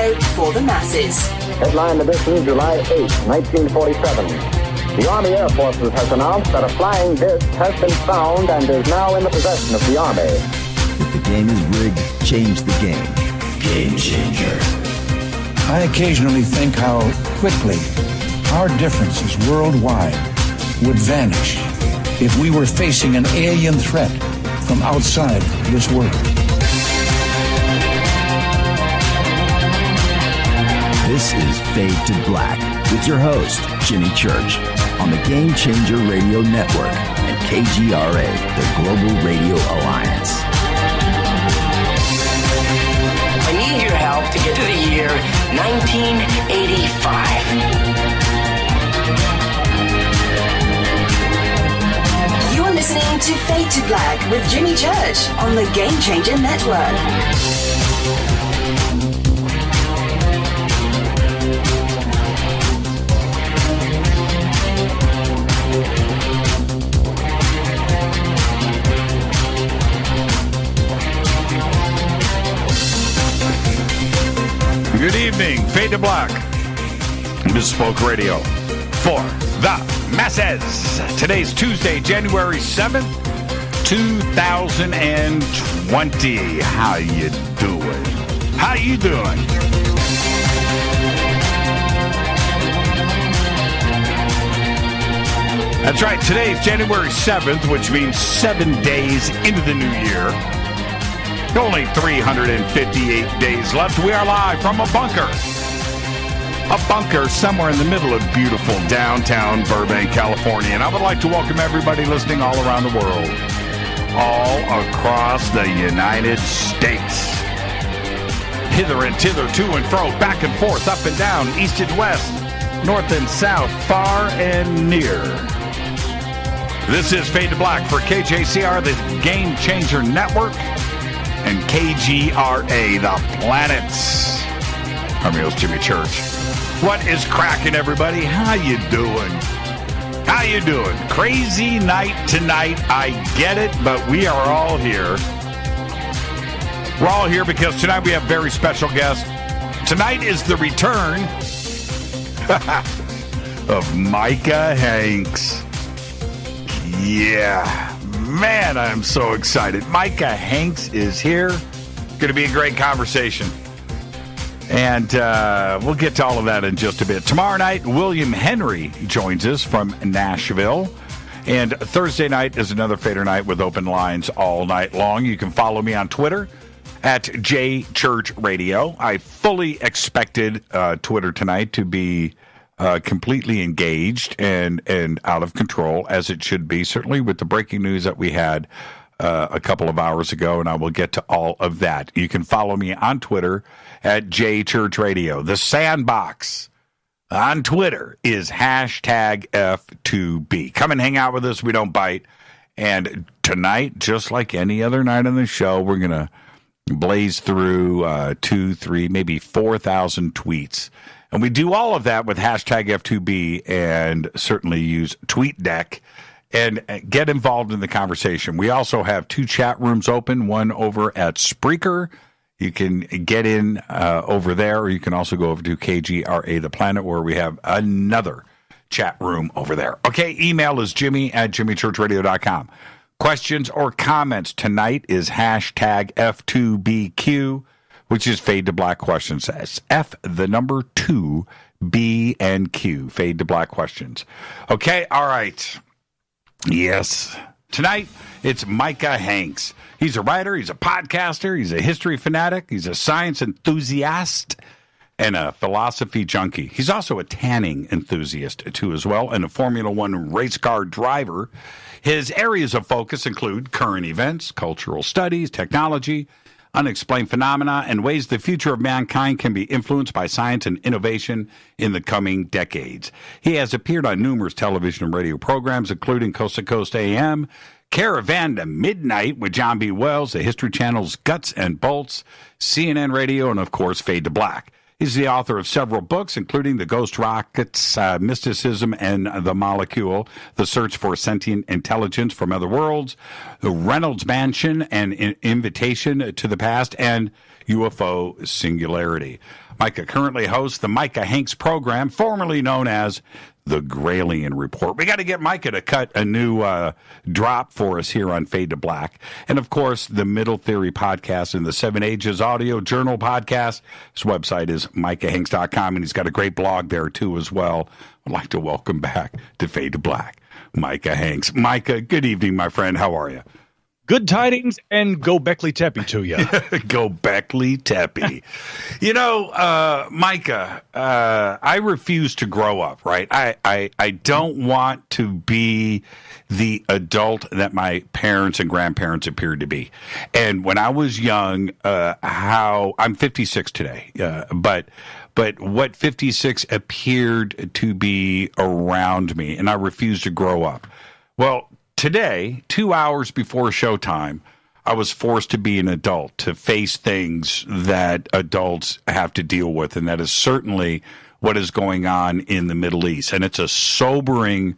radio for the masses. Headline edition, July 8, 1947. The Army Air Forces has announced that a flying disc has been found and is now in the possession of the Army. If the game is rigged, change the game. Game changer. I occasionally think how quickly our differences worldwide would vanish if we were facing an alien threat from outside this world. This is Fade to Black with your host, Jimmy Church, on the Game Changer Radio Network and KGRA, the Global Radio Alliance. I need your help to get to the year 1985. You're listening to Fade to Black with Jimmy Church on the Game Changer Network. Good evening, Fade to Black. Bespoke Radio for the masses. Today's Tuesday, January 7th, 2020. How you doing? How you doing? That's right, today's January 7th, which means 7 days into the new year. Only 358 days left. We are live from a bunker. A bunker somewhere in the middle of beautiful downtown Burbank, California. And I would like to welcome everybody listening all around the world. All across the United States. Hither and thither, to and fro, back and forth, up and down, east and west, north and south, far and near. This is Fade to Black for KJCR, the Game Changer Network, and KGRA, the planets. I'm your host, Jimmy Church. What is cracking, everybody? How you doing? How you doing? Crazy night tonight. I get it, but we are all here. We're all here because tonight we have a very special guest. Tonight is the return of Micah Hanks. Yeah. Man, I'm so excited. Micah Hanks is here. Going to be a great conversation. And we'll get to all of that in just a bit. Tomorrow night, William Henry joins us from Nashville. And Thursday night is another Fader night with open lines all night long. You can follow me on Twitter at JChurchRadio. I fully expected Twitter tonight to be completely engaged and out of control, as it should be, certainly with the breaking news that we had a couple of hours ago, and I will get to all of that. You can follow me on Twitter at JChurchRadio. The sandbox on Twitter is hashtag F2B. Come and hang out with us. We don't bite. And tonight, just like any other night on the show, we're going to blaze through 2, 3, maybe 4,000 tweets. And we do all of that with hashtag F2B and certainly use TweetDeck and get involved in the conversation. We also have 2 chat rooms open, one over at Spreaker. You can get in over there, or you can also go over to KGRA The Planet, where we have another chat room over there. Okay, email is jimmy@jimmychurchradio.com. Questions or comments tonight is hashtag F2BQ, which is Fade to Black Questions. That's F, the number 2, B, and Q. Fade to Black Questions. Okay, all right. Yes. Tonight, it's Micah Hanks. He's a writer, he's a podcaster, he's a history fanatic, he's a science enthusiast, and a philosophy junkie. He's also a tanning enthusiast, too, as well, and a Formula One race car driver. His areas of focus include current events, cultural studies, technology, unexplained phenomena, and ways the future of mankind can be influenced by science and innovation in the coming decades. He has appeared on numerous television and radio programs, including Coast to Coast AM, Caravan to Midnight with John B. Wells, the History Channel's Guts and Bolts, CNN Radio, and, of course, Fade to Black. He's the author of several books, including The Ghost Rockets, Mysticism and the Molecule, The Search for Sentient Intelligence from Other Worlds, The Reynolds Mansion and Invitation to the Past, and UFO Singularity. Micah currently hosts the Micah Hanks Program, formerly known as the Gralien Report. We got to get Micah to cut a new drop for us here on Fade to Black. And, of course, the Middle Theory podcast and the 7 Ages Audio Journal podcast. His website is micahhanks.com, and he's got a great blog there, too, as well. I'd like to welcome back to Fade to Black, Micah Hanks. Micah, good evening, my friend. How are you? Good tidings and Gobekli Tepe to you. Gobekli Tepe. You know, Micah, I refuse to grow up, right? I don't want to be the adult that my parents and grandparents appeared to be. And when I was young, I'm 56 today, but what 56 appeared to be around me, and I refused to grow up. Well, today, 2 hours before showtime, I was forced to be an adult, to face things that adults have to deal with, and that is certainly what is going on in the Middle East. And it's a sobering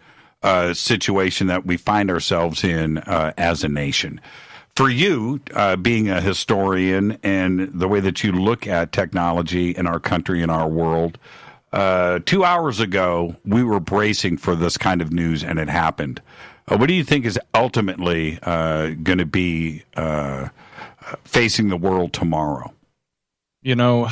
situation that we find ourselves in as a nation. For you, being a historian and the way that you look at technology in our country and our world, 2 hours ago, we were bracing for this kind of news, and it happened. What do you think is ultimately going to be facing the world tomorrow? You know,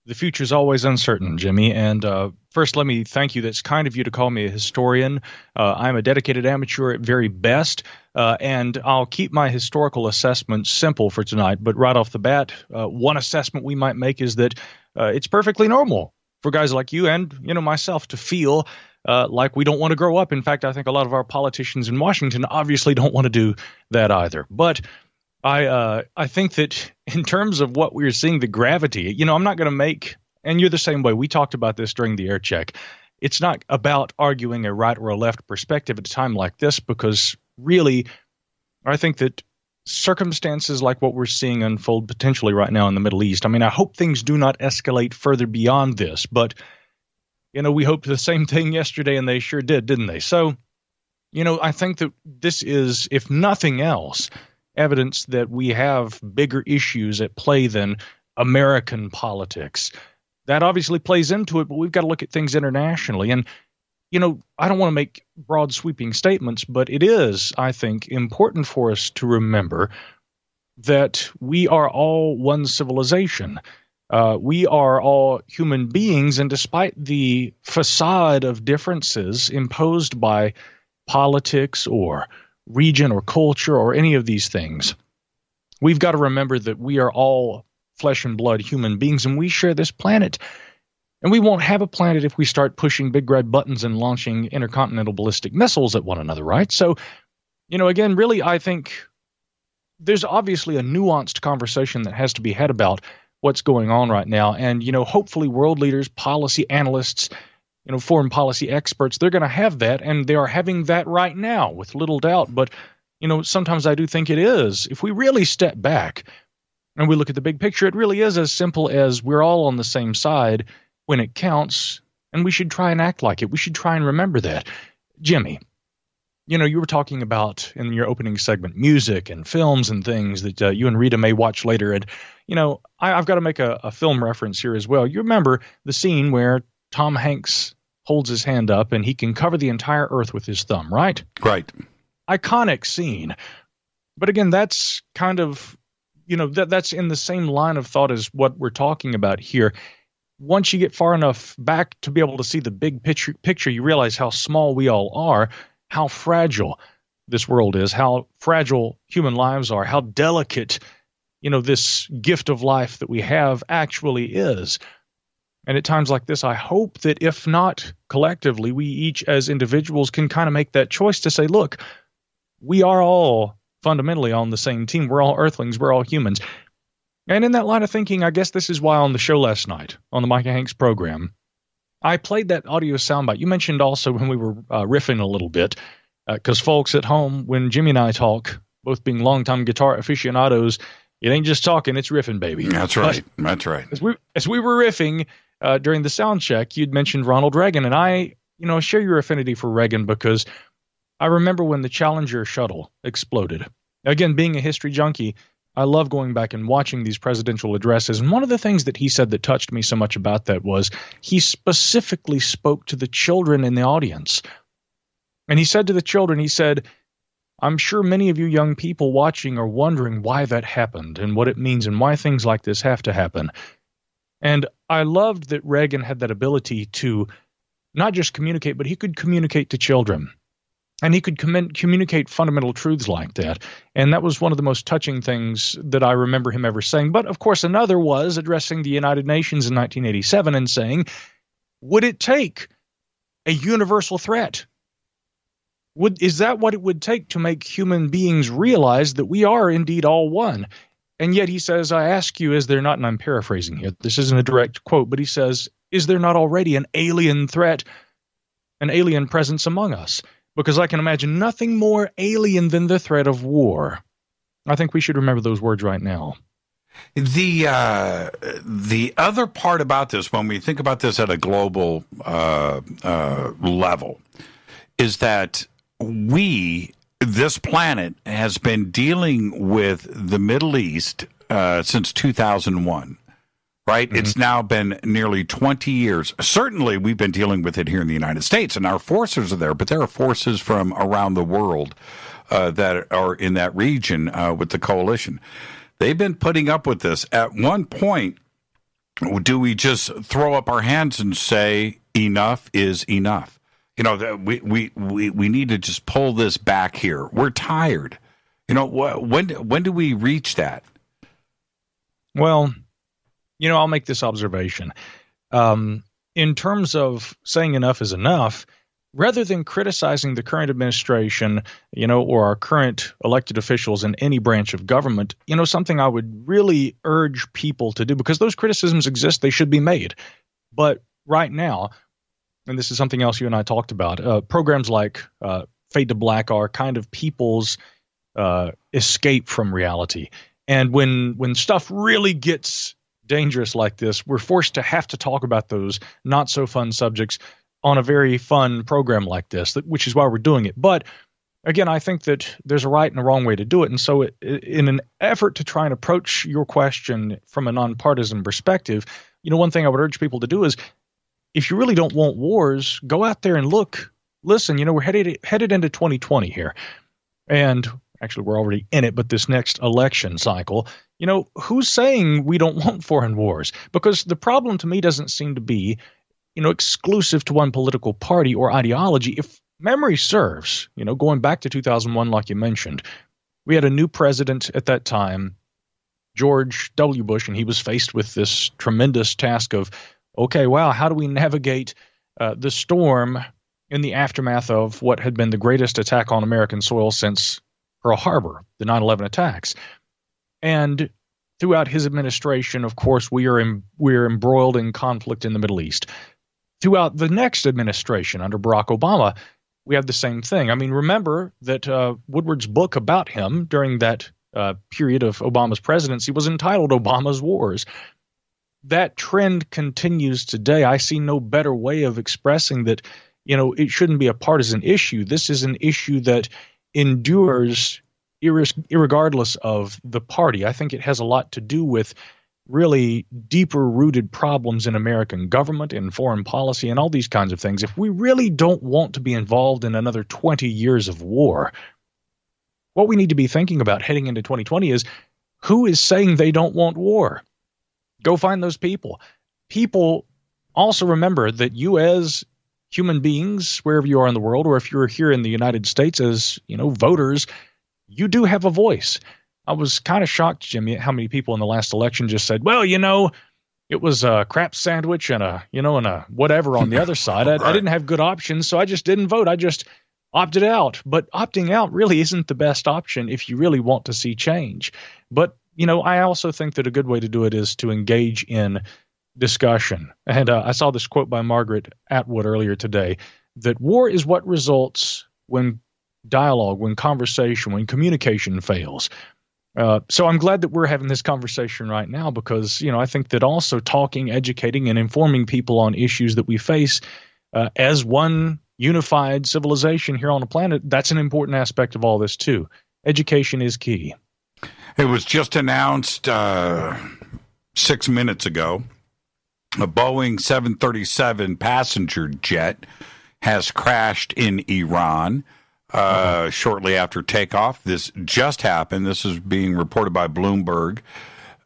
the future is always uncertain, Jimmy. And first, let me thank you. That's kind of you to call me a historian. I'm a dedicated amateur at very best, and I'll keep my historical assessment simple for tonight. But right off the bat, one assessment we might make is that it's perfectly normal for guys like you and, myself to feel like we don't want to grow up. In fact, I think a lot of our politicians in Washington obviously don't want to do that either. But I think that in terms of what we're seeing, the gravity, I'm not going to make, and you're the same way. We talked about this during the air check. It's not about arguing a right or a left perspective at a time like this, because really, I think that circumstances like what we're seeing unfold potentially right now in the Middle East. I mean, I hope things do not escalate further beyond this, but we hoped the same thing yesterday, and they sure did, didn't they? So, I think that this is, if nothing else, evidence that we have bigger issues at play than American politics. That obviously plays into it, but we've got to look at things internationally. And, I don't want to make broad sweeping statements, but it is, I think, important for us to remember that we are all one civilization. We are all human beings, and despite the facade of differences imposed by politics or region or culture or any of these things, we've got to remember that we are all flesh and blood human beings, and we share this planet. And we won't have a planet if we start pushing big red buttons and launching intercontinental ballistic missiles at one another, right? So, again, really, I think there's obviously a nuanced conversation that has to be had about what's going on right now. And, hopefully world leaders, policy analysts, foreign policy experts, they're going to have that, and they are having that right now with little doubt. But, sometimes I do think it is. If we really step back and we look at the big picture, it really is as simple as we're all on the same side when it counts, and we should try and act like it. We should try and remember that. Jimmy, you were talking about in your opening segment music and films and things that you and Rita may watch later. And, I've got to make a film reference here as well. You remember the scene where Tom Hanks holds his hand up and he can cover the entire earth with his thumb, right? Right. Iconic scene. But again, that's kind of, that's in the same line of thought as what we're talking about here. Once you get far enough back to be able to see the big picture, you realize how small we all are, how fragile this world is, how fragile human lives are, how delicate, this gift of life that we have actually is. And at times like this, I hope that if not collectively, we each as individuals can kind of make that choice to say, look, we are all fundamentally on the same team. We're all earthlings. We're all humans. And in that line of thinking, I guess this is why on the show last night, on the Micah Hanks Program, I played that audio soundbite. You mentioned also when we were riffing a little bit, because folks at home, when Jimmy and I talk, both being longtime guitar aficionados, it ain't just talking, it's riffing, baby. That's right. That's right. As we were riffing, during the sound check, you'd mentioned Ronald Reagan, and I, share your affinity for Reagan because I remember when the Challenger shuttle exploded. Again, being a history junkie, I love going back and watching these presidential addresses. And one of the things that he said that touched me so much about that was he specifically spoke to the children in the audience. And he said to the children, he said, I'm sure many of you young people watching are wondering why that happened and what it means and why things like this have to happen. And I loved that Reagan had that ability to not just communicate, but he could communicate to children. And he could communicate fundamental truths like that. And that was one of the most touching things that I remember him ever saying. But, of course, another was addressing the United Nations in 1987 and saying, would it take a universal threat? Is that what it would take to make human beings realize that we are indeed all one? And yet he says, I ask you, is there not, and I'm paraphrasing here, this isn't a direct quote, but he says, is there not already an alien threat, an alien presence among us? Because I can imagine nothing more alien than the threat of war. I think we should remember those words right now. The other part about this, when we think about this at a global level, is that this planet has been dealing with the Middle East since 2001. Right? Mm-hmm. It's now been nearly 20 years. Certainly, we've been dealing with it here in the United States, and our forces are there, but there are forces from around the world that are in that region with the coalition. They've been putting up with this. At one point, do we just throw up our hands and say, enough is enough? We need to just pull this back here. We're tired. When do we reach that? Well, I'll make this observation. In terms of saying enough is enough, rather than criticizing the current administration, or our current elected officials in any branch of government, something I would really urge people to do, because those criticisms exist, they should be made. But right now, and this is something else you and I talked about, programs like Fade to Black are kind of people's escape from reality. And when stuff really gets dangerous like this, we're forced to have to talk about those not so fun subjects on a very fun program like this, which is why we're doing it. But again, I think that there's a right and a wrong way to do it. And so in an effort to try and approach your question from a nonpartisan perspective, one thing I would urge people to do is, if you really don't want wars, go out there and listen, we're headed into 2020 here. And actually, we're already in it, but this next election cycle, who's saying we don't want foreign wars? Because the problem to me doesn't seem to be, exclusive to one political party or ideology. If memory serves, going back to 2001, like you mentioned, we had a new president at that time, George W. Bush, and he was faced with this tremendous task of, okay, wow, how do we navigate the storm in the aftermath of what had been the greatest attack on American soil since Pearl Harbor, the 9/11 attacks? And throughout his administration, of course, we're embroiled in conflict in the Middle East. Throughout the next administration under Barack Obama, we had the same thing. I mean, remember that Woodward's book about him during that period of Obama's presidency was entitled Obama's Wars. That trend continues today. I see no better way of expressing that, it shouldn't be a partisan issue. This is an issue that endures irregardless of the party. I think it has a lot to do with really deeper-rooted problems in American government and foreign policy and all these kinds of things. If we really don't want to be involved in another 20 years of war, what we need to be thinking about heading into 2020 is, who is saying they don't want war? Go find those people. People also remember that you as human beings, wherever you are in the world, or if you're here in the United States as, voters, you do have a voice. I was kind of shocked, Jimmy, at how many people in the last election just said, well, it was a crap sandwich and a whatever on the other side. I didn't have good options, so I just didn't vote. I just opted out. But opting out really isn't the best option if you really want to see change. But, I also think that a good way to do it is to engage in discussion. And I saw this quote by Margaret Atwood earlier today, that war is what results when dialogue, when conversation, when communication fails. So I'm glad that we're having this conversation right now because, I think that also talking, educating, and informing people on issues that we face as one unified civilization here on the planet, that's an important aspect of all this too. Education is key. It was just announced 6 minutes ago. A Boeing 737 passenger jet has crashed in Iran shortly after takeoff. This just happened. This is being reported by Bloomberg.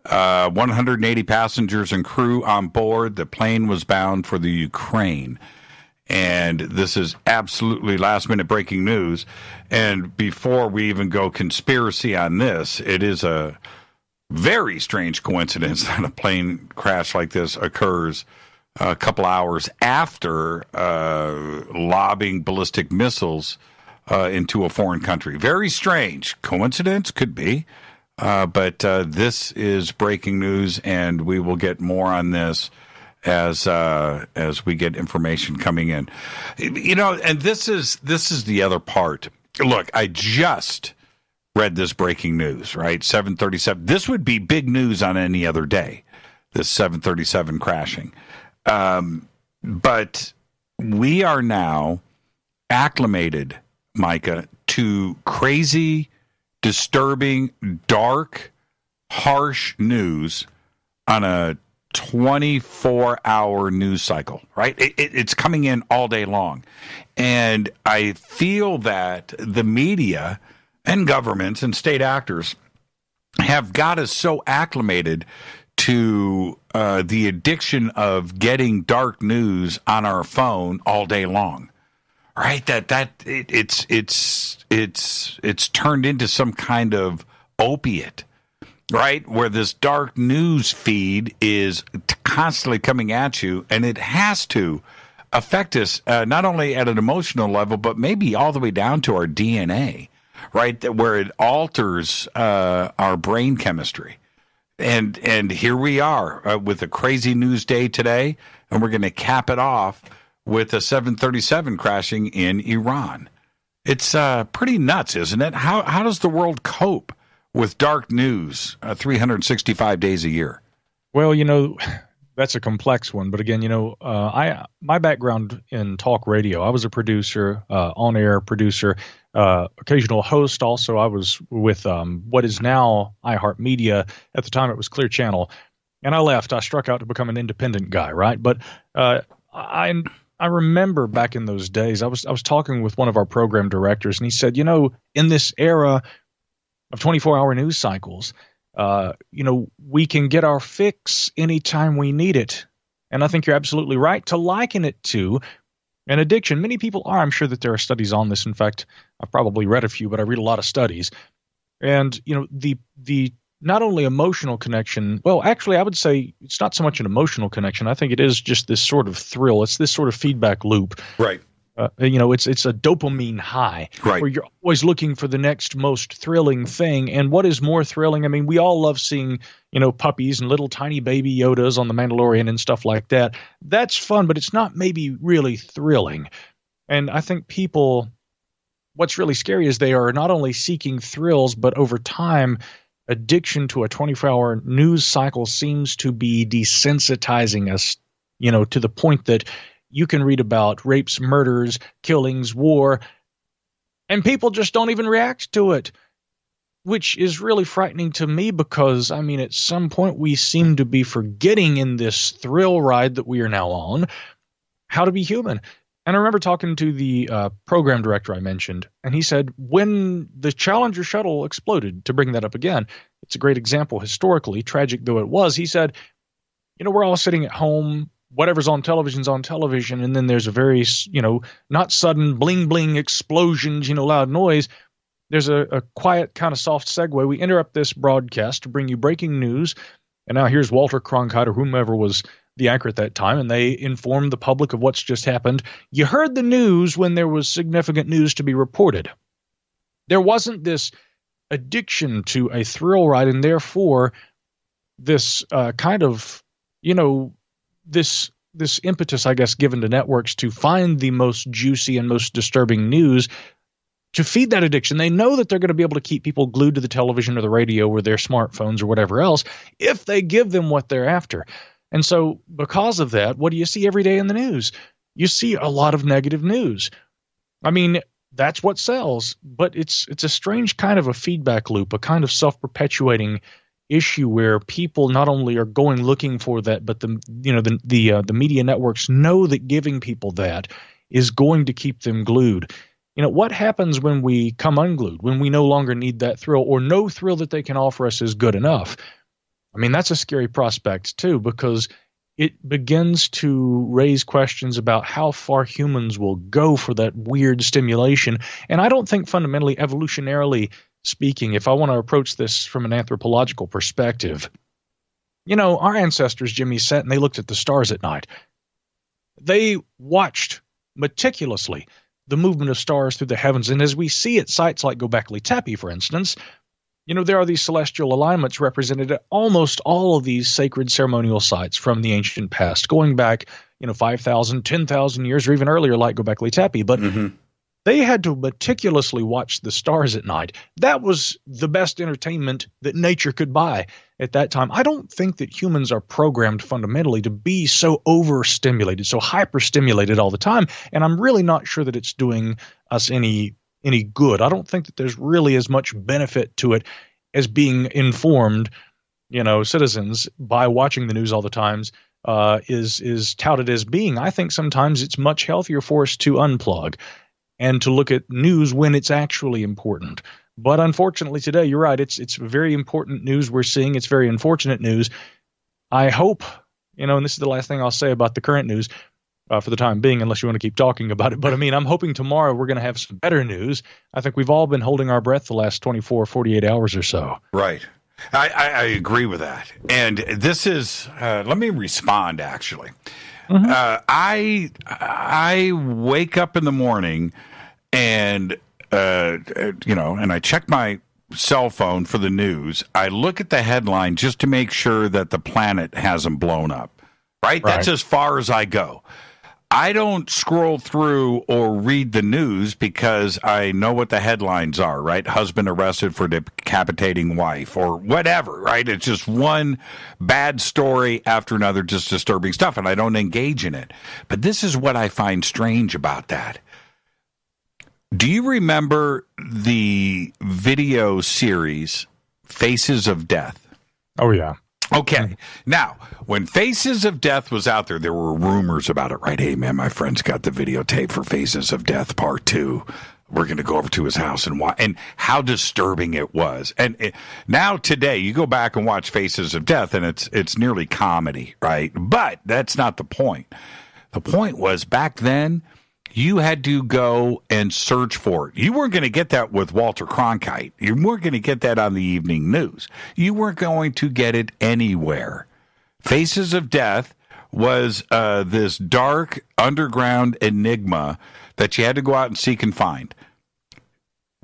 180 passengers and crew on board. The plane was bound for the Ukraine. And this is absolutely last-minute breaking news. And before we even go conspiracy on this, it is a very strange coincidence that a plane crash like this occurs a couple hours after lobbing ballistic missiles into a foreign country. Very strange. Coincidence? Could be. But this is breaking news, and we will get more on this as we get information coming in. And this is the other part. Look, I just read this breaking news, right? 737. This would be big news on any other day, this 737 crashing. But we are now acclimated, Micah, to crazy, disturbing, dark, harsh news on a 24-hour news cycle, right? It's coming in all day long. And I feel that the media and governments and state actors have got us so acclimated to the addiction of getting dark news on our phone all day long, right? It's turned into some kind of opiate, right? Where this dark news feed is constantly coming at you, and it has to affect us not only at an emotional level, but maybe all the way down to our DNA, right? Where it alters our brain chemistry. And here we are with a crazy news day today, and we're going to cap it off with a 737 crashing in Iran. It's pretty nuts, isn't it? How does the world cope with dark news 365 days a year? Well, that's a complex one. But again, my background in talk radio, I was a producer, on-air producer, occasional host. Also, I was with what is now iHeartMedia. At the time, it was Clear Channel. And I left. I struck out to become an independent guy, right? But I remember back in those days, I was talking with one of our program directors, and he said, in this era of 24-hour news cycles, we can get our fix anytime we need it. And I think you're absolutely right to liken it to an addiction. Many people are. I'm sure that there are studies on this. In fact, I've probably read a few, but I read a lot of studies. And, the not only emotional connection, well, actually, I would say it's not so much an emotional connection. I think it is just this sort of thrill. It's this sort of feedback loop. Right. It's a dopamine high, right, where you're always looking for the next most thrilling thing. And what is more thrilling? I mean, we all love seeing, puppies and little tiny baby Yodas on The Mandalorian and stuff like that. That's fun, but it's not maybe really thrilling. And I think people, what's really scary is they are not only seeking thrills, but over time, addiction to a 24-hour news cycle seems to be desensitizing us, to the point that you can read about rapes, murders, killings, war, and people just don't even react to it, which is really frightening to me because, at some point we seem to be forgetting in this thrill ride that we are now on how to be human. And I remember talking to the program director I mentioned, and he said when the Challenger shuttle exploded, to bring that up again, it's a great example historically, tragic though it was, he said, we're all sitting at home, whatever's on television's on television, and then there's a very, not sudden bling-bling explosions, loud noise. There's a quiet kind of soft segue. We interrupt this broadcast to bring you breaking news, and now here's Walter Cronkite or whomever was the anchor at that time, and they informed the public of what's just happened. You heard the news when there was significant news to be reported. There wasn't this addiction to a thrill ride, and therefore this kind of, this impetus, I guess, given to networks to find the most juicy and most disturbing news to feed that addiction. They know that they're going to be able to keep people glued to the television or the radio or their smartphones or whatever else if they give them what they're after. And so because of that, what do you see every day in the news? You see a lot of negative news. I mean, that's what sells, but it's a strange kind of a feedback loop, a kind of self-perpetuating issue where people not only are going looking for that, but the media networks know that giving people that is going to keep them glued. What happens when we come unglued, when we no longer need that thrill, or no thrill that they can offer us is good enough? I mean, that's a scary prospect too, because it begins to raise questions about how far humans will go for that weird stimulation. And I don't think fundamentally, evolutionarily speaking, if I want to approach this from an anthropological perspective, our ancestors, Jimmy, sat and they looked at the stars at night. They watched meticulously the movement of stars through the heavens. And as we see at sites like Gobekli Tepe, for instance, there are these celestial alignments represented at almost all of these sacred ceremonial sites from the ancient past, going back, 5,000, 10,000 years, or even earlier, like Gobekli Tepe. But they had to meticulously watch the stars at night. That was the best entertainment that nature could buy at that time. I don't think that humans are programmed fundamentally to be so overstimulated, so hyperstimulated all the time. And I'm really not sure that it's doing us any good. I don't think that there's really as much benefit to it as being informed, citizens by watching the news all the times is touted as being. I think sometimes it's much healthier for us to unplug and to look at news when it's actually important. But unfortunately today, you're right, it's very important news we're seeing. It's very unfortunate news. I hope, and this is the last thing I'll say about the current news, for the time being, unless you want to keep talking about it. But I mean, I'm hoping tomorrow we're going to have some better news. I think we've all been holding our breath the last 24, 48 hours or so. Right. I agree with that. And this is, let me respond, actually. I wake up in the morning and, and I check my cell phone for the news. I look at the headline just to make sure that the planet hasn't blown up. Right? That's as far as I go. I don't scroll through or read the news because I know what the headlines are, right? Husband arrested for decapitating wife or whatever, right? It's just one bad story after another, just disturbing stuff, and I don't engage in it. But this is what I find strange about that. Do you remember the video series Faces of Death? Oh, yeah. Okay. Now, when Faces of Death was out there, there were rumors about it, right? Hey, man, my friend's got the videotape for Faces of Death Part 2. We're going to go over to his house and watch. And how disturbing it was. And now today, you go back and watch Faces of Death, and it's nearly comedy, right? But that's not the point. The point was, back then, you had to go and search for it. You weren't going to get that with Walter Cronkite. You weren't going to get that on the evening news. You weren't going to get it anywhere. Faces of Death was this dark underground enigma that you had to go out and seek and find.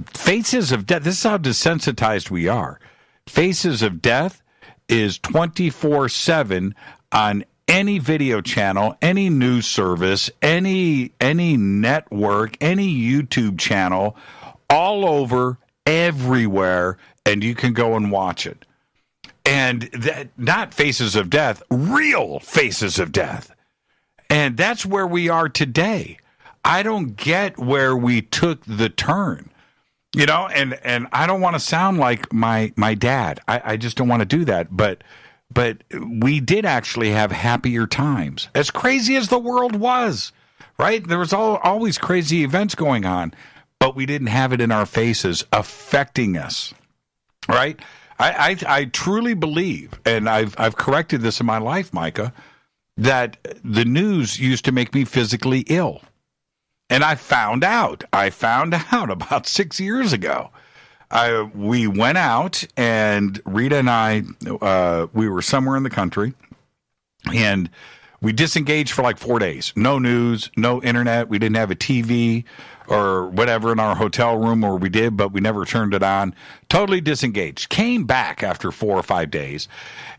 Faces of Death, this is how desensitized we are. Faces of Death is 24/7 on any video channel, any news service, any network, any YouTube channel, all over, everywhere, and you can go and watch it. And that, not Faces of Death, real Faces of Death. And that's where we are today. I don't get where we took the turn. And I don't want to sound like my dad. I just don't want to do that. But we did actually have happier times. As crazy as the world was, right? There was always crazy events going on, but we didn't have it in our faces affecting us, right? I truly believe, and I've corrected this in my life, Micah, that the news used to make me physically ill. And I found out about 6 years ago. We went out, and Rita and I, we were somewhere in the country, and we disengaged for like 4 days. No news, no internet. We didn't have a TV or whatever in our hotel room, or we did, but we never turned it on. Totally disengaged. Came back after 4 or 5 days,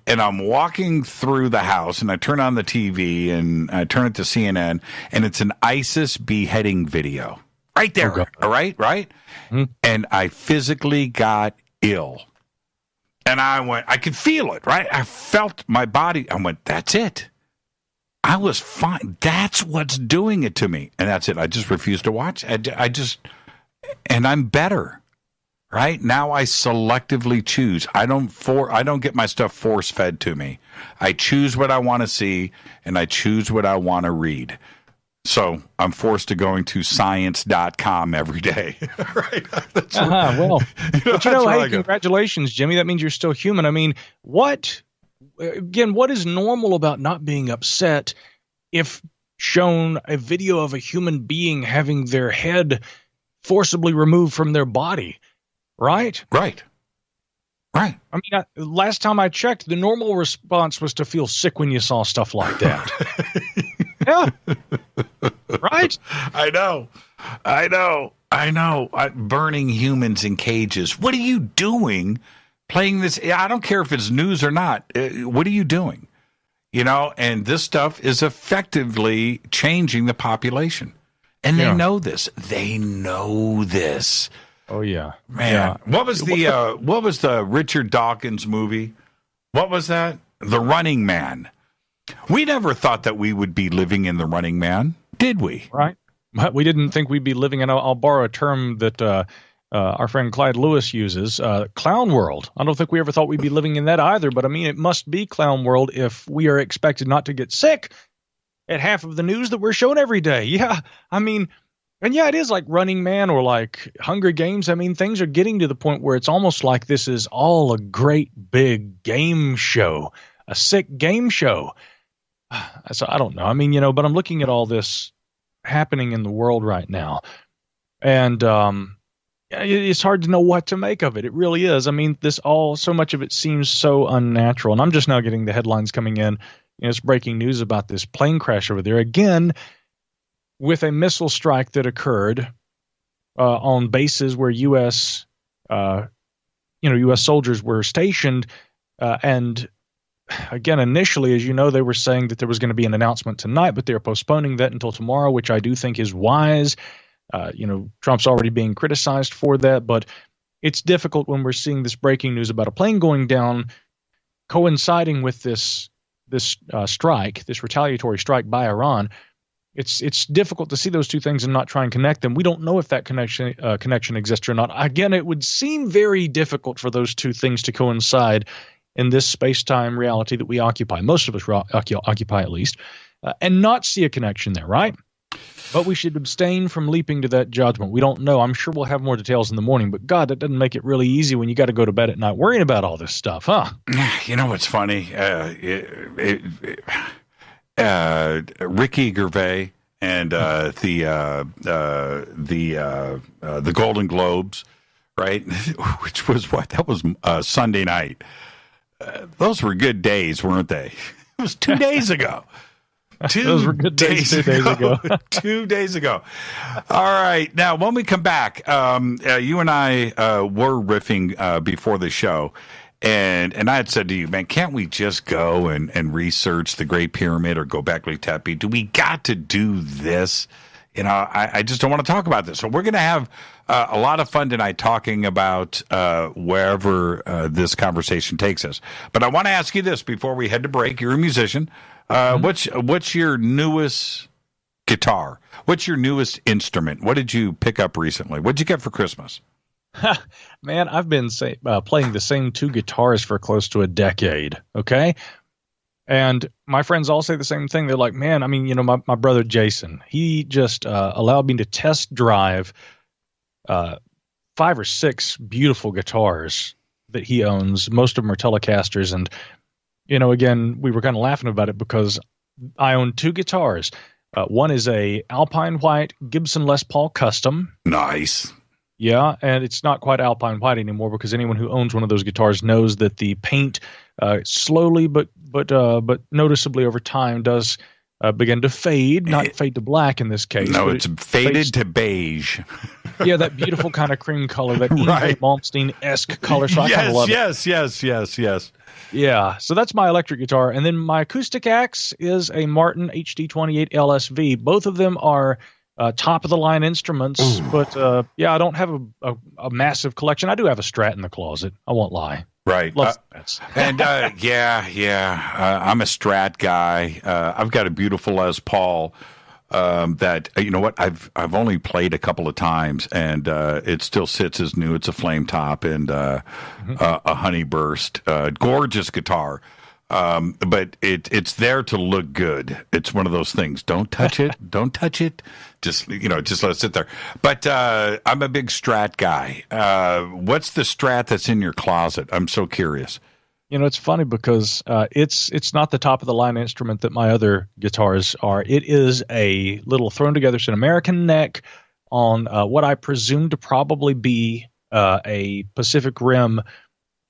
and I'm walking through the house, and I turn on the TV, and I turn it to CNN, and it's an ISIS beheading video. right there. Oh, All right. Mm-hmm. And I physically got ill. And I could feel it, right? I felt my body. I went, that's it. I was fine. That's what's doing it to me. And that's it. I just refuse to watch. And I'm better, right? Now I selectively choose. I don't get my stuff force fed to me. I choose what I want to see, and I choose what I want to read. So I'm forced to going to science.com every day. Right? Well, hey, congratulations, Jimmy. That means you're still human. I mean, what is normal about not being upset if shown a video of a human being having their head forcibly removed from their body, right? Right. I mean, last time I checked, the normal response was to feel sick when you saw stuff like that. Yeah. Right? I know. Burning humans in cages. What are you doing playing this? I don't care if it's news or not. What are you doing? And this stuff is effectively changing the population. And they know this. Oh, yeah. Man. Yeah. What was the Richard Dawkins movie? What was that? The Running Man. We never thought that we would be living in The Running Man, did we? Right. We didn't think we'd be living in, I'll borrow a term that our friend Clyde Lewis uses, clown world. I don't think we ever thought we'd be living in that either, but I mean, it must be clown world if we are expected not to get sick at half of the news that we're shown every day. Yeah. I mean, and yeah, it is like Running Man or like Hunger Games. I mean, things are getting to the point where it's almost like this is all a great big game show, a sick game show. So I don't know. I mean, but I'm looking at all this happening in the world right now, and it's hard to know what to make of it. It really is. I mean, so much of it seems so unnatural, and I'm just now getting the headlines coming in. It's breaking news about this plane crash over there again, with a missile strike that occurred on bases where U.S. soldiers were stationed, and again, initially, as you know, they were saying that there was going to be an announcement tonight, but they're postponing that until tomorrow, which I do think is wise. Trump's already being criticized for that, but it's difficult when we're seeing this breaking news about a plane going down, coinciding with this strike, this retaliatory strike by Iran. It's difficult to see those two things and not try and connect them. We don't know if that connection exists or not. Again, it would seem very difficult for those two things to coincide in this space-time reality that we occupy, most of us occupy at least, and not see a connection there, right? But we should abstain from leaping to that judgment. We don't know. I'm sure we'll have more details in the morning, but God, that doesn't make it really easy when you got to go to bed at night worrying about all this stuff, huh? You know what's funny? Ricky Gervais and the Golden Globes, right? Which was what? That was Sunday night. Those were good days, weren't they? It was 2 days ago. Those were good days 2 days ago. 2 days ago. All right. Now, when we come back, you and I were riffing before the show, and I had said to you, man, can't we just go and research the Great Pyramid or Gobekli Tepe? Do we got to do this? I just don't want to talk about this. So we're going to have a lot of fun tonight talking about wherever this conversation takes us. But I want to ask you this before we head to break. You're a musician. What's your newest guitar? What's your newest instrument? What did you pick up recently? What did you get for Christmas? Man, I've been playing the same two guitars for close to a decade. Okay. And my friends all say the same thing. They're like, man, I mean, my brother Jason, he just allowed me to test drive 5 or 6 beautiful guitars that he owns. Most of them are Telecasters. And, again, we were kind of laughing about it because I own 2 guitars. One is a Alpine White Gibson Les Paul Custom. Nice. Yeah, and it's not quite Alpine White anymore because anyone who owns one of those guitars knows that the paint slowly but noticeably over time does begin to fade, not fade to black in this case. No, it's faded to beige. Yeah, that beautiful kind of cream color, that Ingrid Malmsteen-esque color. So I kind of love it. Yes. Yeah, so that's my electric guitar. And then my acoustic axe is a Martin HD28 LSV. Both of them are top of the line instruments, but I don't have a massive collection. I do have a Strat in the closet. I won't lie. Right. Love and I'm a Strat guy. I've got a beautiful Les Paul that, you know what, I've only played a couple of times, and it still sits as new. It's a flame top and a honeyburst. Gorgeous guitar. But it's there to look good. It's one of those things. Don't touch it. Don't touch it. Just let it sit there. But I'm a big Strat guy. What's the Strat that's in your closet? I'm so curious. It's funny because it's not the top of the line instrument that my other guitars are. It is a little thrown together. It's an American neck on what I presume to probably be a Pacific Rim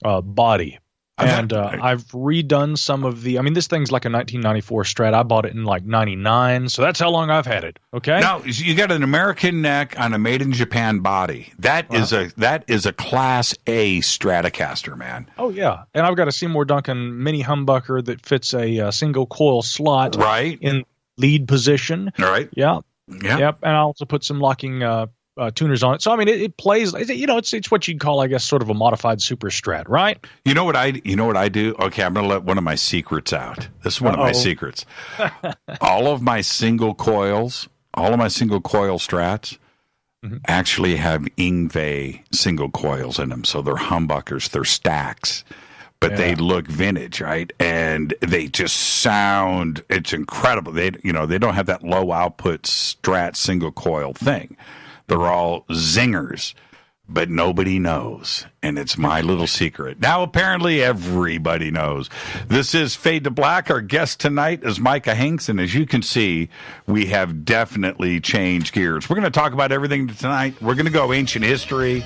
body. And I've redone some of this thing's like a 1994 Strat. I bought it in like 99, so that's how long I've had it. Okay. Now you got an American neck on a made in Japan body. That is a Class A Stratocaster, man. Oh yeah, and I've got a Seymour Duncan mini humbucker that fits a single coil slot in lead position. All right. Yeah. Yep. And I also put some locking tuners on it. So it plays. It's what you'd call, I guess, sort of a modified Super Strat, right? You know what I do? Okay, I'm going to let one of my secrets out. This is one of my secrets. all of my single coil Strats actually have Ingve single coils in them. So they're humbuckers, they're stacks, but they look vintage, right? And they just sound, it's incredible. They don't have that low output Strat single coil thing. They're all zingers, but nobody knows, and it's my little secret. Now, apparently, everybody knows. This is Fade to Black. Our guest tonight is Micah Hanks, and as you can see, we have definitely changed gears. We're going to talk about everything tonight. We're going to go ancient history.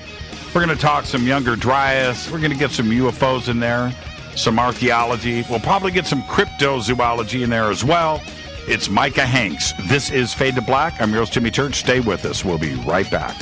We're going to talk some younger Dryas. We're going to get some UFOs in there, some archaeology. We'll probably get some cryptozoology in there as well. It's Micah Hanks. This is Fade to Black. I'm your host, Jimmy Church. Stay with us. We'll be right back.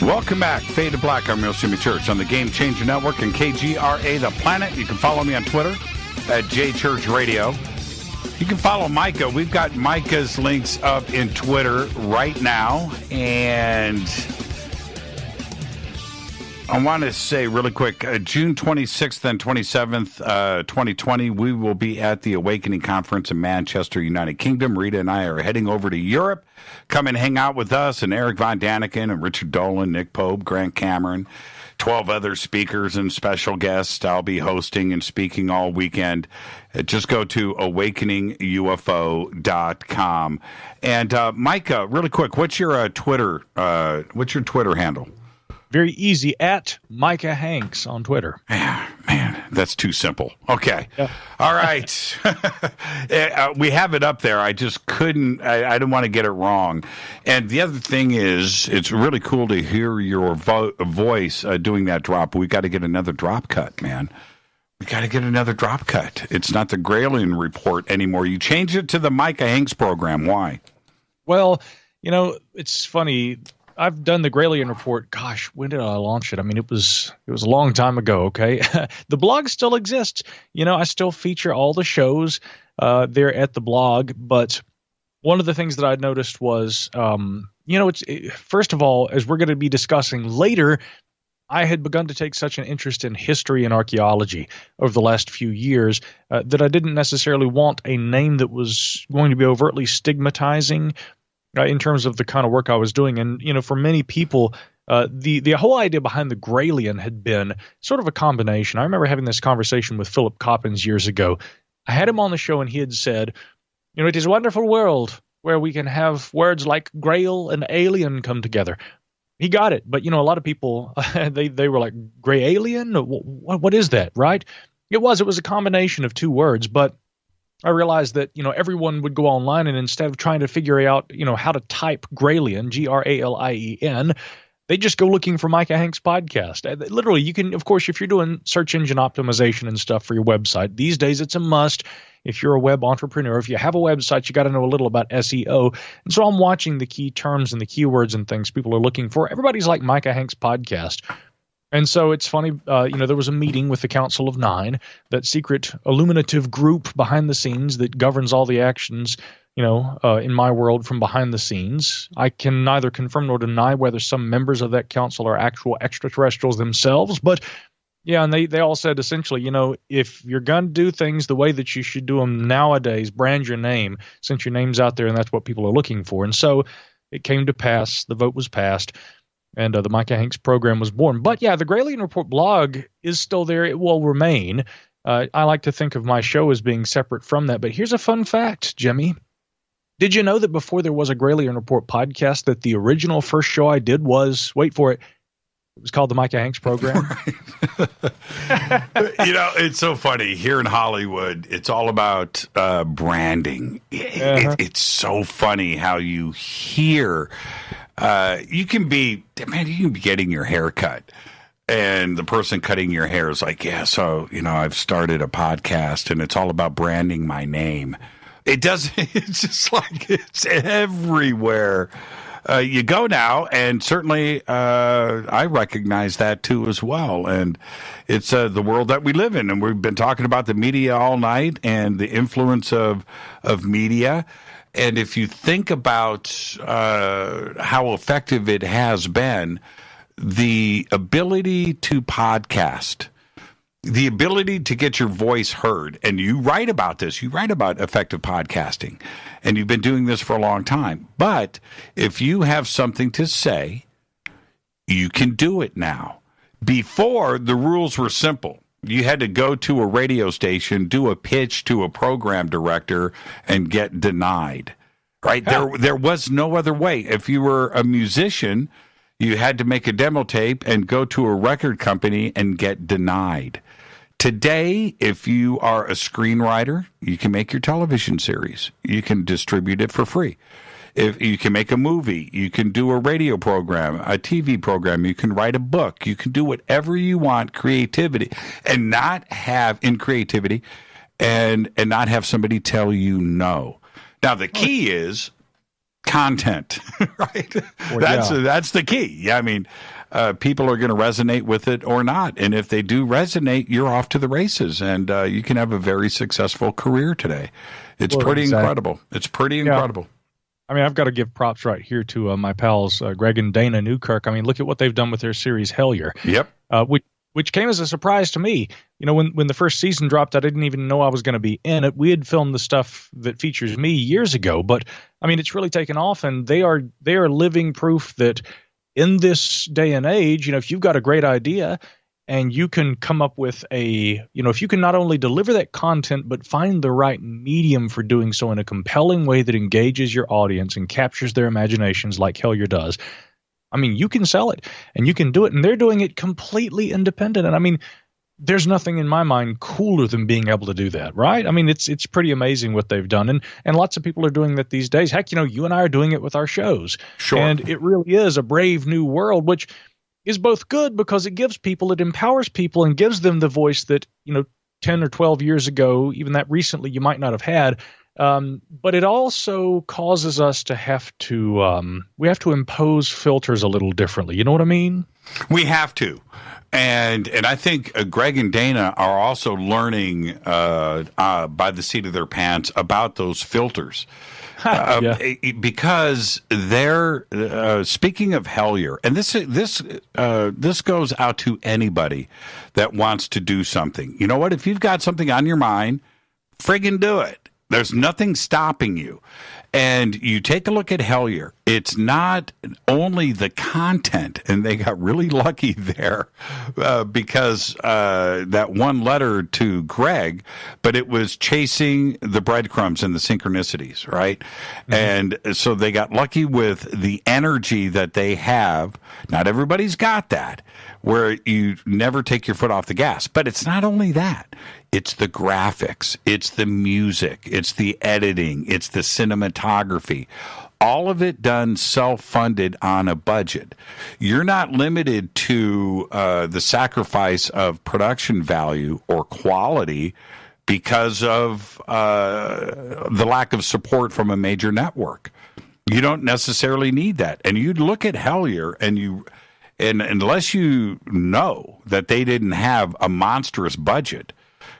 Welcome back. Fade to Black. I'm your host, Jimmy Church on the Game Changer Network and KGRA The Planet. You can follow me on Twitter at JChurchRadio. You can follow Micah. We've got Micah's links up in Twitter right now. And I want to say really quick, June 26th and 27th, 2020, we will be at the Awakening Conference in Manchester, United Kingdom. Rita and I are heading over to Europe. Come and hang out with us and Eric Von Daniken and Richard Dolan, Nick Pope, Grant Cameron, 12 other speakers and special guests. I'll be hosting and speaking all weekend. Just go to awakeningufo.com. And Micah, really quick, what's your Twitter handle? Very easy, at Micah Hanks on Twitter. Man, that's too simple. Okay. Yeah. All right. We have it up there. I just couldn't, I didn't want to get it wrong. And the other thing is, it's really cool to hear your voice doing that drop. We got to get another drop cut, man. We got to get another drop cut. It's not the Gralien Report anymore. You changed it to the Micah Hanks Program. Why? Well, it's funny. I've done the Gralien Report. Gosh, when did I launch it? It was a long time ago. Okay, the blog still exists. I still feature all the shows there at the blog. But one of the things that I noticed was, first of all, as we're going to be discussing later, I had begun to take such an interest in history and archaeology over the last few years that I didn't necessarily want a name that was going to be overtly stigmatizing in terms of the kind of work I was doing. And, for many people, the whole idea behind the Gralien had been sort of a combination. I remember having this conversation with Philip Coppens years ago. I had him on the show and he had said, it is a wonderful world where we can have words like Grail and alien come together. He got it. But, a lot of people, they were like, gray alien? What is that, right? It was a combination of two words, but I realized that, everyone would go online and instead of trying to figure out, how to type Gralien, Gralien, they just go looking for Micah Hanks podcast. Literally, you can, of course, if you're doing search engine optimization and stuff for your website, these days it's a must. if you're a web entrepreneur, if you have a website, you got to know a little about SEO. And so I'm watching the key terms and the keywords and things people are looking for. Everybody's like Micah Hanks podcast. And so it's funny, there was a meeting with the Council of Nine, that secret illuminative group behind the scenes that governs all the actions, in my world from behind the scenes. I can neither confirm nor deny whether some members of that council are actual extraterrestrials themselves. But yeah, and they all said essentially, if you're going to do things the way that you should do them nowadays, brand your name, since your name's out there and that's what people are looking for. And so it came to pass, the vote was passed. And the Micah Hanks program was born. But yeah, the Gralien Report blog is still there. It will remain. I like to think of my show as being separate from that. But here's a fun fact, Jimmy. Did you know that before there was a Gralien Report podcast, that the original first show I did was, wait for it, it was called the Micah Hanks Program? It's so funny. Here in Hollywood, it's all about branding. It's so funny how you hear... you can be getting your hair cut, and the person cutting your hair is like, yeah, so, I've started a podcast and it's all about branding my name. It's just like it's everywhere you go now. And certainly I recognize that too as well. And it's the world that we live in. And we've been talking about the media all night and the influence of media. And if you think about how effective it has been, the ability to podcast, the ability to get your voice heard, and you write about this, you write about effective podcasting, and you've been doing this for a long time. But if you have something to say, you can do it now. Before, the rules were simple. You had to go to a radio station, do a pitch to a program director, and get denied, right? There was no other way. If you were a musician, you had to make a demo tape and go to a record company and get denied. Today, if you are a screenwriter, you can make your television series. You can distribute it for free. If you can make a movie, you can do a radio program, a TV program, you can write a book, you can do whatever you want, creativity, and not have not have somebody tell you no. Now the key is content, right? Well, that's the key. I mean, people are going to resonate with it or not, and if they do resonate, you're off to the races, and you can have a very successful career today. It's pretty incredible. It's pretty incredible. I mean, I've got to give props right here to my pals, Greg and Dana Newkirk. I mean, look at what they've done with their series Hellier. Yep. Which came as a surprise to me. When the first season dropped, I didn't even know I was going to be in it. We had filmed the stuff that features me years ago, but I mean, it's really taken off, and they are living proof that in this day and age, if you've got a great idea and you can come up with if you can not only deliver that content, but find the right medium for doing so in a compelling way that engages your audience and captures their imaginations like Hellier does. I mean, you can sell it and you can do it, and they're doing it completely independent. And I mean, there's nothing in my mind cooler than being able to do that, right? I mean, it's pretty amazing what they've done. And lots of people are doing that these days. Heck, you and I are doing it with our shows. Sure. And it really is a brave new world, which is both good because it gives people, it empowers people and gives them the voice that, 10 or 12 years ago, even that recently, you might not have had. But it also causes us to have to we have to impose filters a little differently. You know what I mean? We have to. And I think Greg and Dana are also learning by the seat of their pants about those filters. Because they're speaking of Hellier, and this goes out to anybody that wants to do something. You know what? If you've got something on your mind, friggin' do it. There's nothing stopping you. And you take a look at Hellier. It's not only the content, and they got really lucky there because that one letter to Greg, but it was chasing the breadcrumbs and the synchronicities, right? Mm-hmm. And so they got lucky with the energy that they have. Not everybody's got that, where you never take your foot off the gas. But it's not only that. It's the graphics, it's the music, it's the editing, it's the cinematography. All of it done self-funded on a budget. You're not limited to the sacrifice of production value or quality because of the lack of support from a major network. You don't necessarily need that. And you look at Hellier, and unless you know that they didn't have a monstrous budget,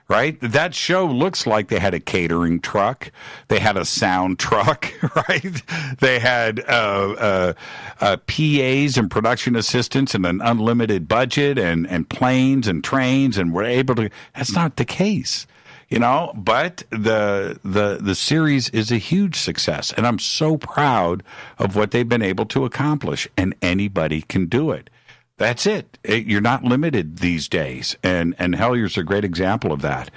right? That show looks like they had a catering truck, they had a sound truck, right? They had PAs and production assistants and an unlimited budget and planes and trains, and were able to. That's not the case. But the series is a huge success, and I'm so proud of what they've been able to accomplish, and anybody can do it. That's it. You're not limited these days, and Hellier's a great example of that.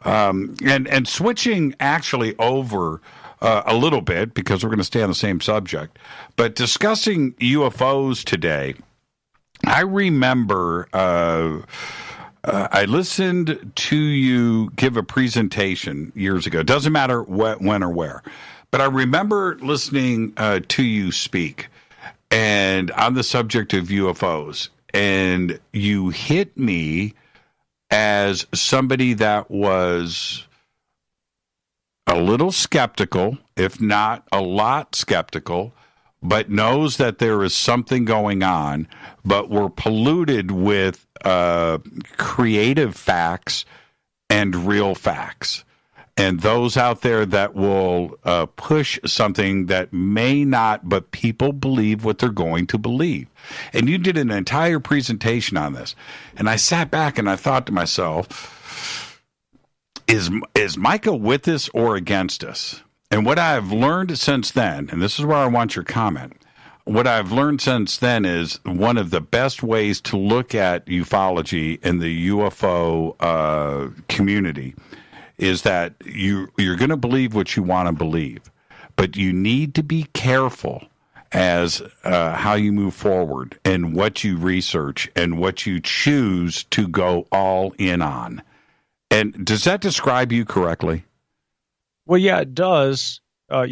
And switching actually over a little bit, because we're going to stay on the same subject, but discussing UFOs today, I remember I listened to you give a presentation years ago. It doesn't matter when or where, but I remember listening to you speak, and on the subject of UFOs, and you hit me as somebody that was a little skeptical, if not a lot skeptical, but knows that there is something going on, but we're polluted with creative facts and real facts. And those out there that will push something that may not, but people believe what they're going to believe. And you did an entire presentation on this. And I sat back and I thought to myself, is Micah with us or against us? And what I've learned since then, and this is where I want your comment, what I've learned since then is one of the best ways to look at ufology in the UFO community is that you're going to believe what you want to believe, but you need to be careful as how you move forward and what you research and what you choose to go all in on. And does that describe you correctly? Well, yeah, it does. I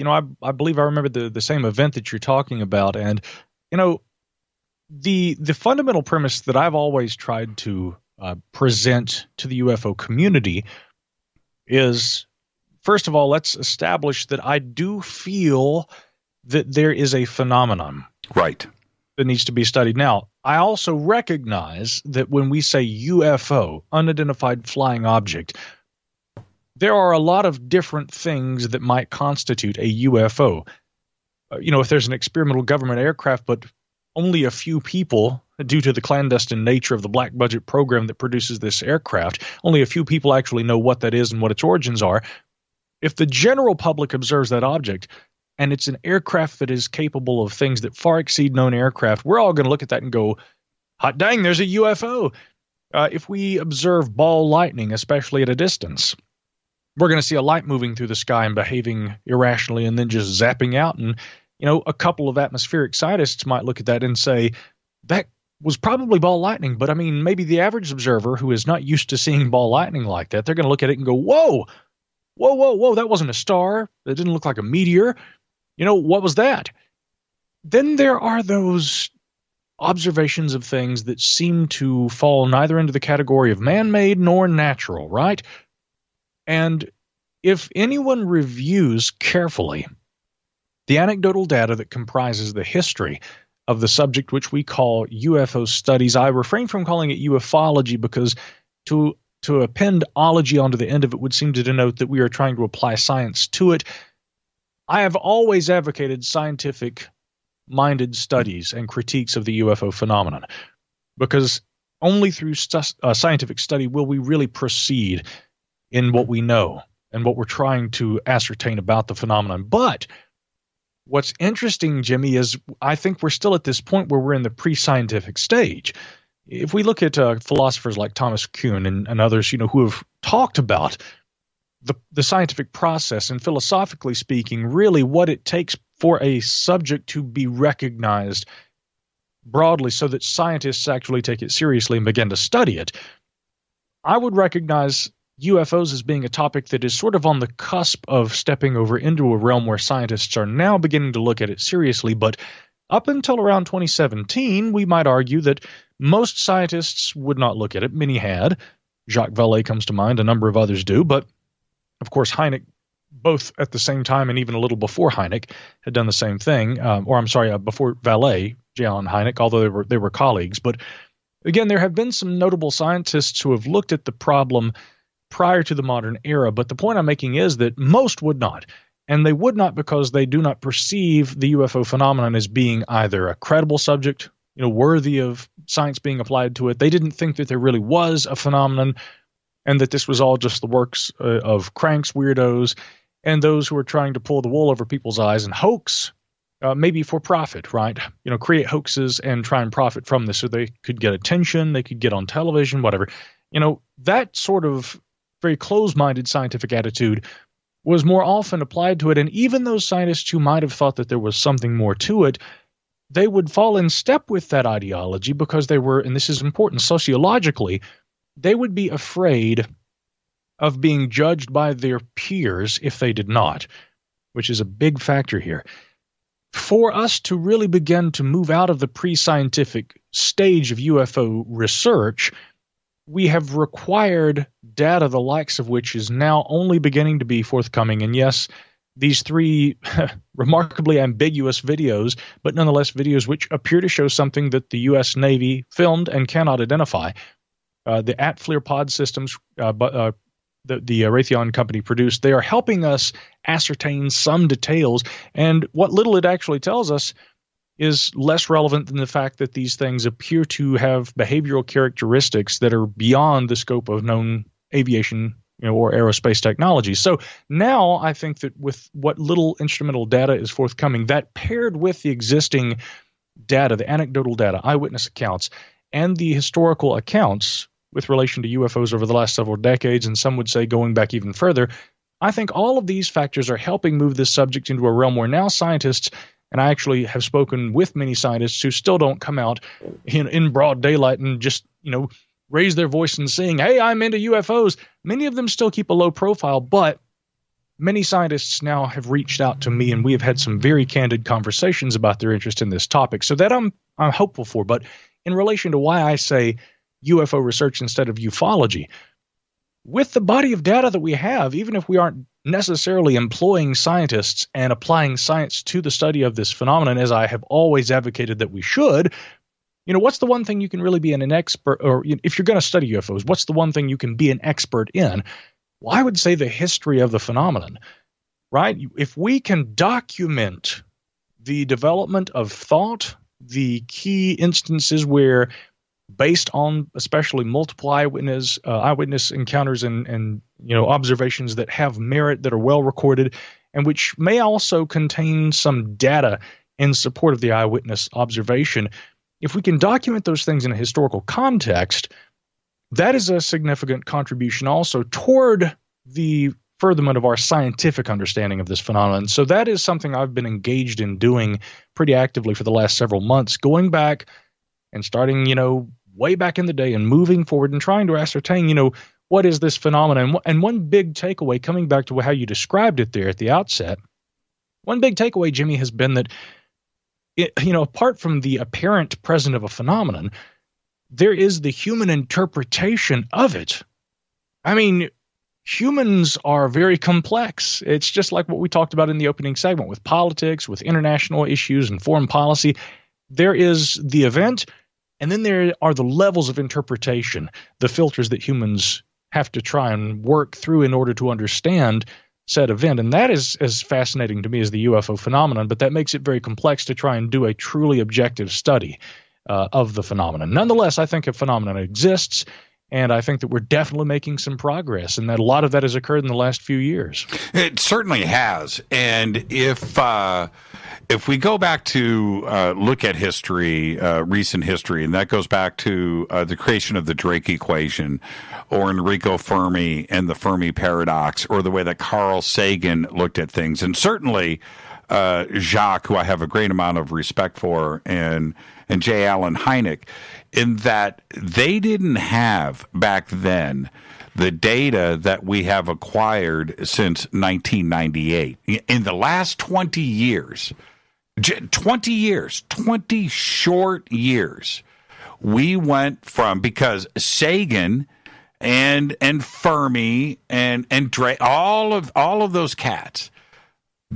believe I remember the same event that you're talking about. And, the fundamental premise that I've always tried to present to the UFO community is, first of all, let's establish that I do feel that there is a phenomenon. Right. That needs to be studied. Now, I also recognize that when we say UFO, unidentified flying object, there are a lot of different things that might constitute a UFO. If there's an experimental government aircraft, but only a few people, due to the clandestine nature of the black budget program that produces this aircraft, only a few people actually know what that is and what its origins are. If the general public observes that object, and it's an aircraft that is capable of things that far exceed known aircraft, we're all going to look at that and go, hot dang, there's a UFO. If we observe ball lightning, especially at a distance, we're going to see a light moving through the sky and behaving irrationally and then just zapping out. And, a couple of atmospheric scientists might look at that and say, that was probably ball lightning. But, maybe the average observer who is not used to seeing ball lightning like that, they're going to look at it and go, whoa, that wasn't a star. That didn't look like a meteor. What was that? Then there are those observations of things that seem to fall neither into the category of man-made nor natural, right? And if anyone reviews carefully the anecdotal data that comprises the history of the subject which we call UFO studies, I refrain from calling it ufology because to append ology onto the end of it would seem to denote that we are trying to apply science to it. I have always advocated scientific-minded studies and critiques of the UFO phenomenon because only through scientific study will we really proceed in what we know and what we're trying to ascertain about the phenomenon. But what's interesting, Jimmy, is I think we're still at this point where we're in the pre-scientific stage. If we look at philosophers like Thomas Kuhn and others, who have talked about the scientific process and philosophically speaking, really what it takes for a subject to be recognized broadly so that scientists actually take it seriously and begin to study it, I would recognize UFOs as being a topic that is sort of on the cusp of stepping over into a realm where scientists are now beginning to look at it seriously. But up until around 2017, we might argue that most scientists would not look at it. Many had. Jacques Vallée comes to mind. A number of others do. But Of course, Hynek, both at the same time and even a little before Hynek, had done the same thing. Before Vallée, J. Allen Hynek, although they were colleagues. But again, there have been some notable scientists who have looked at the problem prior to the modern era. But the point I'm making is that most would not. And they would not because they do not perceive the UFO phenomenon as being either a credible subject, worthy of science being applied to it. They didn't think that there really was a phenomenon and that this was all just the works of cranks, weirdos, and those who are trying to pull the wool over people's eyes and hoax, maybe for profit, right? Create hoaxes and try and profit from this so they could get attention, they could get on television, whatever. That sort of very closed-minded scientific attitude was more often applied to it. And even those scientists who might have thought that there was something more to it, they would fall in step with that ideology because they were, and this is important, sociologically, they would be afraid of being judged by their peers if they did not, which is a big factor here. For us to really begin to move out of the pre-scientific stage of UFO research, we have required data the likes of which is now only beginning to be forthcoming. And yes, these three remarkably ambiguous videos, but nonetheless videos which appear to show something that the U.S. Navy filmed and cannot identify. The at-FLIR pod systems the Raytheon company produced, they are helping us ascertain some details. And what little it actually tells us is less relevant than the fact that these things appear to have behavioral characteristics that are beyond the scope of known aviation or aerospace technology. So now I think that with what little instrumental data is forthcoming, that paired with the existing data, the anecdotal data, eyewitness accounts, and the historical accounts with relation to UFOs over the last several decades, and some would say going back even further, I think all of these factors are helping move this subject into a realm where now scientists, and I actually have spoken with many scientists who still don't come out in broad daylight and just, raise their voice and sing, hey, I'm into UFOs. Many of them still keep a low profile, but many scientists now have reached out to me, and we have had some very candid conversations about their interest in this topic. So that I'm hopeful for. But in relation to why I say UFO research instead of ufology, with the body of data that we have, even if we aren't necessarily employing scientists and applying science to the study of this phenomenon, as I have always advocated that we should, what's the one thing you can really be an expert, or if you're going to study UFOs, what's the one thing you can be an expert in? Well, I would say the history of the phenomenon, right? If we can document the development of thought, the key instances where, based on especially multiple eyewitness encounters and observations that have merit, that are well recorded, and which may also contain some data in support of the eyewitness observation, if we can document those things in a historical context, that is a significant contribution also toward the furtherment of our scientific understanding of this phenomenon. So that is something I've been engaged in doing pretty actively for the last several months, going back and starting, way back in the day and moving forward and trying to ascertain, what is this phenomenon? And one big takeaway, coming back to how you described it there at the outset, one big takeaway, Jimmy, has been that, apart from the apparent presence of a phenomenon, there is the human interpretation of it. I mean, humans are very complex. It's just like what we talked about in the opening segment with politics, with international issues and foreign policy. There is the event, and then there are the levels of interpretation, the filters that humans have to try and work through in order to understand said event. And that is as fascinating to me as the UFO phenomenon, but that makes it very complex to try and do a truly objective study of the phenomenon. Nonetheless, I think a phenomenon exists, and I think that we're definitely making some progress, and that a lot of that has occurred in the last few years. It certainly has. And if we go back to look at history, recent history, and that goes back to the creation of the Drake equation, or Enrico Fermi and the Fermi paradox, or the way that Carl Sagan looked at things, and certainly Jacques, who I have a great amount of respect for, and J. Allen Hynek, in that they didn't have back then the data that we have acquired since 1998. In the last 20 years, 20 short years, we went from, because Sagan and Fermi and all of those cats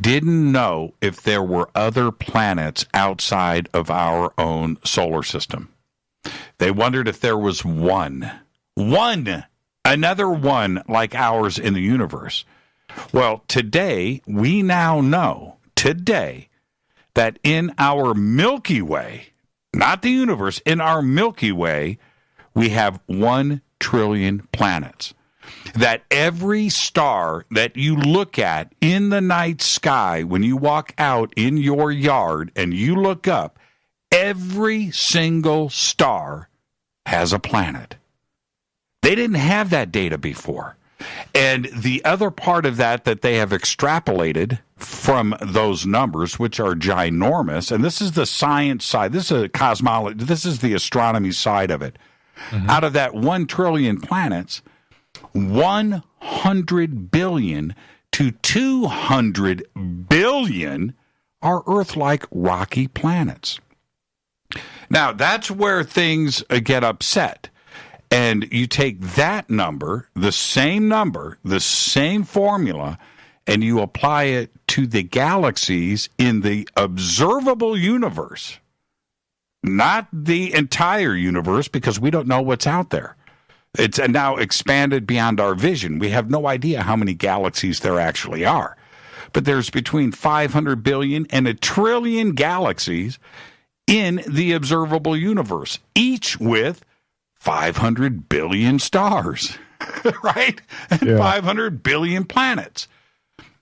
didn't know if there were other planets outside of our own solar system. They wondered if there was another one like ours in the universe. Well, today, we now know, that in our Milky Way, not the universe, in our Milky Way, we have 1 trillion planets. That every star that you look at in the night sky, when you walk out in your yard and you look up, every single star has a planet. They didn't have that data before. And the other part of that they have extrapolated from those numbers, which are ginormous, and this is the science side, this is a cosmology, this is the astronomy side of it. Mm-hmm. Out of that 1 trillion planets, 100 billion to 200 billion are Earth-like rocky planets. Now, that's where things get upset. And you take that number, the same formula, and you apply it to the galaxies in the observable universe. Not the entire universe, because we don't know what's out there. It's now expanded beyond our vision. We have no idea how many galaxies there actually are. But there's between 500 billion and 1 trillion galaxies in the observable universe, each with 500 billion stars, right? And 500 billion planets.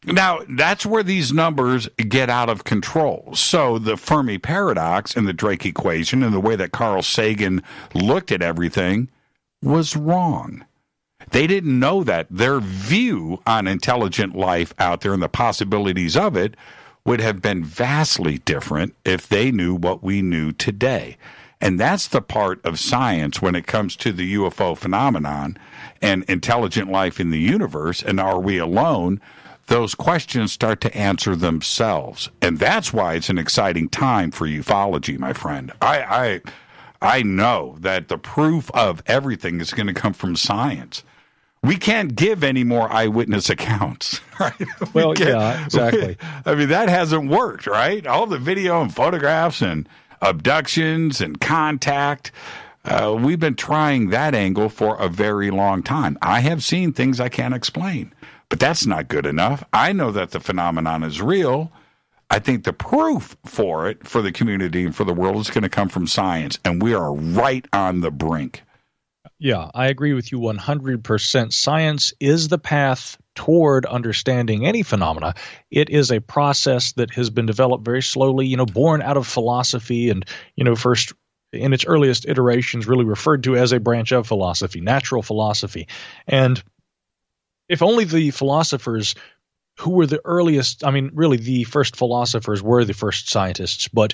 Now, that's where these numbers get out of control. So the Fermi paradox and the Drake equation and the way that Carl Sagan looked at everything was wrong. They didn't know that. Their view on intelligent life out there and the possibilities of it would have been vastly different if they knew what we knew today. And that's the part of science when it comes to the UFO phenomenon and intelligent life in the universe, and are we alone? Those questions start to answer themselves. And that's why it's an exciting time for ufology, my friend. I know that the proof of everything is going to come from science. We can't give any more eyewitness accounts, right? Well, yeah, exactly. I mean, that hasn't worked, right? All the video and photographs and abductions and contact, we've been trying that angle for a very long time. I have seen things I can't explain, but that's not good enough. I know that the phenomenon is real. I think the proof for it, for the community and for the world, is going to come from science, and we are right on the brink. Yeah, I agree with you 100%. Science is the path toward understanding any phenomena. It is a process that has been developed very slowly, born out of philosophy and, first in its earliest iterations really referred to as a branch of philosophy, natural philosophy. And if only the philosophers who were the earliest, really the first philosophers were the first scientists, but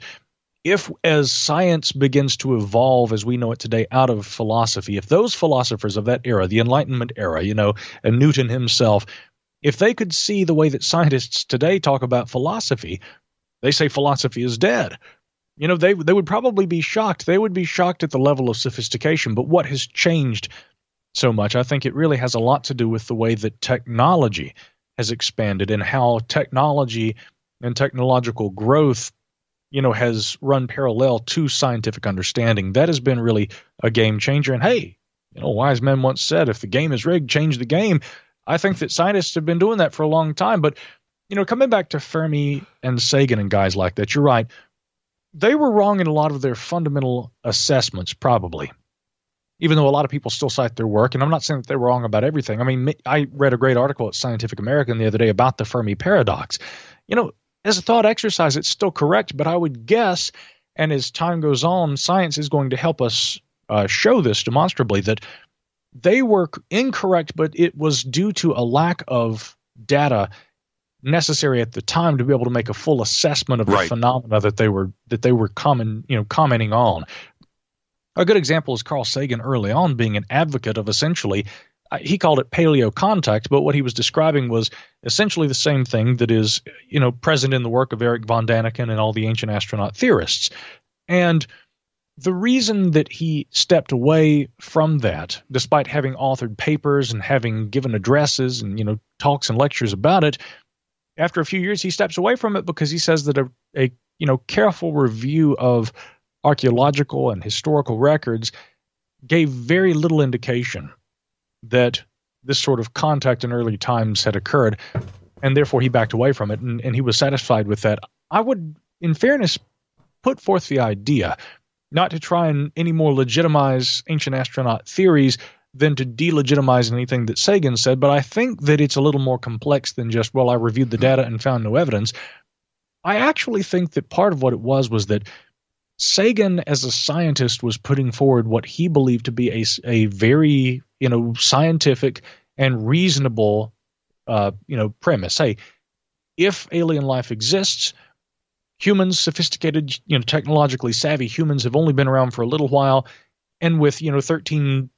if as science begins to evolve as we know it today out of philosophy, if those philosophers of that era, the Enlightenment era, and Newton himself, if they could see the way that scientists today talk about philosophy, they say philosophy is dead. They would probably be shocked. They would be shocked at the level of sophistication. But what has changed so much? I think it really has a lot to do with the way that technology has expanded and how technology and technological growth has run parallel to scientific understanding. That has been really a game changer. And hey, wise men once said, if the game is rigged, change the game. I think that scientists have been doing that for a long time. But, coming back to Fermi and Sagan and guys like that, you're right. They were wrong in a lot of their fundamental assessments, probably, even though a lot of people still cite their work. And I'm not saying that they were wrong about everything. I read a great article at Scientific American the other day about the Fermi paradox. As a thought exercise, it's still correct, but I would guess, and as time goes on, science is going to help us show this demonstrably, that they were incorrect, but it was due to a lack of data necessary at the time to be able to make a full assessment of the phenomena that they were commenting on. A good example is Carl Sagan early on being an advocate of essentially, he called it paleo contact, but what he was describing was essentially the same thing that is, present in the work of Eric von Daniken and all the ancient astronaut theorists. And the reason that he stepped away from that, despite having authored papers and having given addresses and, talks and lectures about it, after a few years, he steps away from it because he says that a careful review of archaeological and historical records gave very little indication that this sort of contact in early times had occurred, and therefore he backed away from it, and he was satisfied with that. I would, in fairness, put forth the idea not to try and any more legitimize ancient astronaut theories than to delegitimize anything that Sagan said, but I think that it's a little more complex than just, well, I reviewed the data and found no evidence. I actually think that part of what it was that Sagan, as a scientist, was putting forward what he believed to be a very, scientific and reasonable, premise. Hey, if alien life exists, humans, sophisticated, technologically savvy humans have only been around for a little while, and with, 13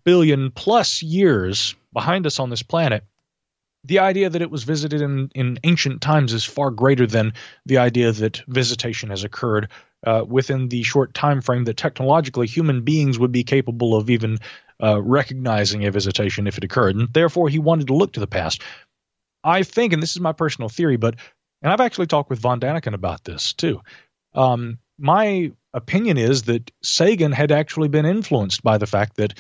billion plus years behind us on this planet, the idea that it was visited in ancient times is far greater than the idea that visitation has occurred within the short time frame that technologically human beings would be capable of even recognizing a visitation if it occurred. And therefore, he wanted to look to the past. I think, and this is my personal theory, and I've actually talked with von Daniken about this too. My opinion is that Sagan had actually been influenced by the fact that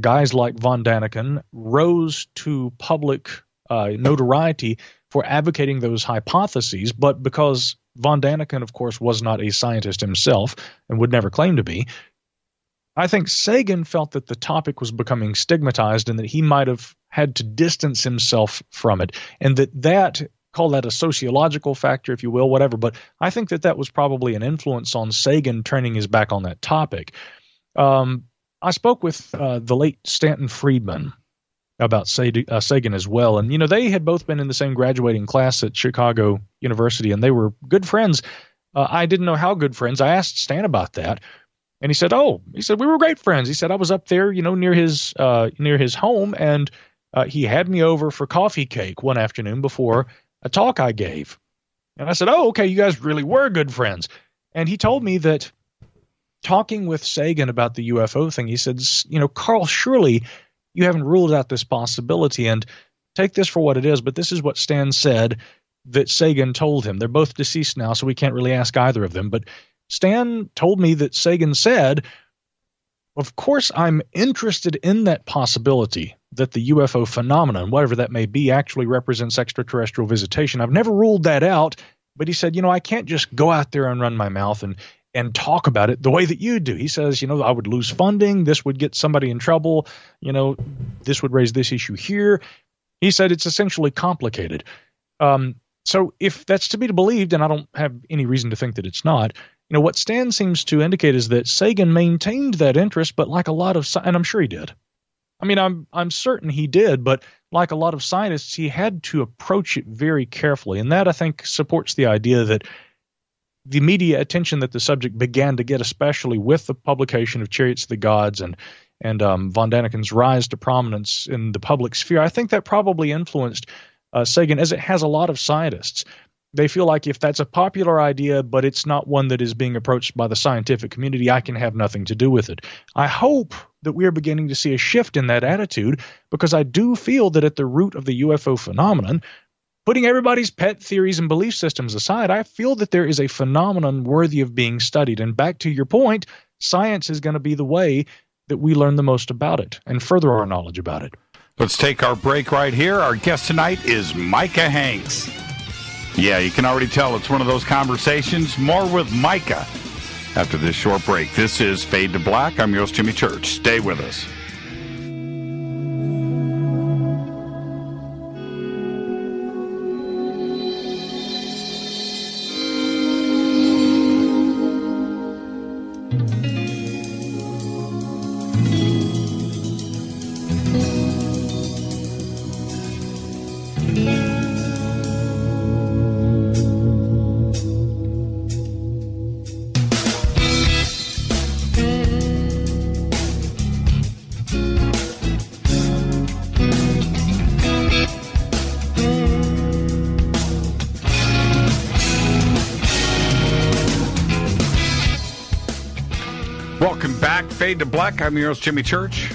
guys like von Daniken rose to public notoriety for advocating those hypotheses, but because von Daniken, of course, was not a scientist himself and would never claim to be, I think Sagan felt that the topic was becoming stigmatized and that he might have had to distance himself from it, and that call that a sociological factor, if you will, whatever, but I think that was probably an influence on Sagan turning his back on that topic. I spoke with the late Stanton Friedman about Sagan as well, and they had both been in the same graduating class at Chicago University, and they were good friends. I didn't know how good friends. I asked Stan about that, and he said, we were great friends. He said, I was up there, near his home, and he had me over for coffee cake one afternoon before a talk I gave. And I said, okay, you guys really were good friends. And he told me that talking with Sagan about the UFO thing, he said, Carl, surely you haven't ruled out this possibility, and take this for what it is, but this is what Stan said that Sagan told him. They're both deceased now, so we can't really ask either of them, but Stan told me that Sagan said, of course, I'm interested in that possibility that the UFO phenomenon, whatever that may be, actually represents extraterrestrial visitation. I've never ruled that out, but he said, I can't just go out there and run my mouth and talk about it the way that you do. He says, I would lose funding. This would get somebody in trouble. This would raise this issue here. He said it's essentially complicated. So if that's to be believed, and I don't have any reason to think that it's not, what Stan seems to indicate is that Sagan maintained that interest, but like a lot of, and I'm sure he did. I mean, I'm certain he did, but like a lot of scientists, he had to approach it very carefully. And that, I think, supports the idea that the media attention that the subject began to get, especially with the publication of Chariots of the Gods and von Daniken's rise to prominence in the public sphere, I think that probably influenced Sagan, as it has a lot of scientists. They feel like if that's a popular idea, but it's not one that is being approached by the scientific community, I can have nothing to do with it. I hope that we are beginning to see a shift in that attitude, because I do feel that at the root of the UFO phenomenon, putting everybody's pet theories and belief systems aside, I feel that there is a phenomenon worthy of being studied. And back to your point, science is going to be the way that we learn the most about it and further our knowledge about it. Let's take our break right here. Our guest tonight is Micah Hanks. Yeah, you can already tell it's one of those conversations. More with Micah after this short break. This is Fade to Black. I'm your host, Jimmy Church. Stay with us. Fade to Black. I'm your host, Jimmy Church.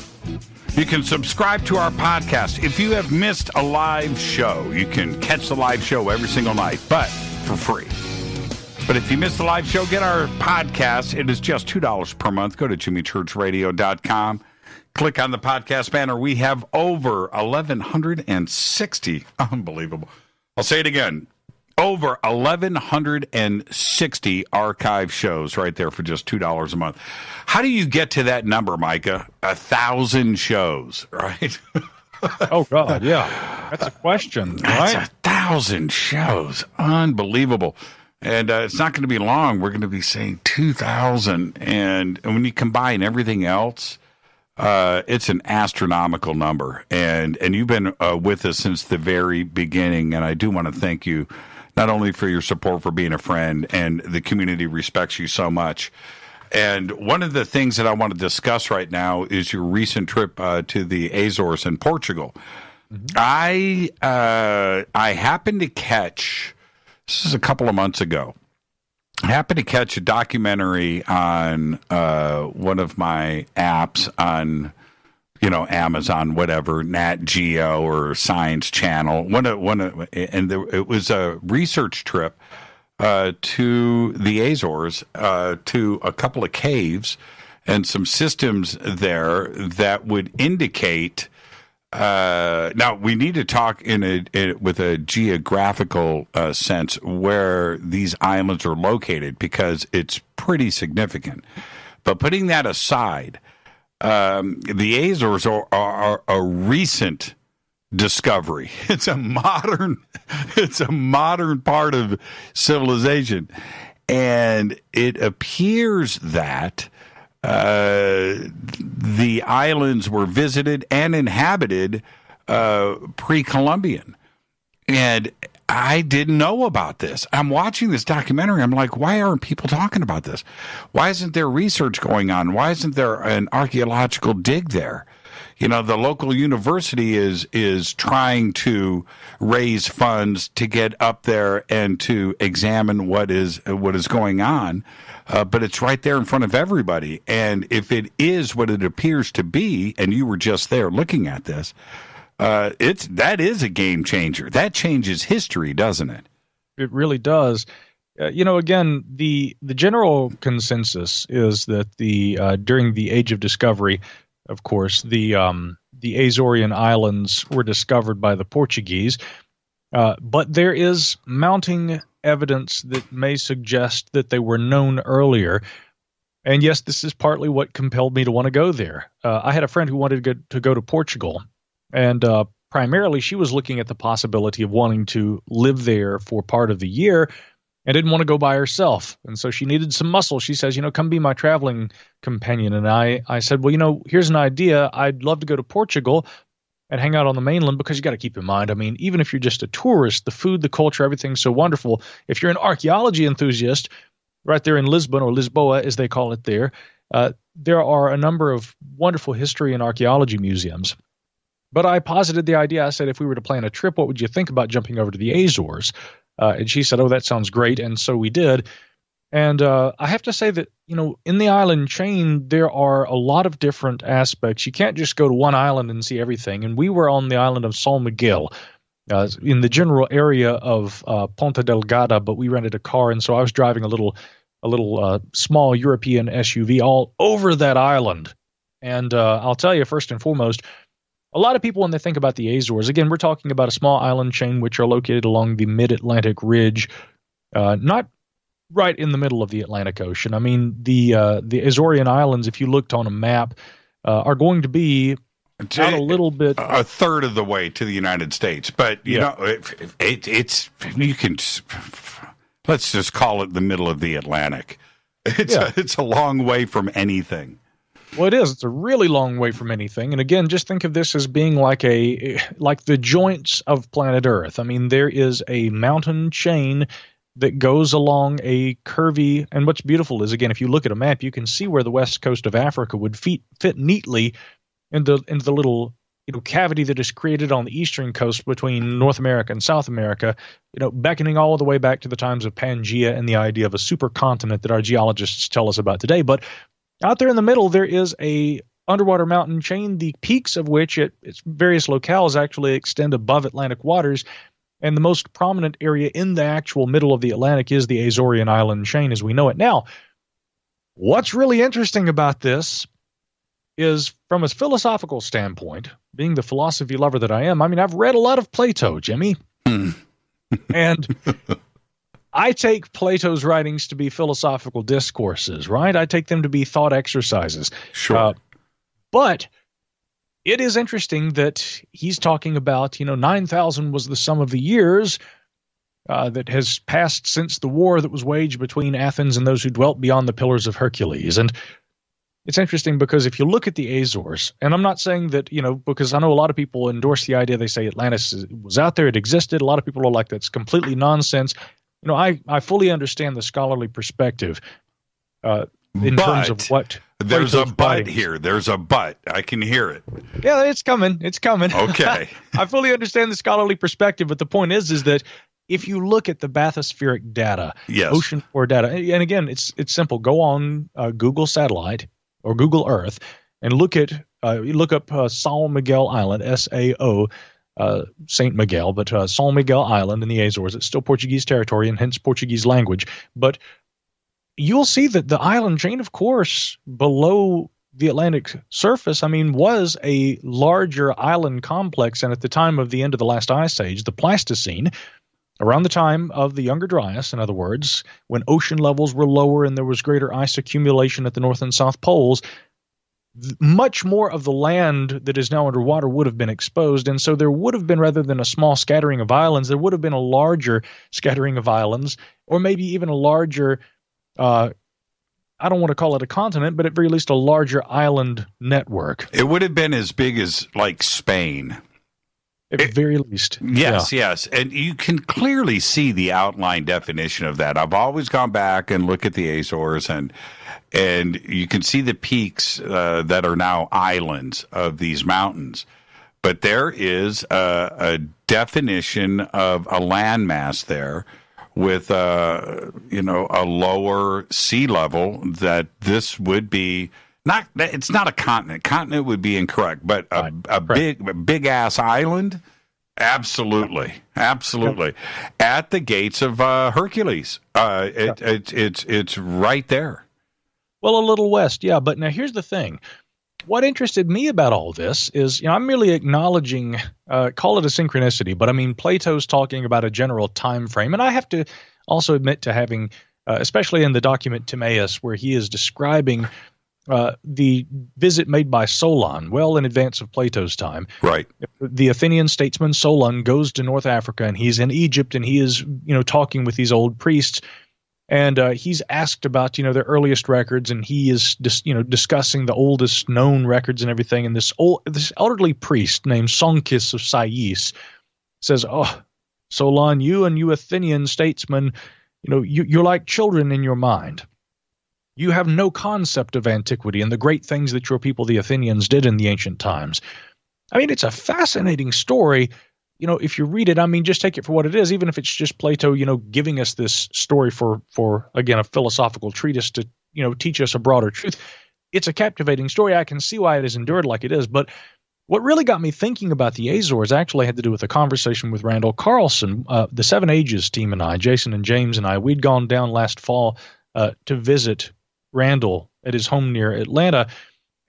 You can subscribe to our podcast. If you have missed a live show, you can catch the live show every single night, but for free. But if you missed the live show, get our podcast. It is just $2 per month. Go to jimmychurchradio.com. Click on the podcast banner. We have over 1,160. Unbelievable. I'll say it again. Over 1,160 archive shows right there for just $2 a month. How do you get to that number, Micah? 1,000 shows, right? Oh, God, yeah. That's a question, right? That's 1,000 shows. Unbelievable. And it's not going to be long. We're going to be saying 2,000. And when you combine everything else, it's an astronomical number. And you've been with us since the very beginning. And I do want to thank you not only for your support, for being a friend, and the community respects you so much. And one of the things that I want to discuss right now is your recent trip to the Azores in Portugal. Mm-hmm. I happened to catch, this is a couple of months ago, I happened to catch a documentary on one of my apps on, Amazon, whatever, Nat Geo or Science Channel. It was a research trip to the Azores, to a couple of caves and some systems there that would indicate. Now we need to talk with a geographical sense where these islands are located, because it's pretty significant. But putting that aside, the Azores are a recent discovery. It's a modern part of civilization, and it appears that the islands were visited and inhabited pre-Columbian. And I didn't know about this. I'm watching this documentary. I'm like, why aren't people talking about this? Why isn't there research going on? Why isn't there an archaeological dig there? The local university is trying to raise funds to get up there and to examine what is going on. But it's right there in front of everybody. And if it is what it appears to be, and you were just there looking at this, that is a game changer. That changes history, doesn't it? It really does. Again, the general consensus is that during the Age of Discovery, of course, the Azorian Islands were discovered by the Portuguese, but there is mounting evidence that may suggest that they were known earlier. And yes, this is partly what compelled me to want to go there. I had a friend who wanted to go to Portugal, and primarily she was looking at the possibility of wanting to live there for part of the year and didn't want to go by herself. And so she needed some muscle. She says, come be my traveling companion. And I said, well, here's an idea. I'd love to go to Portugal and hang out on the mainland, because you got to keep in mind, even if you're just a tourist, the food, the culture, everything's so wonderful. If you're an archaeology enthusiast, right there in Lisbon, or Lisboa as they call it there are a number of wonderful history and archaeology museums. But I posited the idea. I said, if we were to plan a trip, what would you think about jumping over to the Azores? And she said, oh, that sounds great. And so we did. And I have to say that, in the island chain, there are a lot of different aspects. You can't just go to one island and see everything. And we were on the island of São Miguel, in the general area of Ponta Delgada, but we rented a car. And so I was driving a little small European SUV all over that island. And I'll tell you, first and foremost, a lot of people, when they think about the Azores, again, we're talking about a small island chain which are located along the mid-Atlantic ridge, not right in the middle of the Atlantic Ocean. The Azorian Islands, if you looked on a map, are going to be out a little bit, a third of the way to the United States. But it's you can, let's just call it the middle of the Atlantic. It's a long way from anything. Well, it is. It's a really long way from anything. And again, just think of this as being like the joints of planet Earth. There is a mountain chain that goes along a curvy, and what's beautiful is, again, if you look at a map, you can see where the west coast of Africa would fit neatly into the little cavity that is created on the eastern coast between North America and South America, beckoning all the way back to the times of Pangaea and the idea of a supercontinent that our geologists tell us about today. But Out there in the middle, there is a underwater mountain chain, the peaks of which at its various locales actually extend above Atlantic waters. And the most prominent area in the actual middle of the Atlantic is the Azorian island chain as we know it. Now, what's really interesting about this is from a philosophical standpoint, being the philosophy lover that I am, I mean, I've read a lot of Plato, Jimmy. And I take Plato's writings to be philosophical discourses, right? I take them to be thought exercises. Sure. But it is interesting that he's talking about, 9,000 was the sum of the years that has passed since the war that was waged between Athens and those who dwelt beyond the Pillars of Hercules. And it's interesting because if you look at the Azores, and I'm not saying that, because I know a lot of people endorse the idea, they say Atlantis was out there, it existed. A lot of people are like, that's completely nonsense. I fully understand the scholarly perspective in terms of what there's Plato's a but writings. here. There's a but. I can hear it. Yeah, it's coming. It's coming. Okay. I fully understand the scholarly perspective, but the point is that if you look at the bathospheric data, Yes. ocean floor data, and again, it's simple. Go on Google Satellite or Google Earth and look up Sao Miguel Island, SAO, Saint Miguel, but São Miguel Island in the Azores. It's still Portuguese territory and hence Portuguese language. But you'll see that the island chain, of course, below the Atlantic surface, was a larger island complex. And at the time of the end of the last ice age, the Pleistocene, around the time of the Younger Dryas, in other words, when ocean levels were lower and there was greater ice accumulation at the North and South Poles, much more of the land that is now underwater would have been exposed. And so there would have been, rather than a small scattering of islands, there would have been a larger scattering of islands, or maybe even a larger, I don't want to call it a continent, but at very least a larger island network. It would have been as big as like Spain. At very least. Yes, yes. And you can clearly see the outline definition of that. I've always gone back and looked at the Azores, and you can see the peaks that are now islands of these mountains. But there is a definition of a landmass there with a lower sea level that this would be not. It's not a continent. Continent would be incorrect, but a big ass island. Absolutely. At the gates of Hercules. It's right there. Well, a little west, yeah. But now here's the thing. What interested me about all this is, I'm merely acknowledging, call it a synchronicity, but Plato's talking about a general time frame. And I have to also admit to having, especially in the document Timaeus, where he is describing the visit made by Solon, well in advance of Plato's time. Right. The Athenian statesman Solon goes to North Africa, and he's in Egypt, and he is, talking with these old priests. And he's asked about, their earliest records, and he is discussing the oldest known records and everything. And this elderly priest named Sonkis of Sais says, "Oh, Solon, you Athenian statesmen, you're like children in your mind. You have no concept of antiquity and the great things that your people, the Athenians, did in the ancient times." It's a fascinating story. If you read it, just take it for what it is, even if it's just Plato, giving us this story for again, a philosophical treatise to, teach us a broader truth. It's a captivating story. I can see why it has endured like it is. But what really got me thinking about the Azores actually had to do with a conversation with Randall Carlson, the Seven Ages team and I, Jason and James and I. We'd gone down last fall to visit Randall at his home near Atlanta.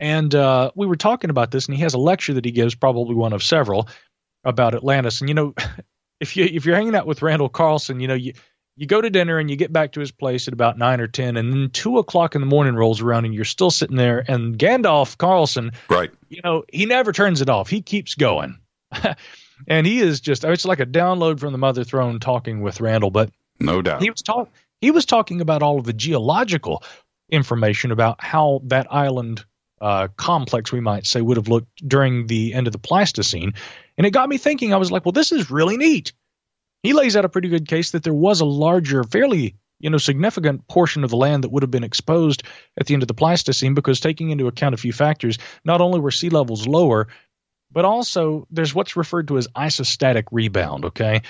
And we were talking about this, and he has a lecture that he gives, probably one of several, about Atlantis. And, if you're hanging out with Randall Carlson, you go to dinner and you get back to his place at about 9 or 10, and then 2 o'clock in the morning rolls around and you're still sitting there, and Gandalf Carlson, right? He never turns it off. He keeps going. And he is just, it's like a download from the Mother Throne talking with Randall. But no doubt. He was talking about all of the geological information about how that island complex, we might say, would have looked during the end of the Pleistocene. And it got me thinking. I was like, well, this is really neat. He lays out a pretty good case that there was a larger, fairly, significant portion of the land that would have been exposed at the end of the Pleistocene, because taking into account a few factors, not only were sea levels lower, but also there's what's referred to as isostatic rebound, okay?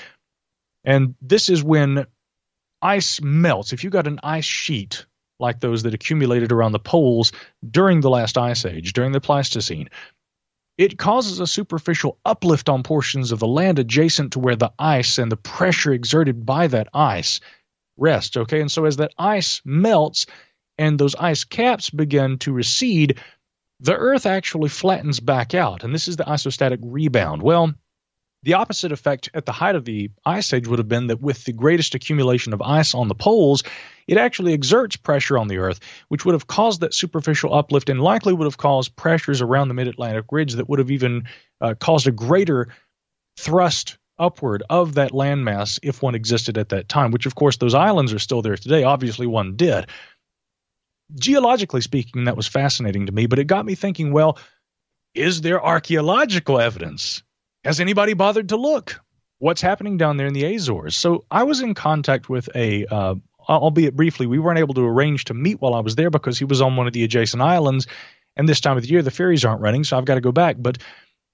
And this is when ice melts. If you got an ice sheet like those that accumulated around the poles during the last ice age, during the Pleistocene. It causes a superficial uplift on portions of the land adjacent to where the ice and the pressure exerted by that ice rests, okay? And so as that ice melts and those ice caps begin to recede, the Earth actually flattens back out, and this is the isostatic rebound. Well, the opposite effect at the height of the ice age would have been that with the greatest accumulation of ice on the poles, it actually exerts pressure on the Earth, which would have caused that superficial uplift and likely would have caused pressures around the mid-Atlantic ridge that would have even caused a greater thrust upward of that landmass if one existed at that time, which, of course, those islands are still there today. Obviously, one did. Geologically speaking, that was fascinating to me, but it got me thinking, well, is there archaeological evidence? Has anybody bothered to look? What's happening down there in the Azores? So I was in contact with albeit briefly, we weren't able to arrange to meet while I was there because he was on one of the adjacent islands, and this time of the year the ferries aren't running, so I've got to go back. But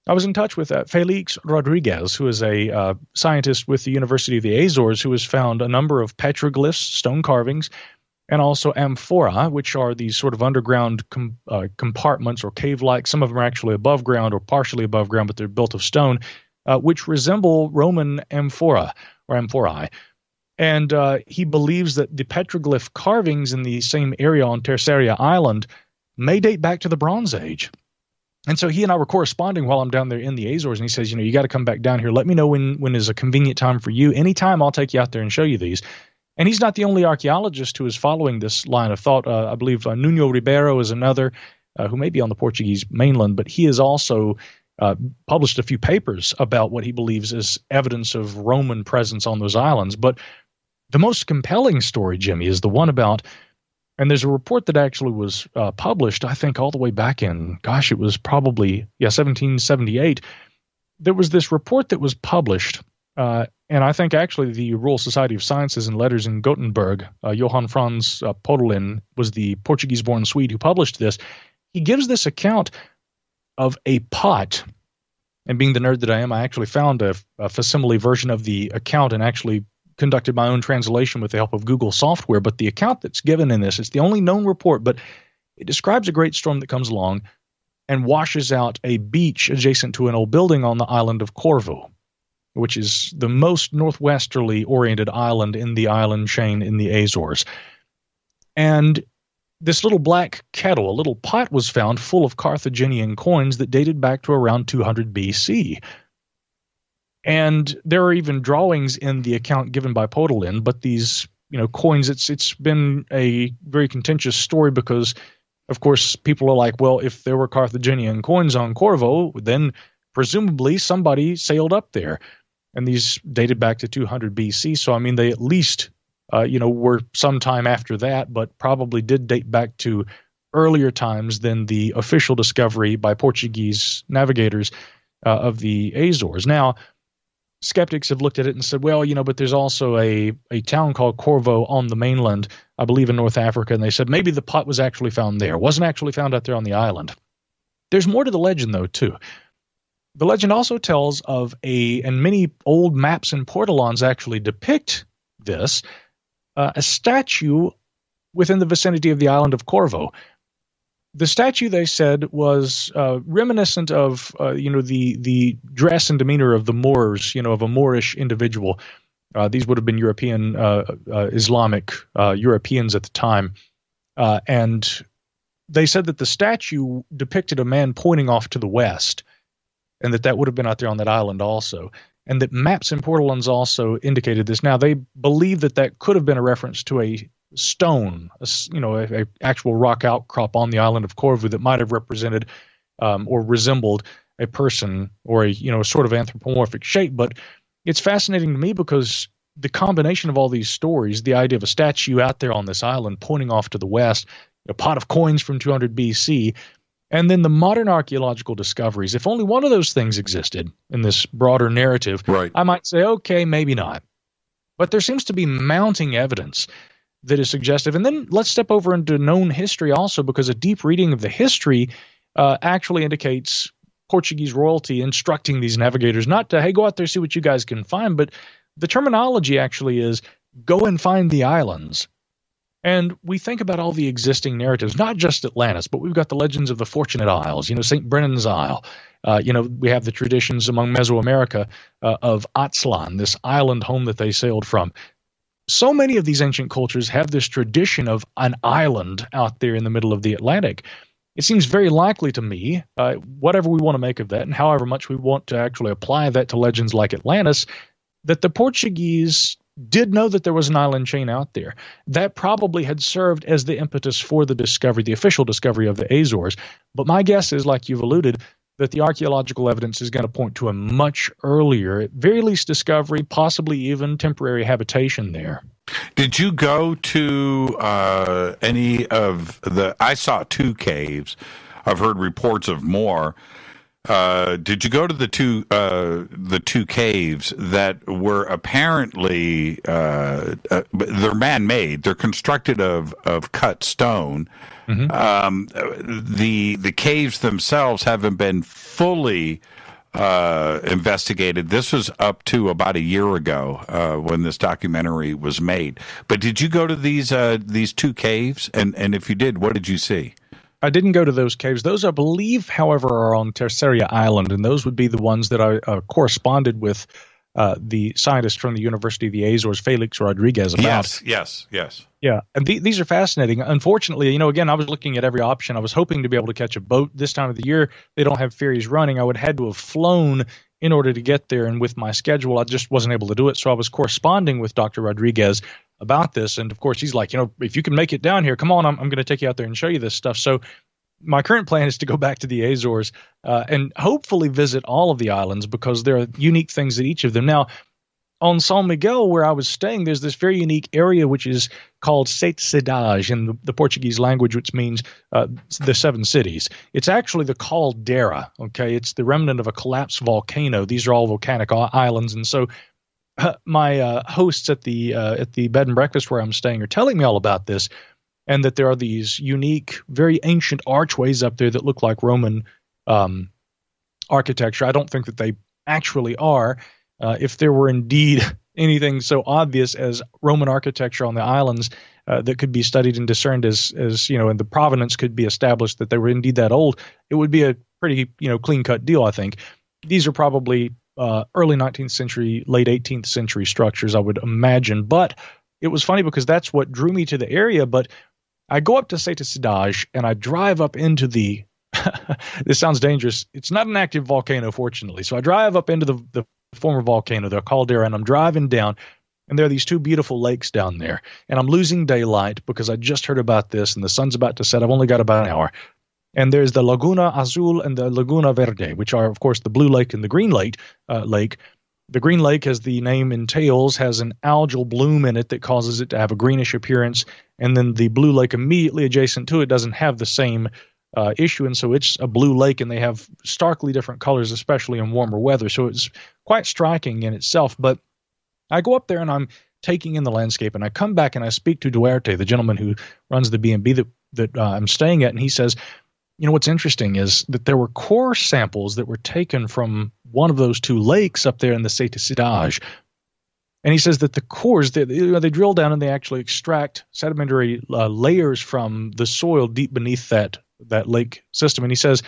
I was in touch with Felix Rodriguez, who is a scientist with the University of the Azores, who has found a number of petroglyphs, stone carvings, and also amphora, which are these sort of underground compartments or cave-like. Some of them are actually above ground or partially above ground, but they're built of stone, which resemble Roman amphora or amphorae. And he believes that the petroglyph carvings in the same area on Terceira Island may date back to the Bronze Age. And so he and I were corresponding while I'm down there in the Azores, and he says, you got to come back down here. Let me know when is a convenient time for you. Anytime, I'll take you out there and show you these. And he's not the only archaeologist who is following this line of thought. I believe Nuno Ribeiro is another who may be on the Portuguese mainland, but he has also published a few papers about what he believes is evidence of Roman presence on those islands. But the most compelling story, Jimmy, is the one about, and there's a report that actually was published, I think, all the way back in, it was probably, 1778. There was this report that was published, and I think actually the Royal Society of Sciences and Letters in Gothenburg, Johann Franz Podolin was the Portuguese-born Swede who published this. He gives this account of a pot, and being the nerd that I am, I actually found a facsimile version of the account and actually conducted my own translation with the help of Google software. But the account that's given in this, it's the only known report, but it describes a great storm that comes along and washes out a beach adjacent to an old building on the island of Corvo, which is the most northwesterly oriented island in the island chain in the Azores. And this little black kettle, a little pot, was found full of Carthaginian coins that dated back to around 200 BC. And there are even drawings in the account given by Podolin, but these, coins, it's been a very contentious story because, of course, people are like, well, if there were Carthaginian coins on Corvo, then presumably somebody sailed up there. And these dated back to 200 BC. So, I mean, they at least, were sometime after that, but probably did date back to earlier times than the official discovery by Portuguese navigators of the Azores. Now, skeptics have looked at it and said, well, but there's also a town called Corvo on the mainland, I believe in North Africa. And they said maybe the pot was actually found there. It wasn't actually found out there on the island. There's more to the legend, though, too. The legend also tells of and many old maps and portolans actually depict this, a statue within the vicinity of the island of Corvo. The statue, they said, was reminiscent of, the dress and demeanor of the Moors, of a Moorish individual. These would have been European, Islamic Europeans at the time. And they said that the statue depicted a man pointing off to the west, and that would have been out there on that island also. And that maps and portolans also indicated this. Now, they believe that could have been a reference to a stone, a actual rock outcrop on the island of Corfu that might have represented or resembled a person or a sort of anthropomorphic shape. But it's fascinating to me because the combination of all these stories, the idea of a statue out there on this island pointing off to the west, a pot of coins from 200 BC, and then the modern archaeological discoveries. If only one of those things existed in this broader narrative, right, I might say, okay, maybe not. But there seems to be mounting evidence that is suggestive. And then let's step over into known history also, because a deep reading of the history actually indicates Portuguese royalty instructing these navigators not to, hey, go out there, see what you guys can find. But the terminology actually is, go and find the islands. And we think about all the existing narratives, not just Atlantis, but we've got the legends of the Fortunate Isles, St. Brennan's Isle. We have the traditions among Mesoamerica of Aztlan, this island home that they sailed from. So many of these ancient cultures have this tradition of an island out there in the middle of the Atlantic. It seems very likely to me, whatever we want to make of that and however much we want to actually apply that to legends like Atlantis, that the Portuguese did know that there was an island chain out there. That probably had served as the impetus for the discovery, the official discovery of the Azores. But my guess is, like you've alluded, that the archaeological evidence is going to point to a much earlier, at very least discovery, possibly even temporary habitation there. Did you go to any of the? I saw 2 caves. I've heard reports of more. Did you go to the two caves that were apparently they're man-made? They're constructed of cut stone. Mm-hmm. The caves themselves haven't been fully investigated. This was up to about a year ago when this documentary was made. But did you go to these 2 caves? And if you did, what did you see? I didn't go to those caves. Those, I believe, however, are on Terceira Island, and those would be the ones that I corresponded with the scientist from the University of the Azores, Felix Rodriguez, about. Yes. Yeah, and these are fascinating. Unfortunately, again, I was looking at every option. I was hoping to be able to catch a boat this time of the year. They don't have ferries running. I would have had to have flown in order to get there, and with my schedule, I just wasn't able to do it. So I was corresponding with Dr. Rodriguez about this, and of course, he's like, if you can make it down here, come on, I'm going to take you out there and show you this stuff. So my current plan is to go back to the Azores and hopefully visit all of the islands, because there are unique things at each of them. Now, on São Miguel, where I was staying, there's this very unique area which is called Sete Cidades in the Portuguese language, which means the 7 cities. It's actually the caldera, okay? It's the remnant of a collapsed volcano. These are all volcanic islands, and so my hosts at the bed and breakfast where I'm staying are telling me all about this, and that there are these unique, very ancient archways up there that look like Roman architecture. I don't think that they actually are. If there were indeed anything so obvious as Roman architecture on the islands that could be studied and discerned as and the provenance could be established that they were indeed that old, it would be a pretty clean-cut deal, I think. These are probably early 19th century, late 18th century structures, I would imagine. But it was funny because that's what drew me to the area. But I go up to Sete Cidades and I drive up into the this sounds dangerous. It's not an active volcano, fortunately. So I drive up into the former volcano, the caldera, and I'm driving down, and there are these 2 beautiful lakes down there. And I'm losing daylight because I just heard about this, and the sun's about to set. I've only got about an hour. And there's the Laguna Azul and the Laguna Verde, which are, of course, the Blue Lake and the Green Lake. The Green Lake, as the name entails, has an algal bloom in it that causes it to have a greenish appearance. And then the Blue Lake immediately adjacent to it doesn't have the same issue, and so it's a blue lake, and they have starkly different colors, especially in warmer weather. So it's quite striking in itself. But I go up there and I'm taking in the landscape, and I come back and I speak to Duarte, the gentleman who runs the B&B that I'm staying at, and he says, what's interesting is that there were core samples that were taken from one of those 2 lakes up there in the Sete Cidades. And he says that the cores, they drill down and they actually extract sedimentary layers from the soil deep beneath that lake system. And he says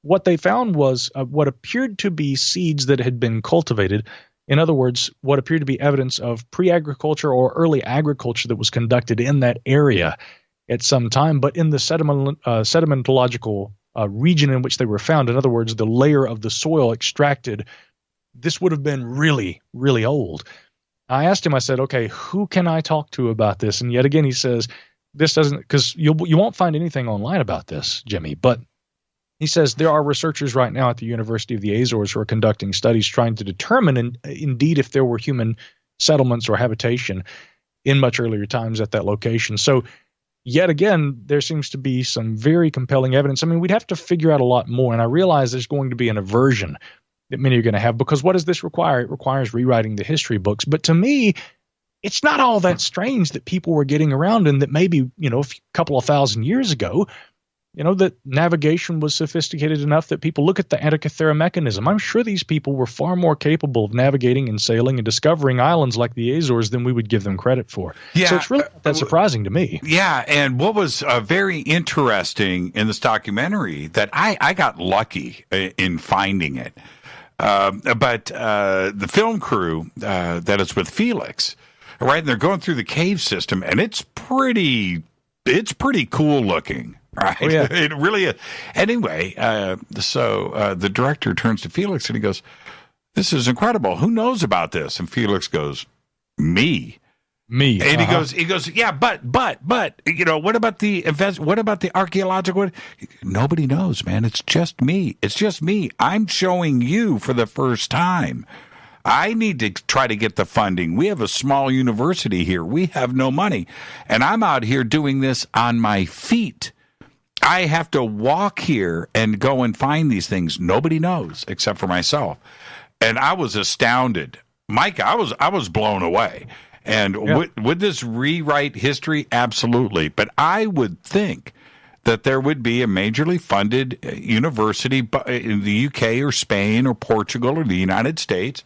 what they found was what appeared to be seeds that had been cultivated. In other words, what appeared to be evidence of pre-agriculture or early agriculture that was conducted in that area at some time, but in the sedimentological region in which they were found. In other words, the layer of the soil extracted, this would have been really, really old. I asked him, I said, okay, who can I talk to about this? And yet again, he says, this doesn't, because you won't find anything online about this, Jimmy, but he says there are researchers right now at the University of the Azores who are conducting studies trying to determine indeed if there were human settlements or habitation in much earlier times at that location. So yet again, there seems to be some very compelling evidence. I mean, we'd have to figure out a lot more, and I realize there's going to be an aversion that many are going to have, because what does this require? It requires rewriting the history books. But to me, it's not all that strange that people were getting around, and that maybe, a couple of thousand years ago, that navigation was sophisticated enough that people look at the Antikythera mechanism. I'm sure these people were far more capable of navigating and sailing and discovering islands like the Azores than we would give them credit for. Yeah, so it's really not that surprising to me. Yeah, and what was very interesting in this documentary that I got lucky in finding it, but the film crew that is with Felix, right, and they're going through the cave system, and it's pretty cool looking. Right. Oh, yeah. It really is. Anyway, so the director turns to Felix and he goes, "This is incredible. Who knows about this?" And Felix goes, "Me." And he goes, "Yeah, but, what about the archaeological? Nobody knows, man. It's just me. I'm showing you for the first time. I need to try to get the funding. We have a small university here. We have no money. And I'm out here doing this on my feet. I have to walk here and go and find these things. Nobody knows except for myself." And I was astounded. Micah, I was blown away. And would this rewrite history? Absolutely. But I would think that there would be a majorly funded university in the UK or Spain or Portugal or the United States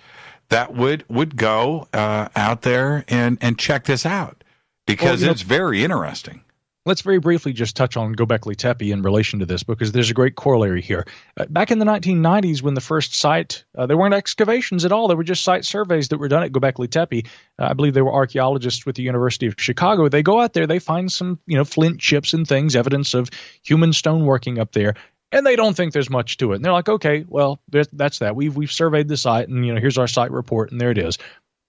that would go out there and check this out, because it's very interesting. Let's very briefly just touch on Gobekli Tepe in relation to this, because there's a great corollary here. Back in the 1990s, when the first site, there weren't excavations at all. There were just site surveys that were done at Gobekli Tepe. I believe they were archaeologists with the University of Chicago. They go out there, they find some, flint chips and things, evidence of human stoneworking up there, and they don't think there's much to it. And they're like, okay, well, that's that. We've surveyed the site, and here's our site report, and there it is.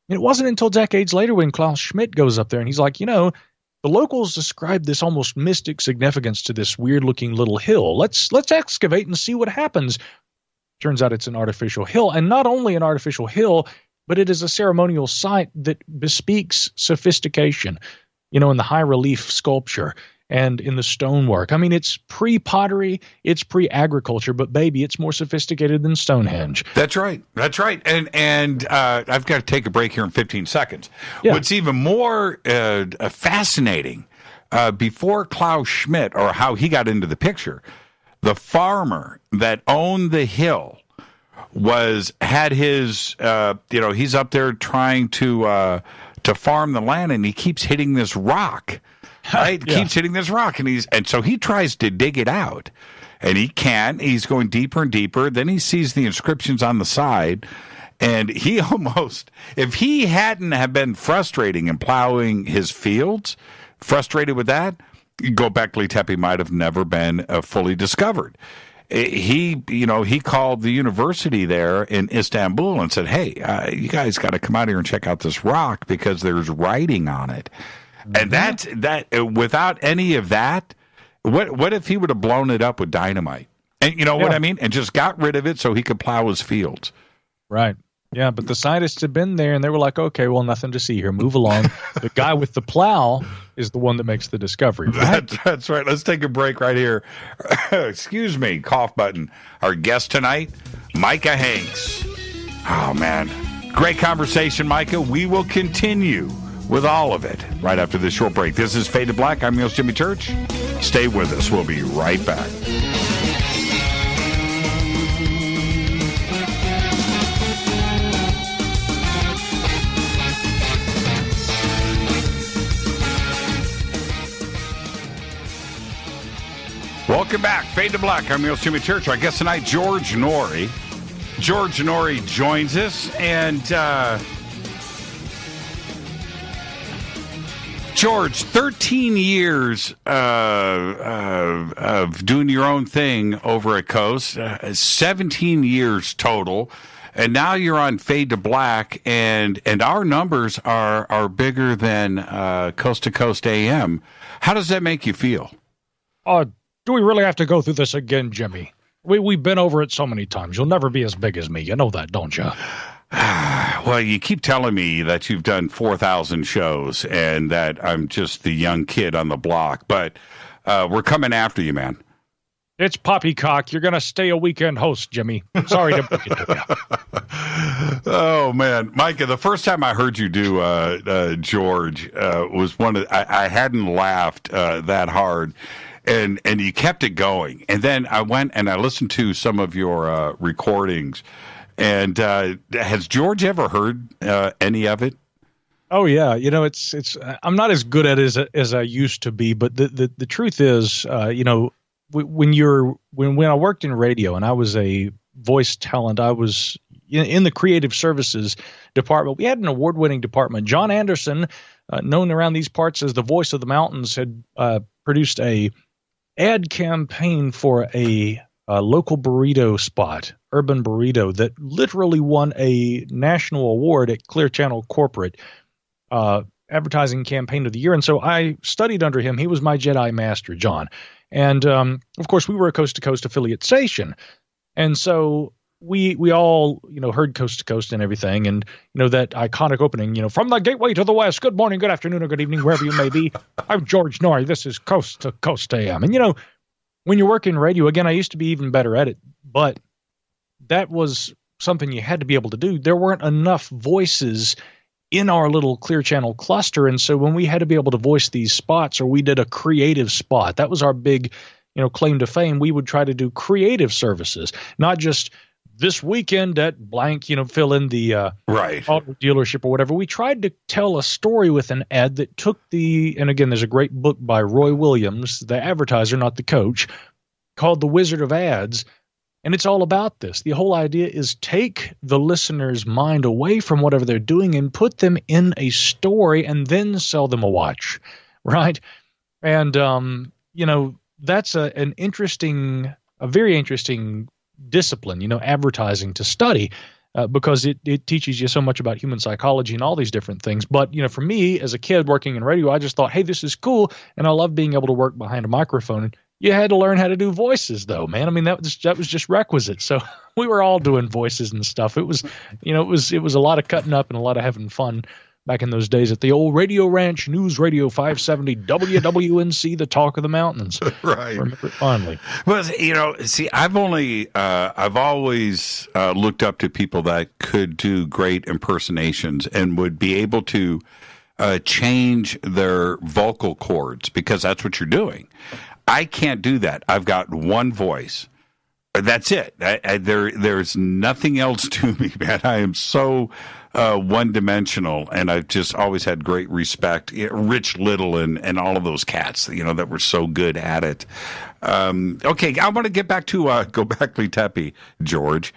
And it wasn't until decades later when Klaus Schmidt goes up there, and he's like, the locals describe this almost mystic significance to this weird-looking little hill. Let's excavate and see what happens. Turns out it's an artificial hill, and not only an artificial hill, but it is a ceremonial site that bespeaks sophistication, in the high-relief sculpture and in the stonework. I mean, it's pre-pottery, it's pre-agriculture, but baby, it's more sophisticated than Stonehenge. That's right. And I've got to take a break here in 15 seconds. Yeah. What's even more fascinating, before Klaus Schmidt, or how he got into the picture, the farmer that owned the hill had his, he's up there trying to farm the land, and he keeps hitting this rock. Right? Yeah. Keeps hitting this rock, and so he tries to dig it out, and he can't. He's going deeper and deeper. Then he sees the inscriptions on the side, and he almost, if he hadn't have been frustrating and plowing his fields, frustrated with that, Gobekli Tepe might have never been fully discovered. He called the university there in Istanbul and said, "Hey, you guys got to come out here and check out this rock because there's writing on it." And that without any of that, what if he would have blown it up with dynamite? And what I mean? And just got rid of it so he could plow his fields. Right. Yeah, but the scientists had been there and they were like, okay, well, nothing to see here. Move along. The guy with the plow is the one that makes the discovery. Right? That's right. Let's take a break right here. Excuse me, cough button. Our guest tonight, Micah Hanks. Oh, man. Great conversation, Micah. We will continue with all of it right after this short break. This is Fade to Black. I'm your host, Jimmy Church. Stay with us. We'll be right back. Welcome back. Fade to Black. I'm your host, Jimmy Church. Our guest tonight, George Noory. George Noory joins us, and George, 13 years of doing your own thing over at Coast, 17 years total, and now you're on Fade to Black, and our numbers are bigger than Coast to Coast AM. How does that make you feel? Do we really have to go through this again, Jimmy? We've been over it so many times. You'll never be as big as me. You know that, don't you? Well, you keep telling me that you've done 4,000 shows and that I'm just the young kid on the block, but we're coming after you, man. It's poppycock. You're going to stay a weekend host, Jimmy. Sorry to break it to you. Oh, man. Micah, the first time I heard you do George was one of I hadn't laughed that hard. and you kept it going. And then I went and I listened to some of your recordings. And has George ever heard any of it? Oh yeah, it's I'm not as good at it as I used to be, but the truth is, when I worked in radio and I was a voice talent, I was in the creative services department. We had an award-winning department. John Anderson, known around these parts as the voice of the mountains, had produced a ad campaign for a local burrito spot, Urban Burrito, that literally won a national award at Clear Channel Corporate. Advertising campaign of the year. And so I studied under him. He was my Jedi master, John. And of course, we were a Coast to Coast affiliate station. And so we all, heard Coast to Coast and everything. And, that iconic opening, from the gateway to the west, good morning, good afternoon, or good evening, wherever you may be. I'm George Noory. This is Coast to Coast AM. And, when you work in radio, again, I used to be even better at it, but that was something you had to be able to do. There weren't enough voices in our little Clear Channel cluster. And so when we had to be able to voice these spots, or we did a creative spot, that was our big, claim to fame. We would try to do creative services, not just this weekend at blank, fill in the auto dealership or whatever. We tried to tell a story with an ad that took and again, there's a great book by Roy Williams, the advertiser, not the coach, called The Wizard of Ads. And it's all about this. The whole idea is take the listener's mind away from whatever they're doing and put them in a story and then sell them a watch, right? And, that's a very interesting discipline, advertising to study because it teaches you so much about human psychology and all these different things. But, for me as a kid working in radio, I just thought, hey, this is cool. And I love being able to work behind a microphone. You had to learn how to do voices, though, man. I mean, that was just requisite. So we were all doing voices and stuff. It was, it was a lot of cutting up and a lot of having fun back in those days at the old Radio Ranch News Radio 570 WWNC, the talk of the mountains. Right. Remember it fondly. Well, see, I've always looked up to people that could do great impersonations and would be able to change their vocal cords, because that's what you're doing. I can't do that. I've got one voice. That's it. There's nothing else to me, man. I am so one-dimensional, and I've just always had great respect. Rich Little and all of those cats, that were so good at it. Okay, I want to get back to Gobekli Tepe, George.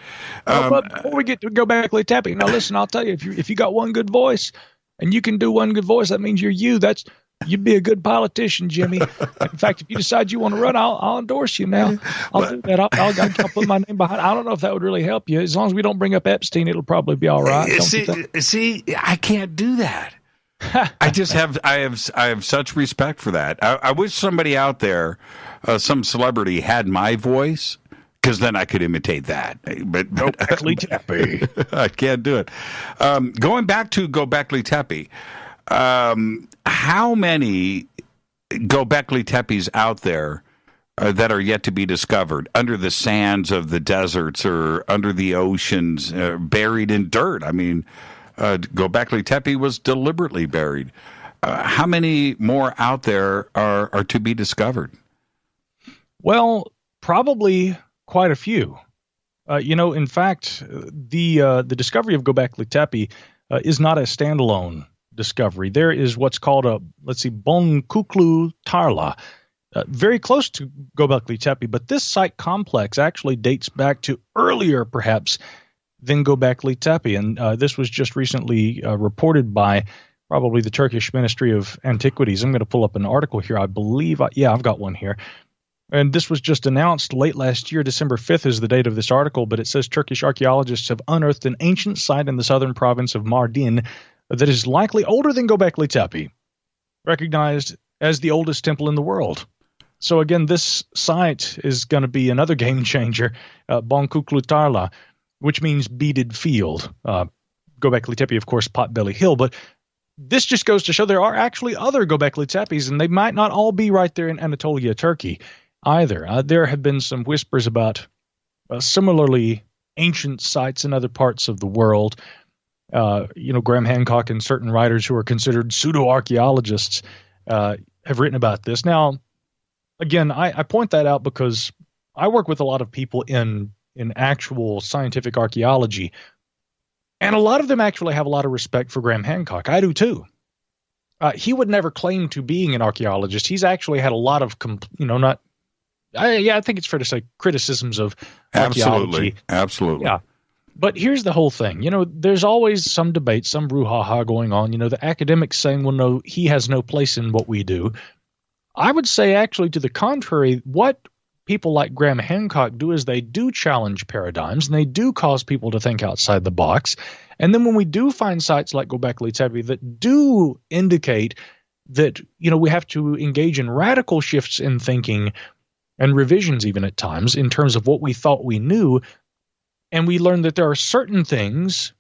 But before we get to Gobekli Tepe, now listen, I'll tell you, if you got one good voice, and you can do one good voice, that means you're you. You'd be a good politician, Jimmy. In fact, if you decide you want to run, I'll endorse you now. I'll do that. I'll put my name behind. I don't know if that would really help you. As long as we don't bring up Epstein, it'll probably be all right. See, I can't do that. I have such respect for that. I wish somebody out there, some celebrity, had my voice, because then I could imitate that. But Gobekli Tepe. I can't do it. Going back to Gobekli Tepe. How many Gobekli Tepes out there that are yet to be discovered under the sands of the deserts or under the oceans, buried in dirt? I mean, Gobekli Tepe was deliberately buried. How many more out there are to be discovered? Well, probably quite a few. In fact, the discovery of Gobekli Tepe is not a standalone discovery. There is what's called Bonkuklu Tarla, very close to Gobekli Tepe, but this site complex actually dates back to earlier, perhaps, than Gobekli Tepe, and this was just recently reported by probably the Turkish Ministry of Antiquities. I'm going to pull up an article here. I believe, I've got one here. And this was just announced late last year. December 5th is the date of this article, but it says Turkish archaeologists have unearthed an ancient site in the southern province of Mardin that is likely older than Gobekli Tepe, recognized as the oldest temple in the world. So again, this site is going to be another game changer, Bonkuklu Tarla, which means beaded field. Gobekli Tepe, of course, Potbelly Hill, but this just goes to show there are actually other Gobekli Tepes, and they might not all be right there in Anatolia, Turkey, either. There have been some whispers about similarly ancient sites in other parts of the world. Graham Hancock and certain writers who are considered pseudo-archaeologists have written about this. Now, again, I point that out because I work with a lot of people in actual scientific archaeology, and a lot of them actually have a lot of respect for Graham Hancock. I do too. He would never claim to being an archaeologist. He's actually had a lot of, I think it's fair to say criticisms of archaeology. Absolutely. Yeah. But here's the whole thing. There's always some debate, some brouhaha going on. The academics saying, well, no, he has no place in what we do. I would say actually to the contrary, what people like Graham Hancock do is they do challenge paradigms and they do cause people to think outside the box. And then when we do find sites like Gobekli Tepe that do indicate that, we have to engage in radical shifts in thinking and revisions even at times in terms of what we thought we knew, and we learn that there are certain things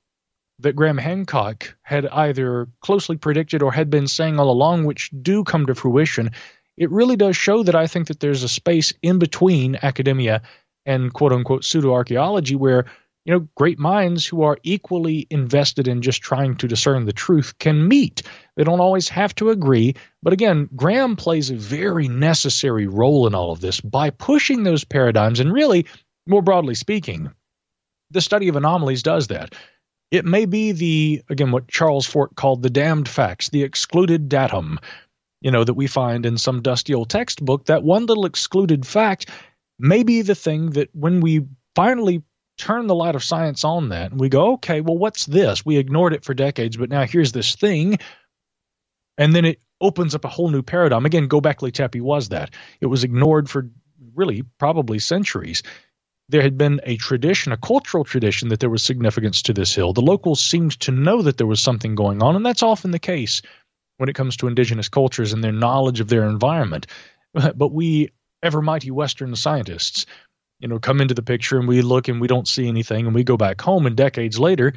that Graham Hancock had either closely predicted or had been saying all along, which do come to fruition, it really does show that I think that there's a space in between academia and quote-unquote pseudo-archaeology where, great minds who are equally invested in just trying to discern the truth can meet. They don't always have to agree. But again, Graham plays a very necessary role in all of this by pushing those paradigms. And really, more broadly speaking, the study of anomalies does that. It may be what Charles Fort called the damned facts, the excluded datum, that we find in some dusty old textbook. That one little excluded fact may be the thing that when we finally turn the light of science on that and we go, okay, well, what's this? We ignored it for decades, but now here's this thing. And then it opens up a whole new paradigm. Again, Gobekli Tepe was that. It was ignored for really probably centuries. There had been a tradition, a cultural tradition, that there was significance to this hill. The locals seemed to know that there was something going on, and that's often the case when it comes to indigenous cultures and their knowledge of their environment. But we, ever mighty Western scientists, come into the picture and we look and we don't see anything, and we go back home, and decades later,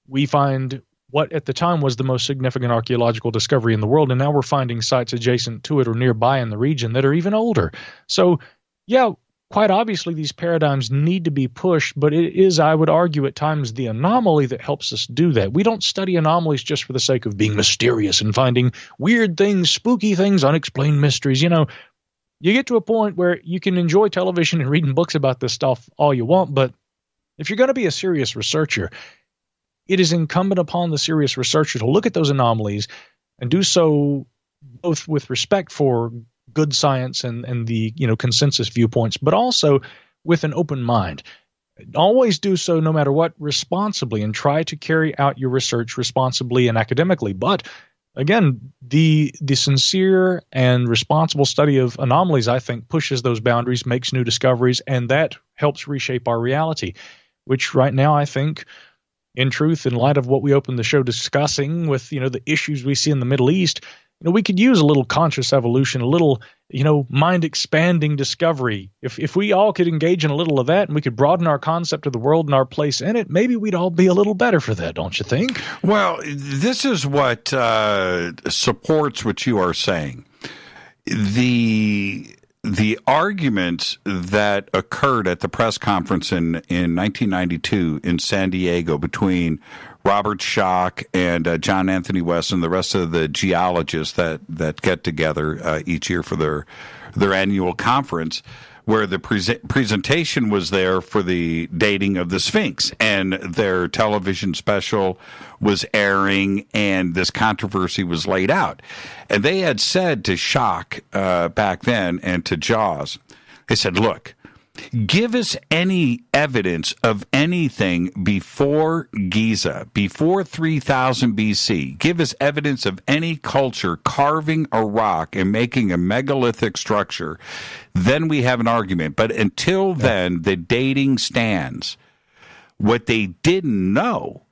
we find what at the time was the most significant archaeological discovery in the world, and now we're finding sites adjacent to it or nearby in the region that are even older. So, yeah, quite obviously these paradigms need to be pushed, but it is, I would argue at times, the anomaly that helps us do that. We don't study anomalies just for the sake of being mysterious and finding weird things, spooky things, unexplained mysteries. You get to a point where you can enjoy television and reading books about this stuff all you want, but if you're going to be a serious researcher, it is incumbent upon the serious researcher to look at those anomalies and do so both with respect for good science and the consensus viewpoints, but also with an open mind. Always do so, no matter what, responsibly, and try to carry out your research responsibly and academically. But again, the sincere and responsible study of anomalies, I think, pushes those boundaries, makes new discoveries, and that helps reshape our reality, which right now I think, in truth, in light of what we opened the show discussing with, the issues we see in the Middle East, we could use a little conscious evolution, a little, mind-expanding discovery. If we all could engage in a little of that and we could broaden our concept of the world and our place in it, maybe we'd all be a little better for that, don't you think? Well, this is what supports what you are saying. The arguments that occurred at the press conference in 1992 in San Diego between Robert Schoch and John Anthony West and the rest of the geologists that get together each year for their annual conference, where the presentation was there for the dating of the Sphinx, and their television special was airing, and this controversy was laid out. And they had said to Schoch back then and to Jaws, they said, look, give us any evidence of anything before Giza, before 3000 BC. Give us evidence of any culture carving a rock and making a megalithic structure. Then we have an argument. But until then, the dating stands. What they didn't know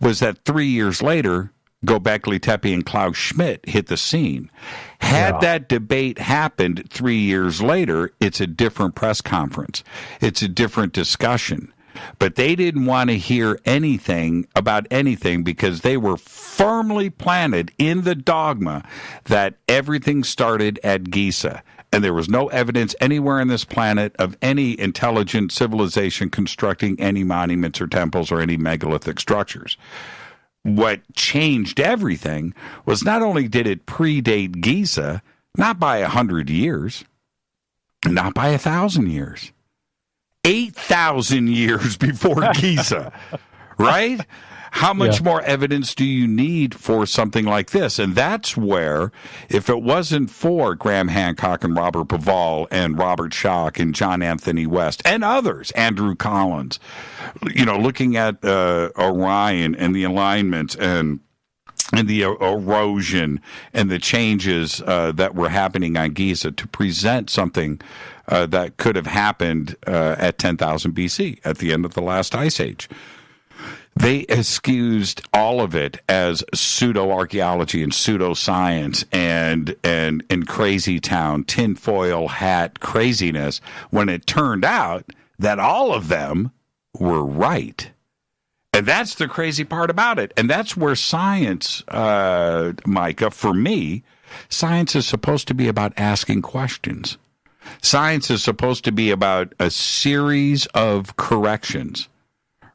was that 3 years later, Gobekli Tepe and Klaus Schmidt hit the scene. Had that debate happened 3 years later, it's a different press conference. It's a different discussion. But they didn't want to hear anything about anything because they were firmly planted in the dogma that everything started at Giza. And there was no evidence anywhere on this planet of any intelligent civilization constructing any monuments or temples or any megalithic structures. What changed everything was not only did it predate Giza, not by 100 years, Not by 1,000 years. 8,000 years before Giza, right? How much more evidence do you need for something like this? And that's where, if it wasn't for Graham Hancock and Robert Bauval and Robert Schoch and John Anthony West and others, Andrew Collins, looking at Orion and the alignments and the erosion and the changes that were happening on Giza to present something that could have happened at 10,000 BC, at the end of the last ice age. They excused all of it as pseudo-archaeology and pseudo-science and crazy town, tinfoil hat craziness, when it turned out that all of them were right. And that's the crazy part about it. And that's where science, Micah, for me, science is supposed to be about asking questions. Science is supposed to be about a series of corrections.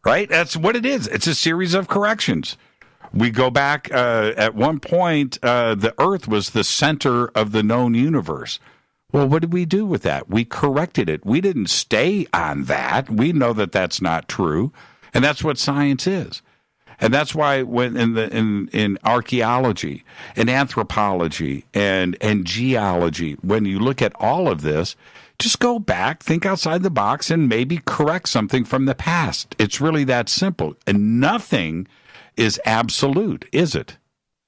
Right? That's what it is. It's a series of corrections. We go back, at one point, the Earth was the center of the known universe. Well, what did we do with that? We corrected it. We didn't stay on that. We know that that's not true. And that's what science is. And that's why when in archaeology and anthropology and geology, when you look at all of this, just go back, think outside the box, and maybe correct something from the past. It's really that simple. And nothing is absolute, is it?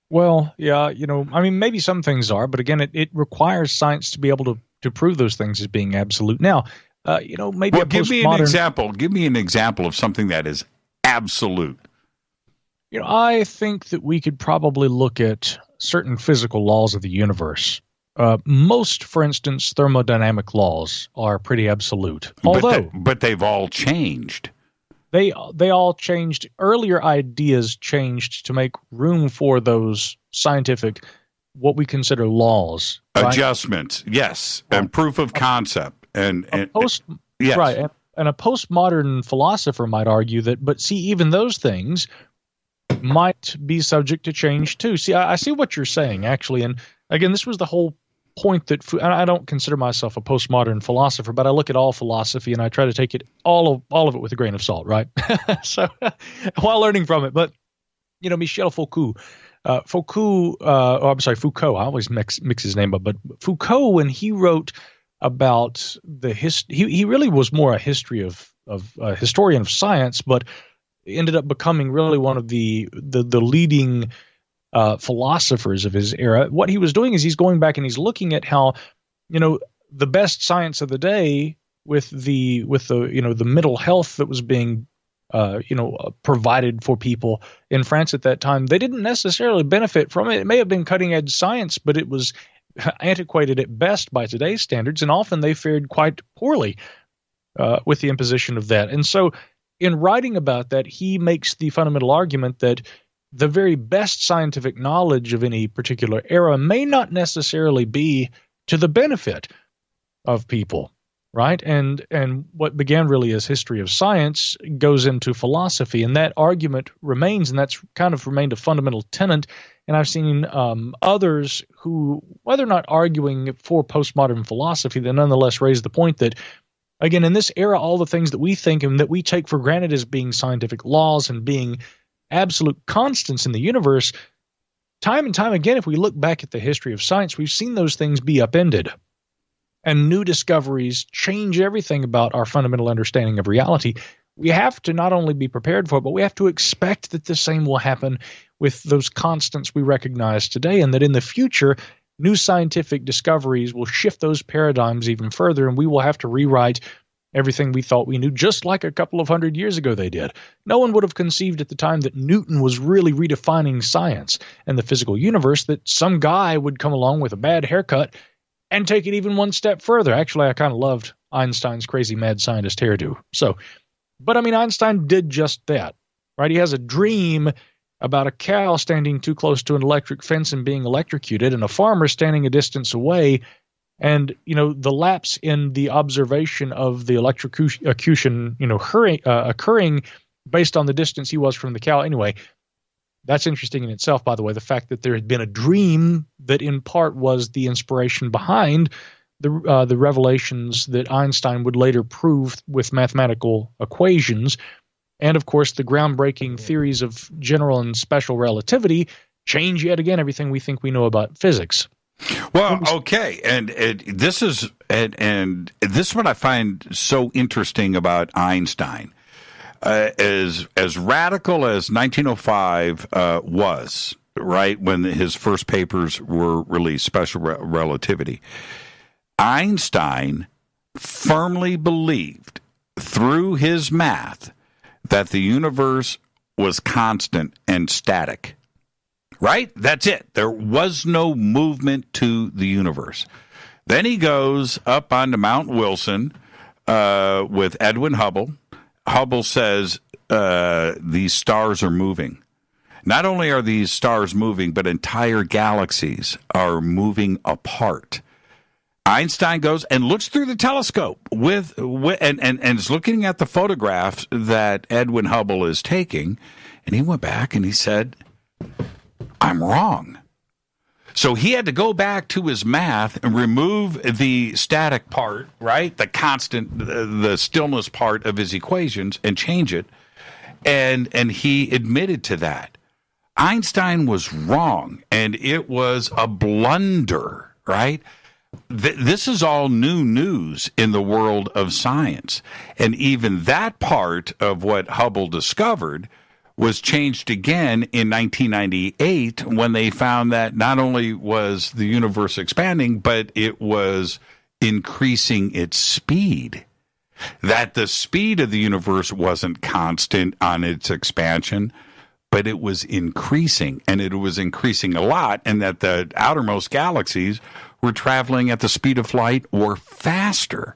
Well, yeah, maybe some things are, but again, it requires science to be able to prove those things as being absolute. Now, maybe give me an example. Give me an example of something that is absolute. I think that we could probably look at certain physical laws of the universe. Most, for instance, thermodynamic laws are pretty absolute. But they've all changed. They all changed. Earlier ideas changed to make room for those scientific, what we consider laws. Adjustments, right? Yes, and proof of concept. Yes. Right, and a postmodern philosopher might argue that, but see, even those things might be subject to change too. See, I see what you're saying, actually, and again, this was the whole point that I don't consider myself a postmodern philosopher, but I look at all philosophy and I try to take it all of it with a grain of salt, right? So while learning from it, but Michel Foucault. Foucault. I always mix his name up, but Foucault, when he wrote about the he really was more a historian of science, but ended up becoming really one of the leading philosophers of his era. What he was doing is he's going back and he's looking at how, the best science of the day with the mental health that was being provided for people in France at that time, they didn't necessarily benefit from it. It may have been cutting edge science, but it was antiquated at best by today's standards, and often they fared quite poorly with the imposition of that. And so in writing about that, he makes the fundamental argument that the very best scientific knowledge of any particular era may not necessarily be to the benefit of people, right? And what began really as history of science goes into philosophy, and that argument remains, and that's kind of remained a fundamental tenet. And I've seen others who, whether or not arguing for postmodern philosophy, they nonetheless raise the point that, again, in this era, all the things that we think and that we take for granted as being scientific laws and being absolute constants in the universe, time and time again, if we look back at the history of science, we've seen those things be upended. And new discoveries change everything about our fundamental understanding of reality. We have to not only be prepared for it, but we have to expect that the same will happen with those constants we recognize today, and that in the future, new scientific discoveries will shift those paradigms even further, and we will have to rewrite everything we thought we knew, just like a couple of 100 years ago they did. No one would have conceived at the time that Newton was really redefining science and the physical universe, that some guy would come along with a bad haircut and take it even one step further. Actually, I kind of loved Einstein's crazy mad scientist hairdo. But Einstein did just that, right? He has a dream about a cow standing too close to an electric fence and being electrocuted, and a farmer standing a distance away. And, the lapse in the observation of the electrocution, occurring based on the distance he was from the cow. Anyway, that's interesting in itself, by the way, the fact that there had been a dream that in part was the inspiration behind the revelations that Einstein would later prove with mathematical equations, and of course the groundbreaking theories of general and special relativity change yet again everything we think we know about physics. Well, okay, and this is what I find so interesting about Einstein. As radical as 1905 was, right, when his first papers were released, special relativity, Einstein firmly believed through his math that the universe was constant and static. Right? That's it. There was no movement to the universe. Then he goes up onto Mount Wilson with Edwin Hubble. Hubble says these stars are moving. Not only are these stars moving, but entire galaxies are moving apart. Einstein goes and looks through the telescope and is looking at the photographs that Edwin Hubble is taking, and he went back and he said, I'm wrong. So he had to go back to his math and remove the static part, right? The constant, the stillness part of his equations and change it. And he admitted to that. Einstein was wrong, and it was a blunder, right? This is all new news in the world of science. And even that part of what Hubble discovered was changed again in 1998 when they found that not only was the universe expanding, but it was increasing its speed. That the speed of the universe wasn't constant on its expansion, but it was increasing, and it was increasing a lot, and that the outermost galaxies were traveling at the speed of light or faster,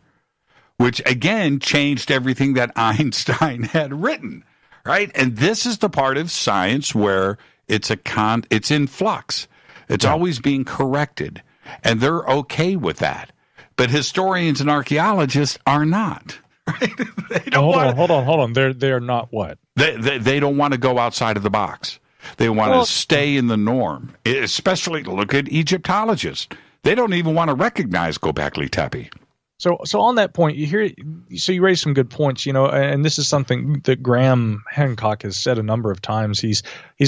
which again changed everything that Einstein had written. Right? And this is the part of science where it's in flux. It's always being corrected. And they're okay with that. But historians and archaeologists are not. Right? Hold on. They're not what? They don't want to go outside of the box. They want to stay in the norm. Especially look at Egyptologists. They don't even want to recognize Gobekli Tepe. So on that point, you raised some good points, and this is something that Graham Hancock has said a number of times. He's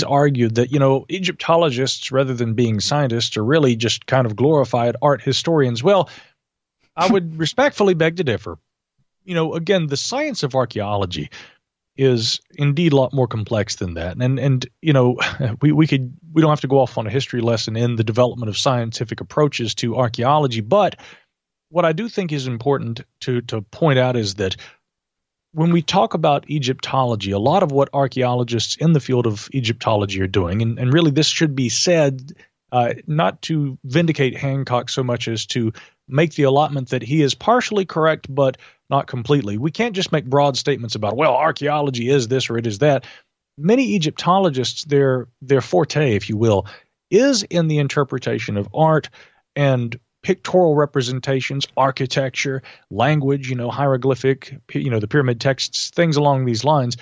argued that, Egyptologists, rather than being scientists, are really just kind of glorified art historians. Well, I would respectfully beg to differ. Again, the science of archaeology is indeed a lot more complex than that. And we don't have to go off on a history lesson in the development of scientific approaches to archaeology, but what I do think is important to point out is that when we talk about Egyptology, a lot of what archaeologists in the field of Egyptology are doing, and really this should be said not to vindicate Hancock so much as to make the allotment that he is partially correct but not completely. We can't just make broad statements about, well, archaeology is this or it is that. Many Egyptologists, their forte, if you will, is in the interpretation of art and pictorial representations, architecture, language, hieroglyphic, the pyramid texts, things along these lines.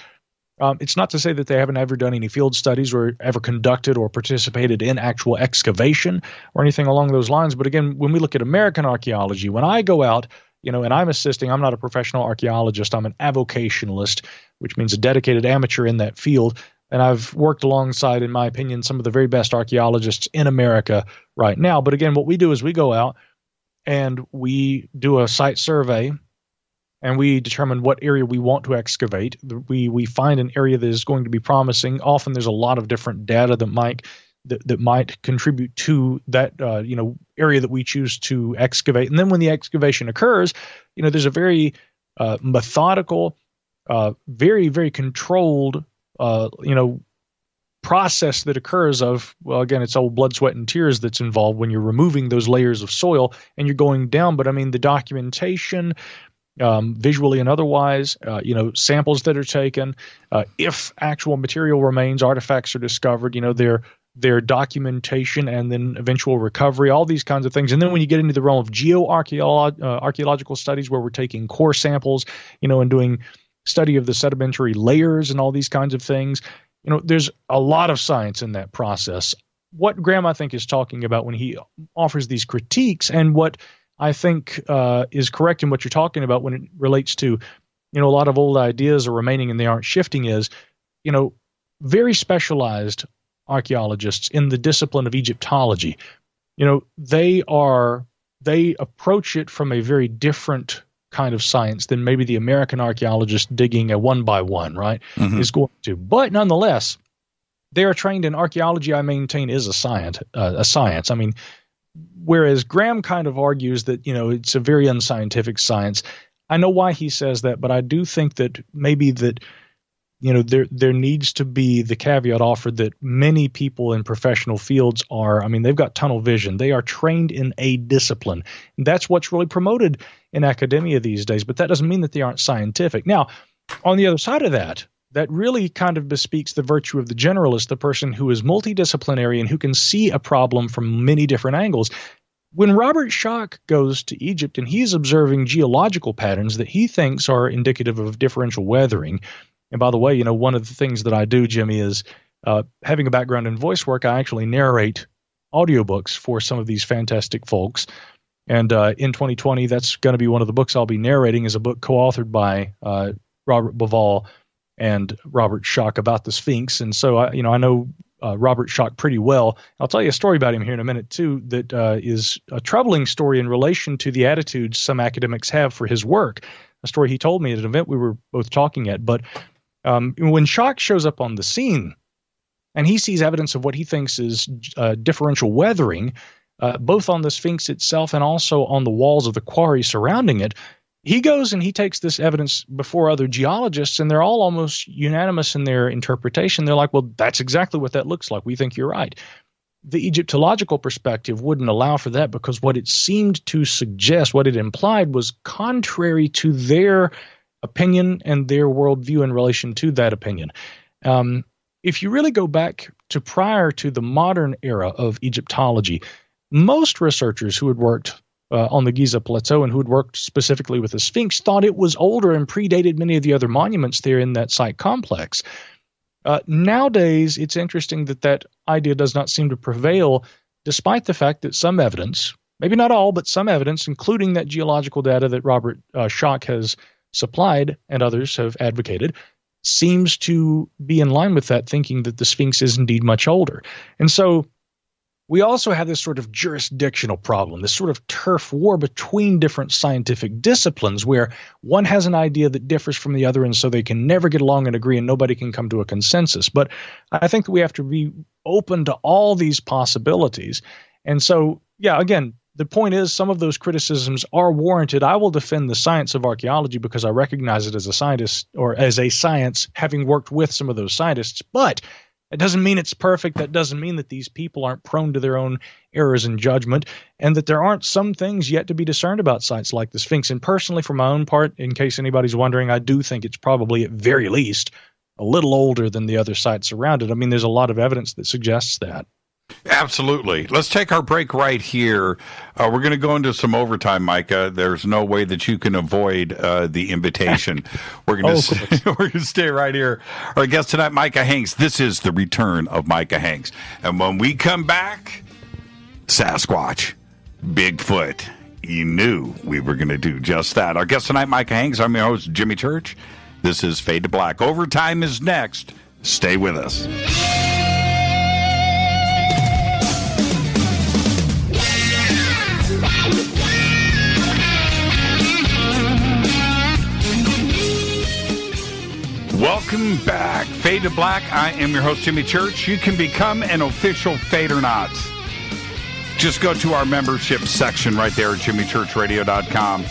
It's not to say that they haven't ever done any field studies or ever conducted or participated in actual excavation or anything along those lines. But again, when we look at American archaeology, when I go out, and I'm assisting, I'm not a professional archaeologist, I'm an avocationalist, which means a dedicated amateur in that field. And I've worked alongside, in my opinion, some of the very best archaeologists in America right now. But again, what we do is we go out and we do a site survey and we determine what area we want to excavate. We find an area that is going to be promising. Often there's a lot of different data that might contribute to that area that we choose to excavate. And then when the excavation occurs, there's a very methodical, very, very controlled process that occurs of, well, again, it's old blood, sweat, and tears that's involved when you're removing those layers of soil and you're going down. But I mean, the documentation, visually and otherwise, samples that are taken, if actual material remains, artifacts are discovered, their documentation and then eventual recovery, all these kinds of things. And then when you get into the realm of archaeological studies where we're taking core samples, and doing study of the sedimentary layers and all these kinds of things, there's a lot of science in that process. What Graham, I think, is talking about when he offers these critiques, and what I think is correct in what you're talking about when it relates to, a lot of old ideas are remaining and they aren't shifting is, very specialized archaeologists in the discipline of Egyptology, they approach it from a very different kind of science than maybe the American archaeologist digging a one by one, right, is going to. But nonetheless, they are trained in archaeology. I maintain is a science. I mean, whereas Graham kind of argues that, it's a very unscientific science. I know why he says that, but I do think that maybe that, there needs to be the caveat offered that many people in professional fields they've got tunnel vision. They are trained in a discipline. And that's what's really promoted in academia these days, but that doesn't mean that they aren't scientific. Now, on the other side of that really kind of bespeaks the virtue of the generalist, the person who is multidisciplinary and who can see a problem from many different angles. When Robert Schoch goes to Egypt and he's observing geological patterns that he thinks are indicative of differential weathering, and by the way, one of the things that I do, Jimmy, is having a background in voice work, I actually narrate audiobooks for some of these fantastic folks. And in 2020, that's going to be one of the books I'll be narrating, is a book co-authored by Robert Bauval and Robert Schoch about the Sphinx. And so, I know Robert Schoch pretty well. I'll tell you a story about him here in a minute, too, that is a troubling story in relation to the attitudes some academics have for his work, a story he told me at an event we were both talking at. But when Schoch shows up on the scene and he sees evidence of what he thinks is differential weathering, both on the Sphinx itself and also on the walls of the quarry surrounding it, he goes and he takes this evidence before other geologists, and they're all almost unanimous in their interpretation. They're like, well, that's exactly what that looks like. We think you're right. The Egyptological perspective wouldn't allow for that because what it seemed to suggest, what it implied, was contrary to their opinion and their worldview in relation to that opinion. If you really go back to prior to the modern era of Egyptology, most researchers who had worked on the Giza Plateau and who had worked specifically with the Sphinx thought it was older and predated many of the other monuments there in that site complex. Nowadays, it's interesting that idea does not seem to prevail, despite the fact that some evidence, maybe not all, but some evidence, including that geological data that Robert Schoch has supplied and others have advocated, seems to be in line with that, thinking that the Sphinx is indeed much older. And so we also have this sort of jurisdictional problem, this sort of turf war between different scientific disciplines where one has an idea that differs from the other, and so they can never get along and agree, and nobody can come to a consensus. But I think that we have to be open to all these possibilities. And so, yeah, again, the point is some of those criticisms are warranted. I will defend the science of archaeology because I recognize it as a scientist, or as a science, having worked with some of those scientists. But it doesn't mean it's perfect. That doesn't mean that these people aren't prone to their own errors in judgment, and that there aren't some things yet to be discerned about sites like the Sphinx. And personally, for my own part, in case anybody's wondering, I do think it's probably at very least a little older than the other sites around it. I mean, there's a lot of evidence that suggests that. Absolutely. Let's take our break right here. We're going to go into some overtime, Micah. There's no way that you can avoid the invitation. We're going to stay right here. Our guest tonight, Micah Hanks. This is the return of Micah Hanks. And when we come back, Sasquatch, Bigfoot. You knew we were going to do just that. Our guest tonight, Micah Hanks. I'm your host, Jimmy Church. This is Fade to Black. Overtime is next. Stay with us. Welcome back. Fade to Black. I am your host, Jimmy Church. You can become an official Fadernaut. Just go to our membership section right there at jimmychurchradio.com.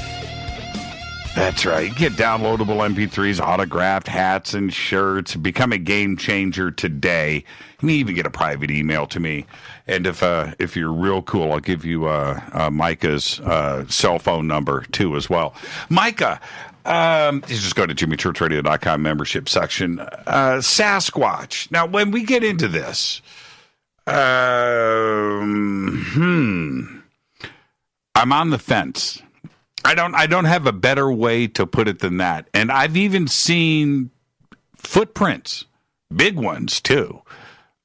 That's right. Get downloadable MP3s, autographed hats, and shirts. Become a game changer today. You can even get a private email to me. And if you're real cool, I'll give you Micah's cell phone number, too, as well. Micah, you just go to jimmychurchradio.com membership section. Sasquatch. Now, when we get into this, I'm on the fence. I don't have a better way to put it than that. And I've even seen footprints, big ones too,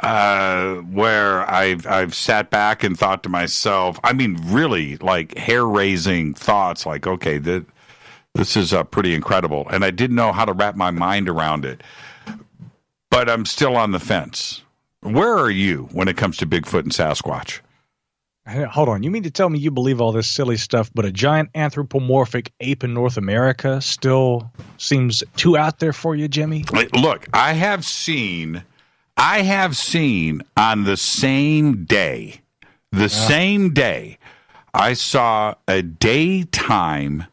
where I've sat back and thought to myself, I mean, really, like hair-raising thoughts, like, okay, this is pretty incredible, and I didn't know how to wrap my mind around it. But I'm still on the fence. Where are you when it comes to Bigfoot and Sasquatch? Hold on. You mean to tell me you believe all this silly stuff, but a giant anthropomorphic ape in North America still seems too out there for you, Jimmy? Look, I have seen on the same day, I saw a daytime.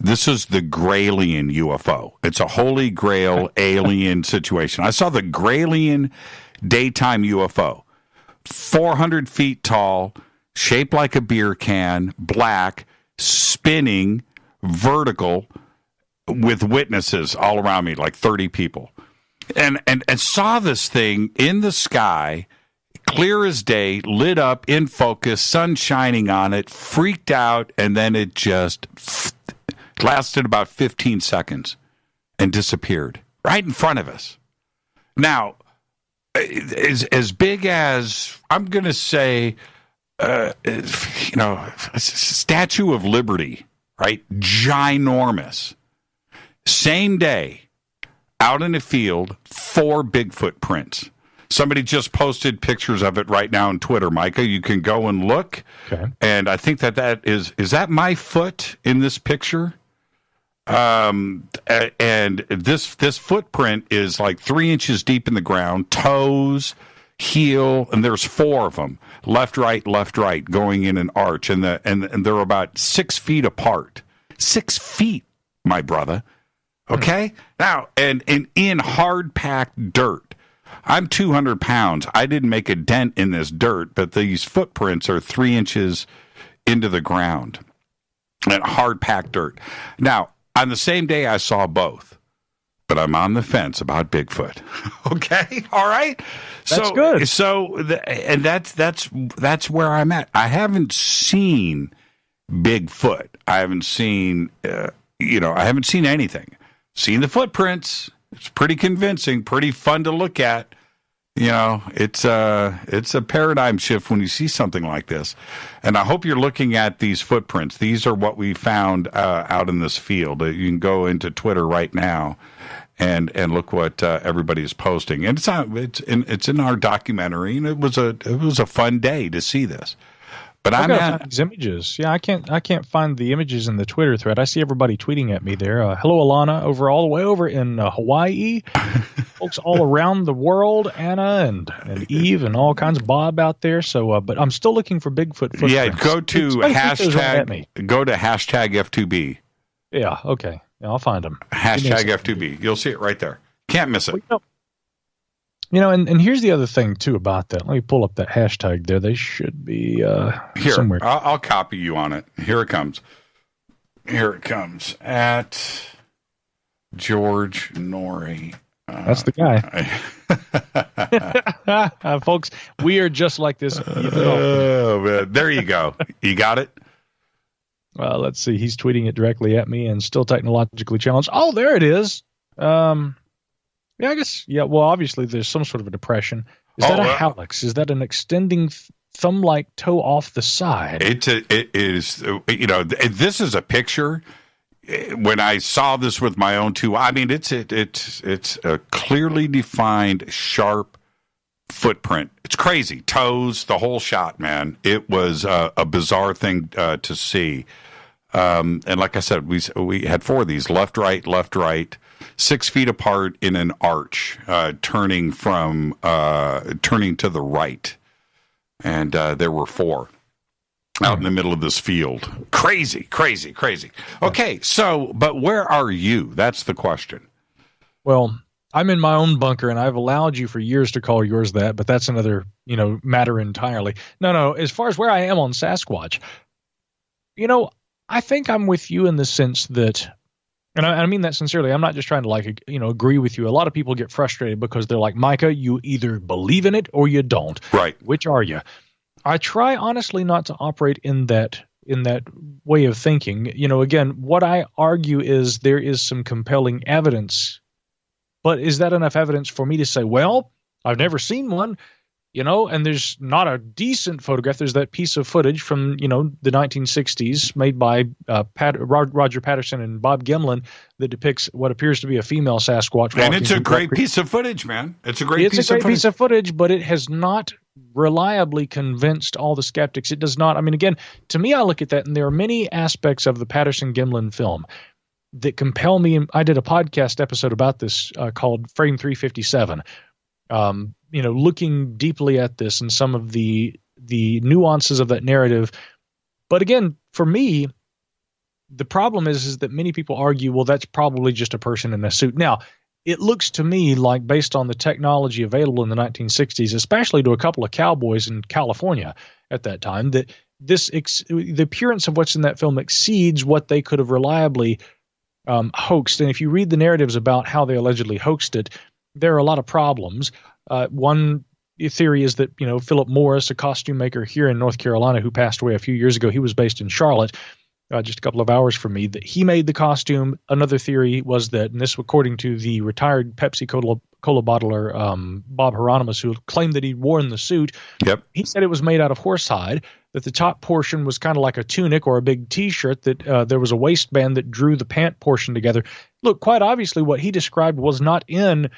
This is the Gralien UFO. It's a Holy Grail alien situation. I saw the Gralien daytime UFO, 400 feet tall, shaped like a beer can, black, spinning, vertical, with witnesses all around me, like 30 people. And saw this thing in the sky, clear as day, lit up, in focus, sun shining on it, freaked out, and then it just lasted about 15 seconds and disappeared right in front of us. Now, as big as, I'm going to say, Statue of Liberty, right? Ginormous. Same day, out in the field, 4 Bigfoot prints. Somebody just posted pictures of it right now on Twitter, Micah. You can go and look. Okay. And I think that is that my foot in this picture? And this footprint is like 3 inches deep in the ground, toes, heel, and there's 4 of them, left, right, going in an arch, and they're about 6 feet apart. 6 feet, my brother. Okay? Now, and in hard-packed dirt. I'm 200 pounds. I didn't make a dent in this dirt, but these footprints are 3 inches into the ground. And hard-packed dirt. Now, on the same day, I saw both, but I'm on the fence about Bigfoot. Okay, all right. That's good. And that's where I'm at. I haven't seen Bigfoot. I haven't seen I haven't seen anything. Seen the footprints. It's pretty convincing. Pretty fun to look at. It's a paradigm shift when you see something like this. And I hope you're looking at these footprints. These are what we found out in this field. You can go into Twitter right now and look what everybody is posting. And it's in our documentary, and it was a fun day to see this. But I'm at these images. Yeah, I can't find the images in the Twitter thread. I see everybody tweeting at me there. Hello, Alana, all the way over in Hawaii. Folks all around the world, Anna and Eve and all kinds of Bob out there. So, but I'm still looking for Bigfoot footprints. Yeah, go to hashtag F2B. Yeah, okay. Yeah, I'll find them. Hashtag F2B. You'll see it right there. Can't miss it. And here's the other thing, too, about that. Let me pull up that hashtag there. They should be here, somewhere. I'll copy you on it. Here it comes. At George Noory. That's the guy. Folks, we are just like this. Oh, man. There you go. You got it? Let's see. He's tweeting it directly at me and still technologically challenged. Oh, there it is. Yeah, I guess. Yeah, well, obviously there's some sort of a depression. Is that a hallux? Is that an extending thumb-like toe off the side? It is. This is a picture. When I saw this with my own 2, I mean, it's a clearly defined, sharp footprint. It's crazy. Toes, the whole shot, man. It was a bizarre thing to see. And like I said, we had 4 of these, left, right. 6 feet apart in an arch, turning to the right, and there were 4 out in the middle of this field. Crazy. Okay, so but where are you? That's the question. Well, I'm in my own bunker, and I've allowed you for years to call yours that, but that's another matter entirely. No. As far as where I am on Sasquatch, I think I'm with you in the sense that. And I mean that sincerely. I'm not just trying to agree with you. A lot of people get frustrated because they're like, Micah, you either believe in it or you don't. Right. Which are you? I try honestly not to operate in that way of thinking. Again, what I argue is there is some compelling evidence, but is that enough evidence for me to say, well, I've never seen one. and there's not a decent photograph. There's that piece of footage from, the 1960s made by Roger Patterson and Bob Gimlin that depicts what appears to be a female Sasquatch. And it's a great piece of footage, man. It's a great piece of footage, but it has not reliably convinced all the skeptics. It does not. I mean, again, to me, I look at that, and there are many aspects of the Patterson-Gimlin film that compel me. And I did a podcast episode about this called Frame 357. Looking deeply at this and some of the nuances of that narrative. But again, for me, the problem is that many people argue, well, that's probably just a person in a suit. Now, it looks to me like, based on the technology available in the 1960s, especially to a couple of cowboys in California at that time, that the appearance of what's in that film exceeds what they could have reliably hoaxed. And if you read the narratives about how they allegedly hoaxed it, there are a lot of problems. One theory is that, Philip Morris, a costume maker here in North Carolina who passed away a few years ago, he was based in Charlotte, just a couple of hours from me, that he made the costume. Another theory was that, and this according to the retired Pepsi Cola bottler, Bob Hieronymus, who claimed that he'd worn the suit. Yep. He said it was made out of horsehide, that the top portion was kind of like a tunic or a big T-shirt, that there was a waistband that drew the pant portion together. Look, quite obviously what he described was not in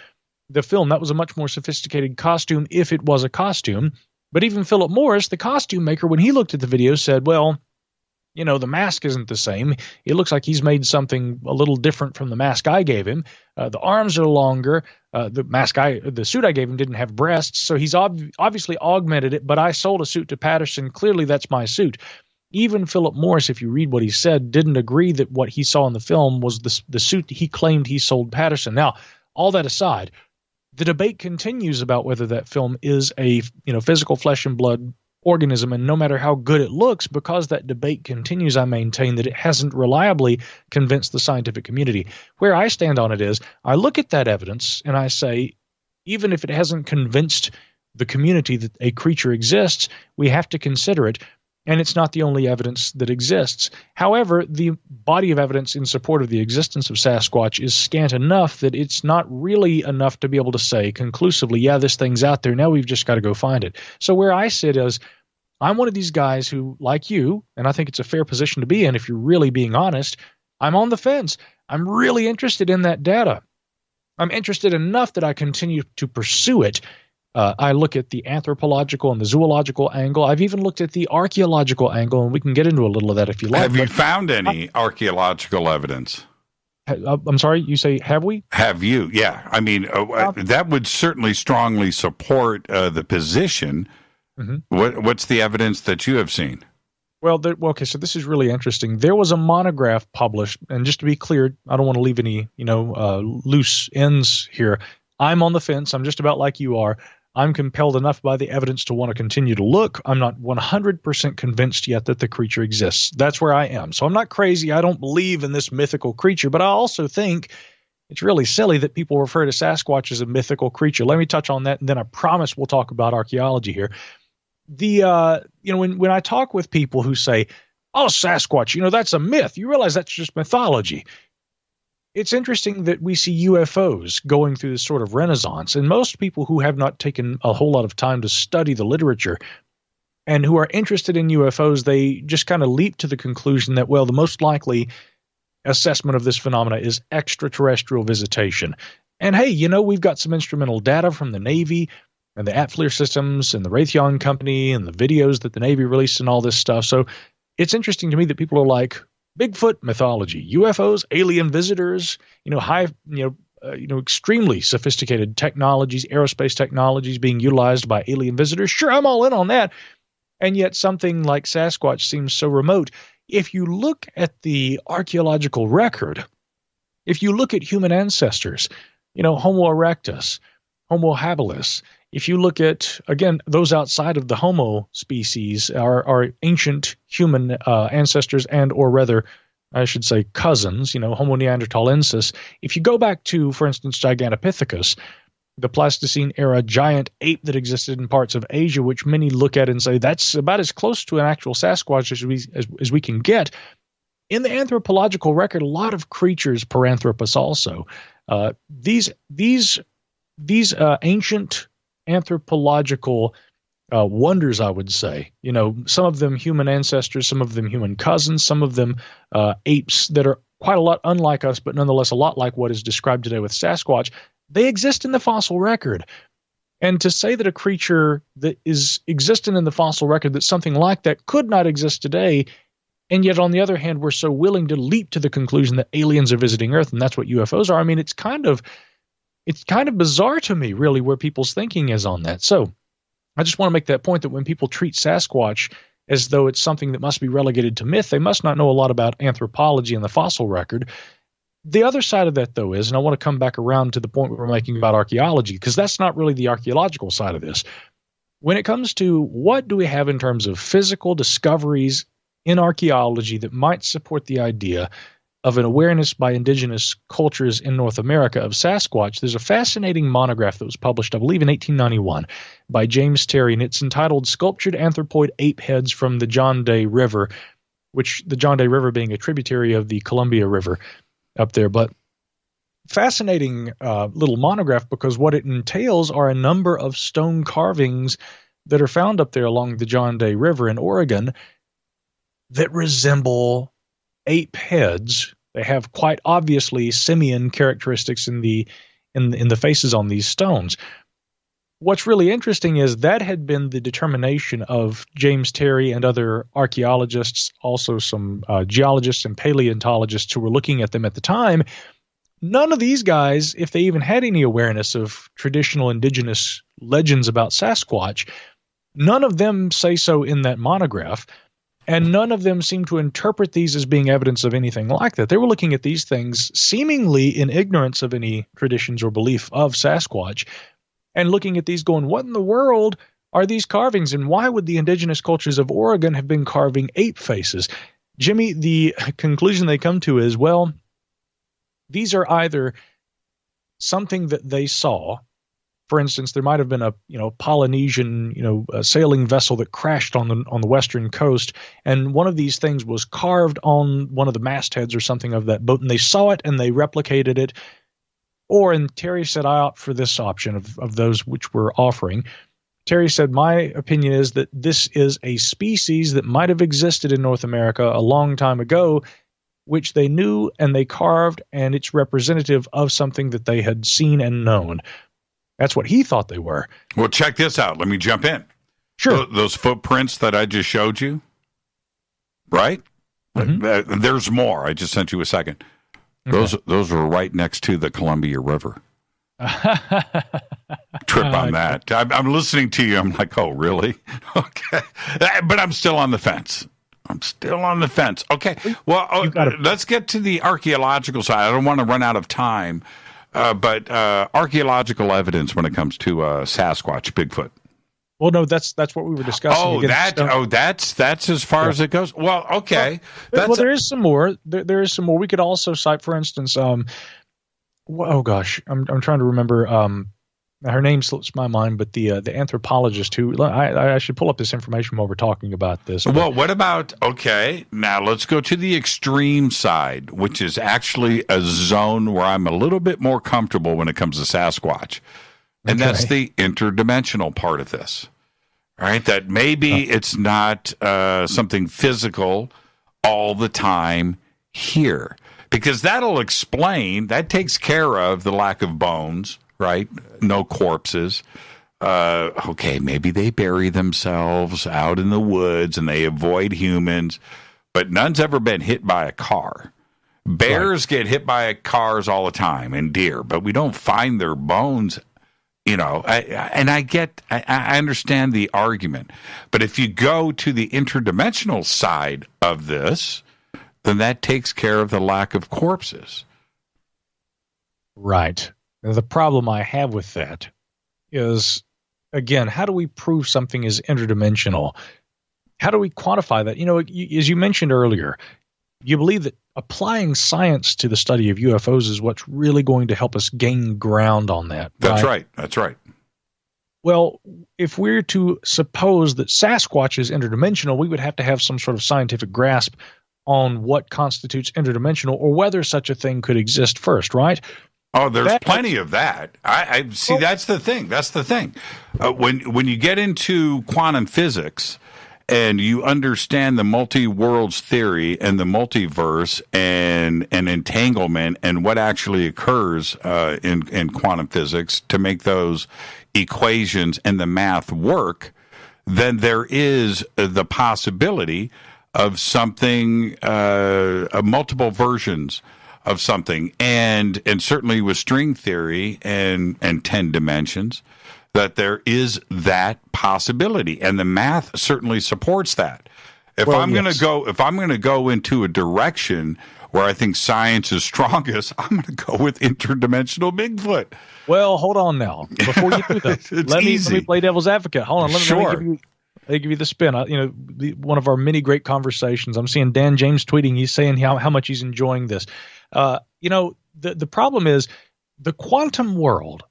the film. That was a much more sophisticated costume, if it was a costume. But even Philip Morris, the costume maker, when he looked at the video, said, well, the mask isn't the same. It looks like he's made something a little different from the mask I gave him. The arms are longer. The suit I gave him didn't have breasts, so he's obviously augmented it, but I sold a suit to Patterson. Clearly that's my suit. Even Philip Morris, if you read what he said, didn't agree that what he saw in the film was the suit he claimed he sold Patterson. Now, all that aside, the debate continues about whether that film is a physical flesh and blood organism, and no matter how good it looks, because that debate continues, I maintain that it hasn't reliably convinced the scientific community. Where I stand on it is, I look at that evidence and I say, even if it hasn't convinced the community that a creature exists, we have to consider it. And it's not the only evidence that exists. However, the body of evidence in support of the existence of Sasquatch is scant enough that it's not really enough to be able to say conclusively, yeah, this thing's out there. Now we've just got to go find it. So where I sit is, I'm one of these guys who, like you, and I think it's a fair position to be in if you're really being honest, I'm on the fence. I'm really interested in that data. I'm interested enough that I continue to pursue it. I look at the anthropological and the zoological angle. I've even looked at the archaeological angle, and we can get into a little of that if you like. Have you found any archaeological evidence? I'm sorry, you say, have we? Have you? Yeah. I mean, that would certainly strongly support the position. Mm-hmm. What's the evidence that you have seen? Well, okay, so this is really interesting. There was a monograph published, and just to be clear, I don't want to leave any, loose ends here. I'm on the fence. I'm just about like you are. I'm compelled enough by the evidence to want to continue to look. I'm not 100% convinced yet that the creature exists. That's where I am. So I'm not crazy. I don't believe in this mythical creature, but I also think it's really silly that people refer to Sasquatch as a mythical creature. Let me touch on that, and then I promise we'll talk about archaeology here. When I talk with people who say, oh, Sasquatch, that's a myth, you realize that's just mythology. It's interesting that we see UFOs going through this sort of renaissance, and most people who have not taken a whole lot of time to study the literature and who are interested in UFOs, they just kind of leap to the conclusion that, well, the most likely assessment of this phenomena is extraterrestrial visitation. And hey, we've got some instrumental data from the Navy and the Atfleer systems and the Raytheon company and the videos that the Navy released and all this stuff. So it's interesting to me that people are like, Bigfoot mythology, UFOs, alien visitors, extremely sophisticated technologies, aerospace technologies being utilized by alien visitors. Sure, I'm all in on that. And yet something like Sasquatch seems so remote. If you look at the archaeological record, if you look at human ancestors, Homo erectus, Homo habilis, if you look at, again, those outside of the Homo species, our ancient human ancestors and, or rather, I should say cousins, Homo neanderthalensis, if you go back to, for instance, Gigantopithecus, the Pleistocene era giant ape that existed in parts of Asia, which many look at and say that's about as close to an actual Sasquatch as we can get. In the anthropological record, a lot of creatures paranthropus also. These ancient anthropological wonders, I would say. You know, some of them human ancestors, some of them human cousins, some of them apes that are quite a lot unlike us, but nonetheless a lot like what is described today with Sasquatch. They exist in the fossil record. And to say that a creature that is existent in the fossil record, that something like that could not exist today, and yet on the other hand, we're so willing to leap to the conclusion that aliens are visiting Earth, and that's what UFOs are. I mean, it's kind of bizarre to me, really, where people's thinking is on that. So I just want to make that point that when people treat Sasquatch as though it's something that must be relegated to myth, they must not know a lot about anthropology and the fossil record. The other side of that, though, is, and I want to come back around to the point we were making about archaeology, because that's not really the archaeological side of this. When it comes to what do we have in terms of physical discoveries in archaeology that might support the idea of an awareness by indigenous cultures in North America of Sasquatch, there's a fascinating monograph that was published, I believe, in 1891 by James Terry, and it's entitled Sculptured Anthropoid Ape Heads from the John Day River, which the John Day River being a tributary of the Columbia River up there. But fascinating little monograph, because what it entails are a number of stone carvings that are found up there along the John Day River in Oregon that resemble ape heads. They have quite obviously simian characteristics in the faces on these stones. What's really interesting is that had been the determination of James Terry and other archaeologists, also some geologists and paleontologists who were looking at them at the time. None of these guys, if they even had any awareness of traditional indigenous legends about Sasquatch, none of them say so in that monograph, and none of them seem to interpret these as being evidence of anything like that. They were looking at these things seemingly in ignorance of any traditions or belief of Sasquatch, and looking at these going, what in the world are these carvings, and why would the indigenous cultures of Oregon have been carving ape faces? Jimmy, the conclusion they come to is, well, these are either something that they saw. For instance, there might have been a Polynesian a sailing vessel that crashed on the western coast, and one of these things was carved on one of the mastheads or something of that boat, and they saw it and they replicated it. Or, and Terry said, I opt for this option of those which we're offering. Terry said, my opinion is that this is a species that might have existed in North America a long time ago, which they knew and they carved, and it's representative of something that they had seen and known. That's what he thought they were. Well, check this out. Let me jump in. Sure. Those footprints that I just showed you, right? Mm-hmm. There's more. I just sent you a second. Okay. Those were right next to the Columbia River. Trip on that. I'm listening to you. I'm like, oh, really? Okay. But I'm still on the fence. Okay. Well, let's get to the archaeological side. I don't want to run out of time. But archaeological evidence when it comes to Sasquatch, Bigfoot. Well, no, that's what we were discussing. That's as far as it goes. Well, okay. Well, there is some more. There is some more. We could also cite, for instance, I'm trying to remember. Her name slips my mind, but the anthropologist who I should pull up this information while we're talking about this. Well, what about, okay, now let's go to the extreme side, which is actually a zone where I'm a little bit more comfortable when it comes to Sasquatch. And that's the interdimensional part of this, right? That maybe it's not something physical all the time here, because that takes care of the lack of bones, right? No corpses. Okay, maybe they bury themselves out in the woods and they avoid humans, but none's ever been hit by a car. Bears get hit by cars all the time, and deer, but we don't find their bones. I understand the argument, but if you go to the interdimensional side of this, then that takes care of the lack of corpses. Right. The problem I have with that is, again, how do we prove something is interdimensional? How do we quantify that? As you mentioned earlier, you believe that applying science to the study of UFOs is what's really going to help us gain ground on that. That's right. That's right. Well, if we're to suppose that Sasquatch is interdimensional, we would have to have some sort of scientific grasp on what constitutes interdimensional or whether such a thing could exist first, right? Oh, there's plenty of that. I see. That's the thing. When you get into quantum physics and you understand the multi-worlds theory and the multiverse and entanglement and what actually occurs in quantum physics to make those equations and the math work, then there is the possibility of something, multiple versions of something, and certainly with string theory and 10 dimensions, that there is that possibility, and the math certainly supports that. If I'm going to go into a direction where I think science is strongest, I'm going to go with interdimensional Bigfoot. Well, hold on now. Before you do that, let me play devil's advocate. Hold on. Let me give you the spin. One of our many great conversations. I'm seeing Dan James tweeting. He's saying how much he's enjoying this. The problem is the quantum world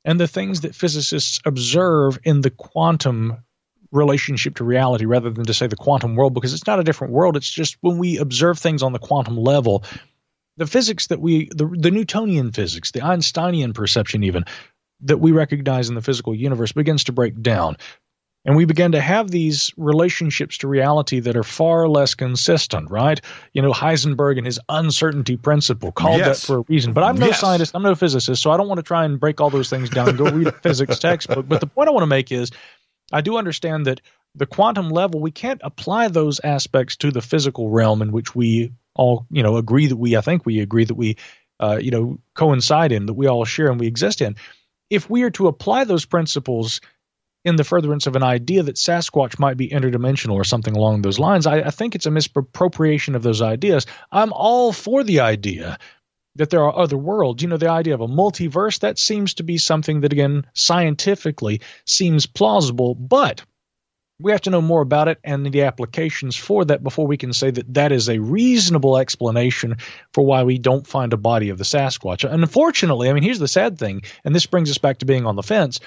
and the things that physicists observe in the quantum relationship to reality, rather than to say the quantum world, because it's not a different world. It's just when we observe things on the quantum level, the physics that the Newtonian physics, the Einsteinian perception even, that we recognize in the physical universe begins to break down. And we begin to have these relationships to reality that are far less consistent, right? Heisenberg and his uncertainty principle called that for a reason. But I'm no scientist, I'm no physicist, so I don't want to try and break all those things down and go read a physics textbook. But the point I want to make is I do understand that the quantum level, we can't apply those aspects to the physical realm in which we all, agree that we coincide in, that we all share and we exist in. If we are to apply those principles in the furtherance of an idea that Sasquatch might be interdimensional or something along those lines, I think it's a misappropriation of those ideas. I'm all for the idea that there are other worlds. The idea of a multiverse, that seems to be something that, again, scientifically seems plausible, but we have to know more about it and the applications for that before we can say that that is a reasonable explanation for why we don't find a body of the Sasquatch. Unfortunately, here's the sad thing, and this brings us back to being on the fence.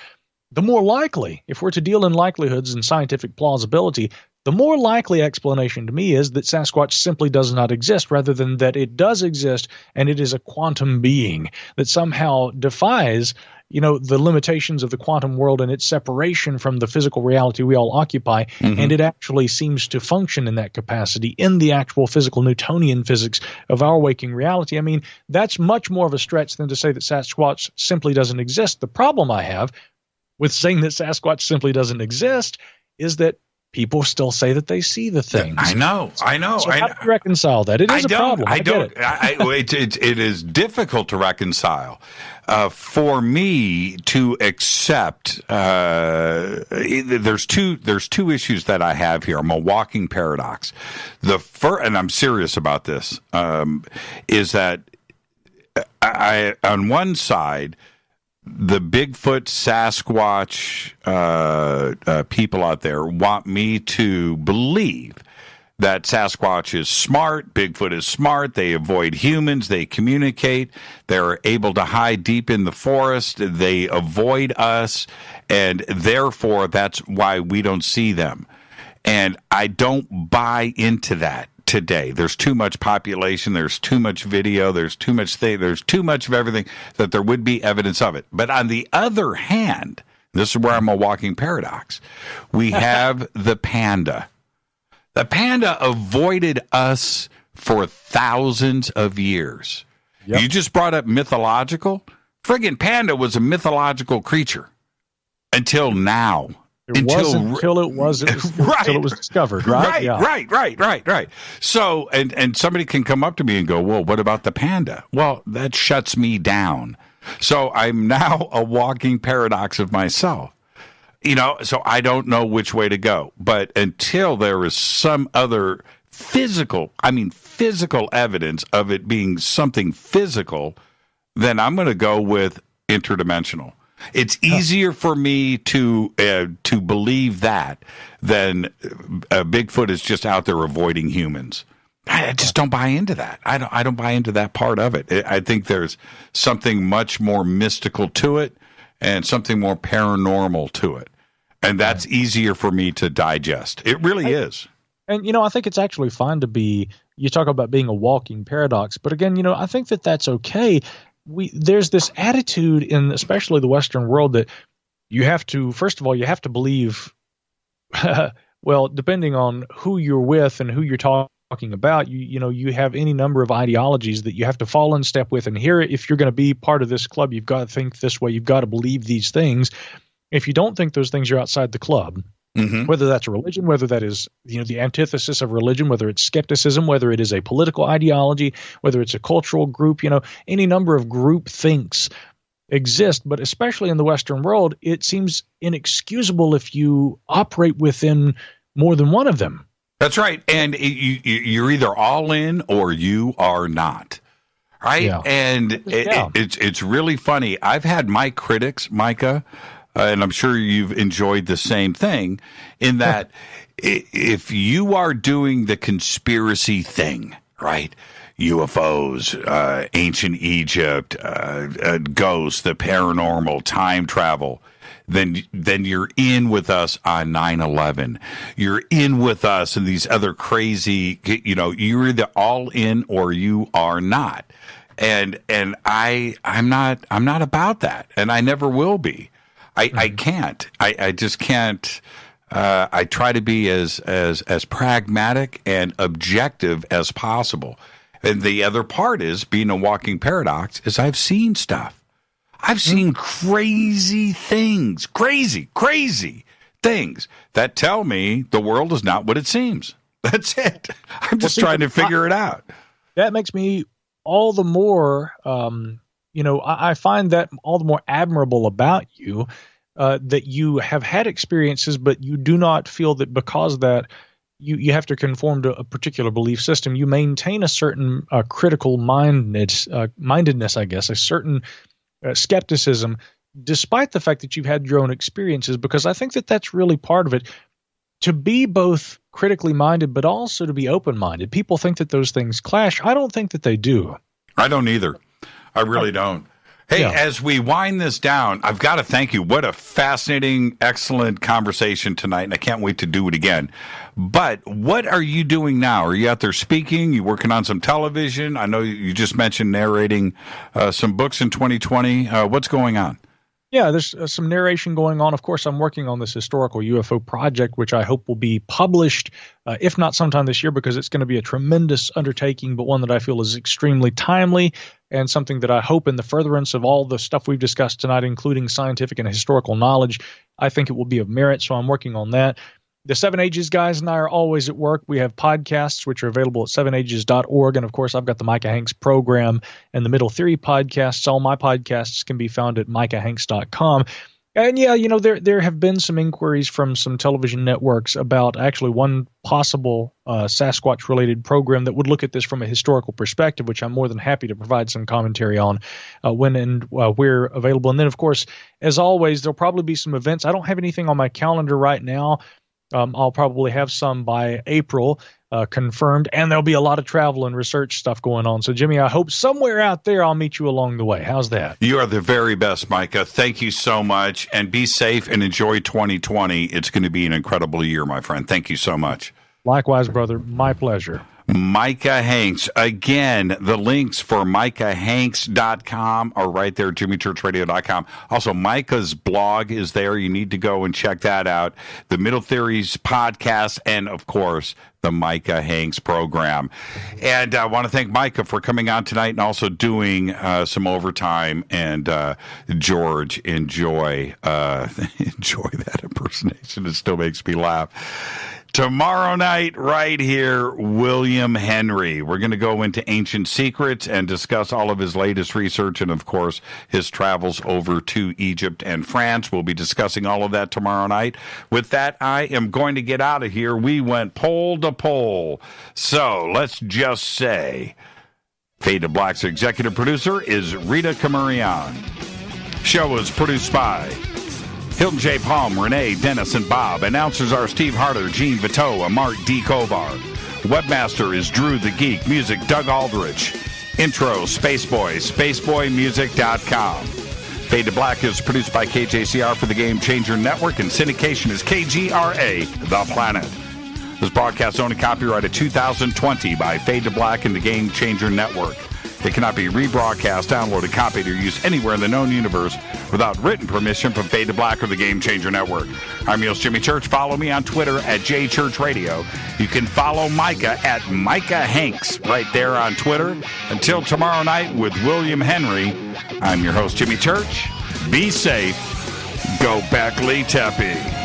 The more likely, if we're to deal in likelihoods and scientific plausibility, the more likely explanation to me is that Sasquatch simply does not exist, rather than that it does exist and it is a quantum being that somehow defies, the limitations of the quantum world and its separation from the physical reality we all occupy, and it actually seems to function in that capacity in the actual physical Newtonian physics of our waking reality. That's much more of a stretch than to say that Sasquatch simply doesn't exist. The problem I have with saying that Sasquatch simply doesn't exist is that people still say that they see the things. I know. So how do you reconcile that? It is a problem. It is difficult to reconcile. For me to accept, there's two issues that I have here. I'm a walking paradox. The first, and I'm serious about this, is that I on one side, the Bigfoot, Sasquatch people out there want me to believe that Sasquatch is smart, Bigfoot is smart, they avoid humans, they communicate, they're able to hide deep in the forest, they avoid us, and therefore that's why we don't see them. And I don't buy into that today. There's too much population, there's too much video, there's too much of everything that there would be evidence of it. But on the other hand, this is where I'm a walking paradox, we have the panda. The panda avoided us for thousands of years. Yep. You just brought up mythological. Friggin' panda was a mythological creature until now. Until it was discovered, right? Right. So, and somebody can come up to me and go, well, what about the panda? Well, that shuts me down. So I'm now a walking paradox of myself. So I don't know which way to go. But until there is some other physical evidence of it being something physical, then I'm going to go with interdimensional. It's easier for me to believe that than Bigfoot is just out there avoiding humans. I just don't buy into that. I don't buy into that part of it. I think there's something much more mystical to it and something more paranormal to it. And that's easier for me to digest. It really is. And, I think it's actually fine to be, you talk about being a walking paradox, but again, I think that that's okay. there's this attitude in especially the Western world that you have to, first of all, you have to believe, well, depending on who you're with and who you're talking about, you have any number of ideologies that you have to fall in step with. And here, if you're going to be part of this club, you've got to think this way. You've got to believe these things. If you don't think those things, you're outside the club. Mm-hmm. Whether that's a religion, whether that is the antithesis of religion, whether it's skepticism, whether it is a political ideology, whether it's a cultural group, any number of group thinks exist. But especially in the Western world, it seems inexcusable if you operate within more than one of them. That's right. And you're either all in or you are not. Right? Yeah. And it's really funny. I've had my critics, Micah, and I'm sure you've enjoyed the same thing, in that if you are doing the conspiracy thing, right? UFOs, ancient Egypt, ghosts, the paranormal, time travel, then you're in with us on 9/11. You're in with us in these other crazy, you're either all in or you are not. And I'm not about that, and I never will be. I can't. I just can't. I try to be as pragmatic and objective as possible. And the other part is, being a walking paradox, is I've seen stuff. I've seen crazy things, crazy things that tell me the world is not what it seems. That's it. I'm just trying to figure it out. That makes me all the more, I find that all the more admirable about you, that you have had experiences, but you do not feel that because of that you have to conform to a particular belief system. You maintain a certain critical mindedness, I guess, a certain skepticism, despite the fact that you've had your own experiences, because I think that that's really part of it. To be both critically minded, but also to be open-minded. People think that those things clash. I don't think that they do. I don't either. I really don't. Hey, as we wind this down, I've got to thank you. What a fascinating, excellent conversation tonight, and I can't wait to do it again. But what are you doing now? Are you out there speaking? You working on some television? I know you just mentioned narrating some books in 2020. What's going on? Yeah, there's some narration going on. Of course, I'm working on this historical UFO project, which I hope will be published, if not sometime this year, because it's going to be a tremendous undertaking, but one that I feel is extremely timely and something that I hope, in the furtherance of all the stuff we've discussed tonight, including scientific and historical knowledge, I think it will be of merit. So I'm working on that. The Seven Ages guys and I are always at work. We have podcasts, which are available at sevenages.org. And, of course, I've got the Micah Hanks Program and the Middle Theory podcasts. All my podcasts can be found at micahhanks.com. And, there have been some inquiries from some television networks about actually one possible Sasquatch-related program that would look at this from a historical perspective, which I'm more than happy to provide some commentary on when and where available. And then, of course, as always, there'll probably be some events. I don't have anything on my calendar right now. I'll probably have some by April confirmed, and there'll be a lot of travel and research stuff going on. So, Jimmy, I hope somewhere out there I'll meet you along the way. How's that? You are the very best, Micah. Thank you so much, and be safe and enjoy 2020. It's going to be an incredible year, my friend. Thank you so much. Likewise, brother. My pleasure. Micah Hanks. Again, the links for MicahHanks.com are right there, JimmyChurchRadio.com. Also, Micah's blog is there. You need to go and check that out. The Middle Theories podcast, and, of course, the Micah Hanks Program. And I want to thank Micah for coming on tonight and also doing some overtime. And George, enjoy that impersonation. It still makes me laugh. Tomorrow night, right here, William Henry. We're going to go into ancient secrets and discuss all of his latest research and, of course, his travels over to Egypt and France. We'll be discussing all of that tomorrow night. With that, I am going to get out of here. We went pole to pole. So let's just say Fade to Black's executive producer is Rita Kamurian. Show was produced by Hilton J. Palm, Renee, Dennis, and Bob. Announcers are Steve Harder, Gene Vito, and Mark D. Kovar. Webmaster is Drew the Geek. Music, Doug Aldrich. Intro, Spaceboy, spaceboymusic.com. Fade to Black is produced by KJCR for the Game Changer Network, and syndication is KGRA, The Planet. This broadcast is owned and copyrighted 2020 by Fade to Black and the Game Changer Network. It cannot be rebroadcast, downloaded, copied, or used anywhere in the known universe without written permission from Fade to Black or the Game Changer Network. I'm your host, Jimmy Church. Follow me on Twitter at JChurchRadio. You can follow Micah at Micah Hanks right there on Twitter. Until tomorrow night with William Henry, I'm your host, Jimmy Church. Be safe. Gobekli Tepe.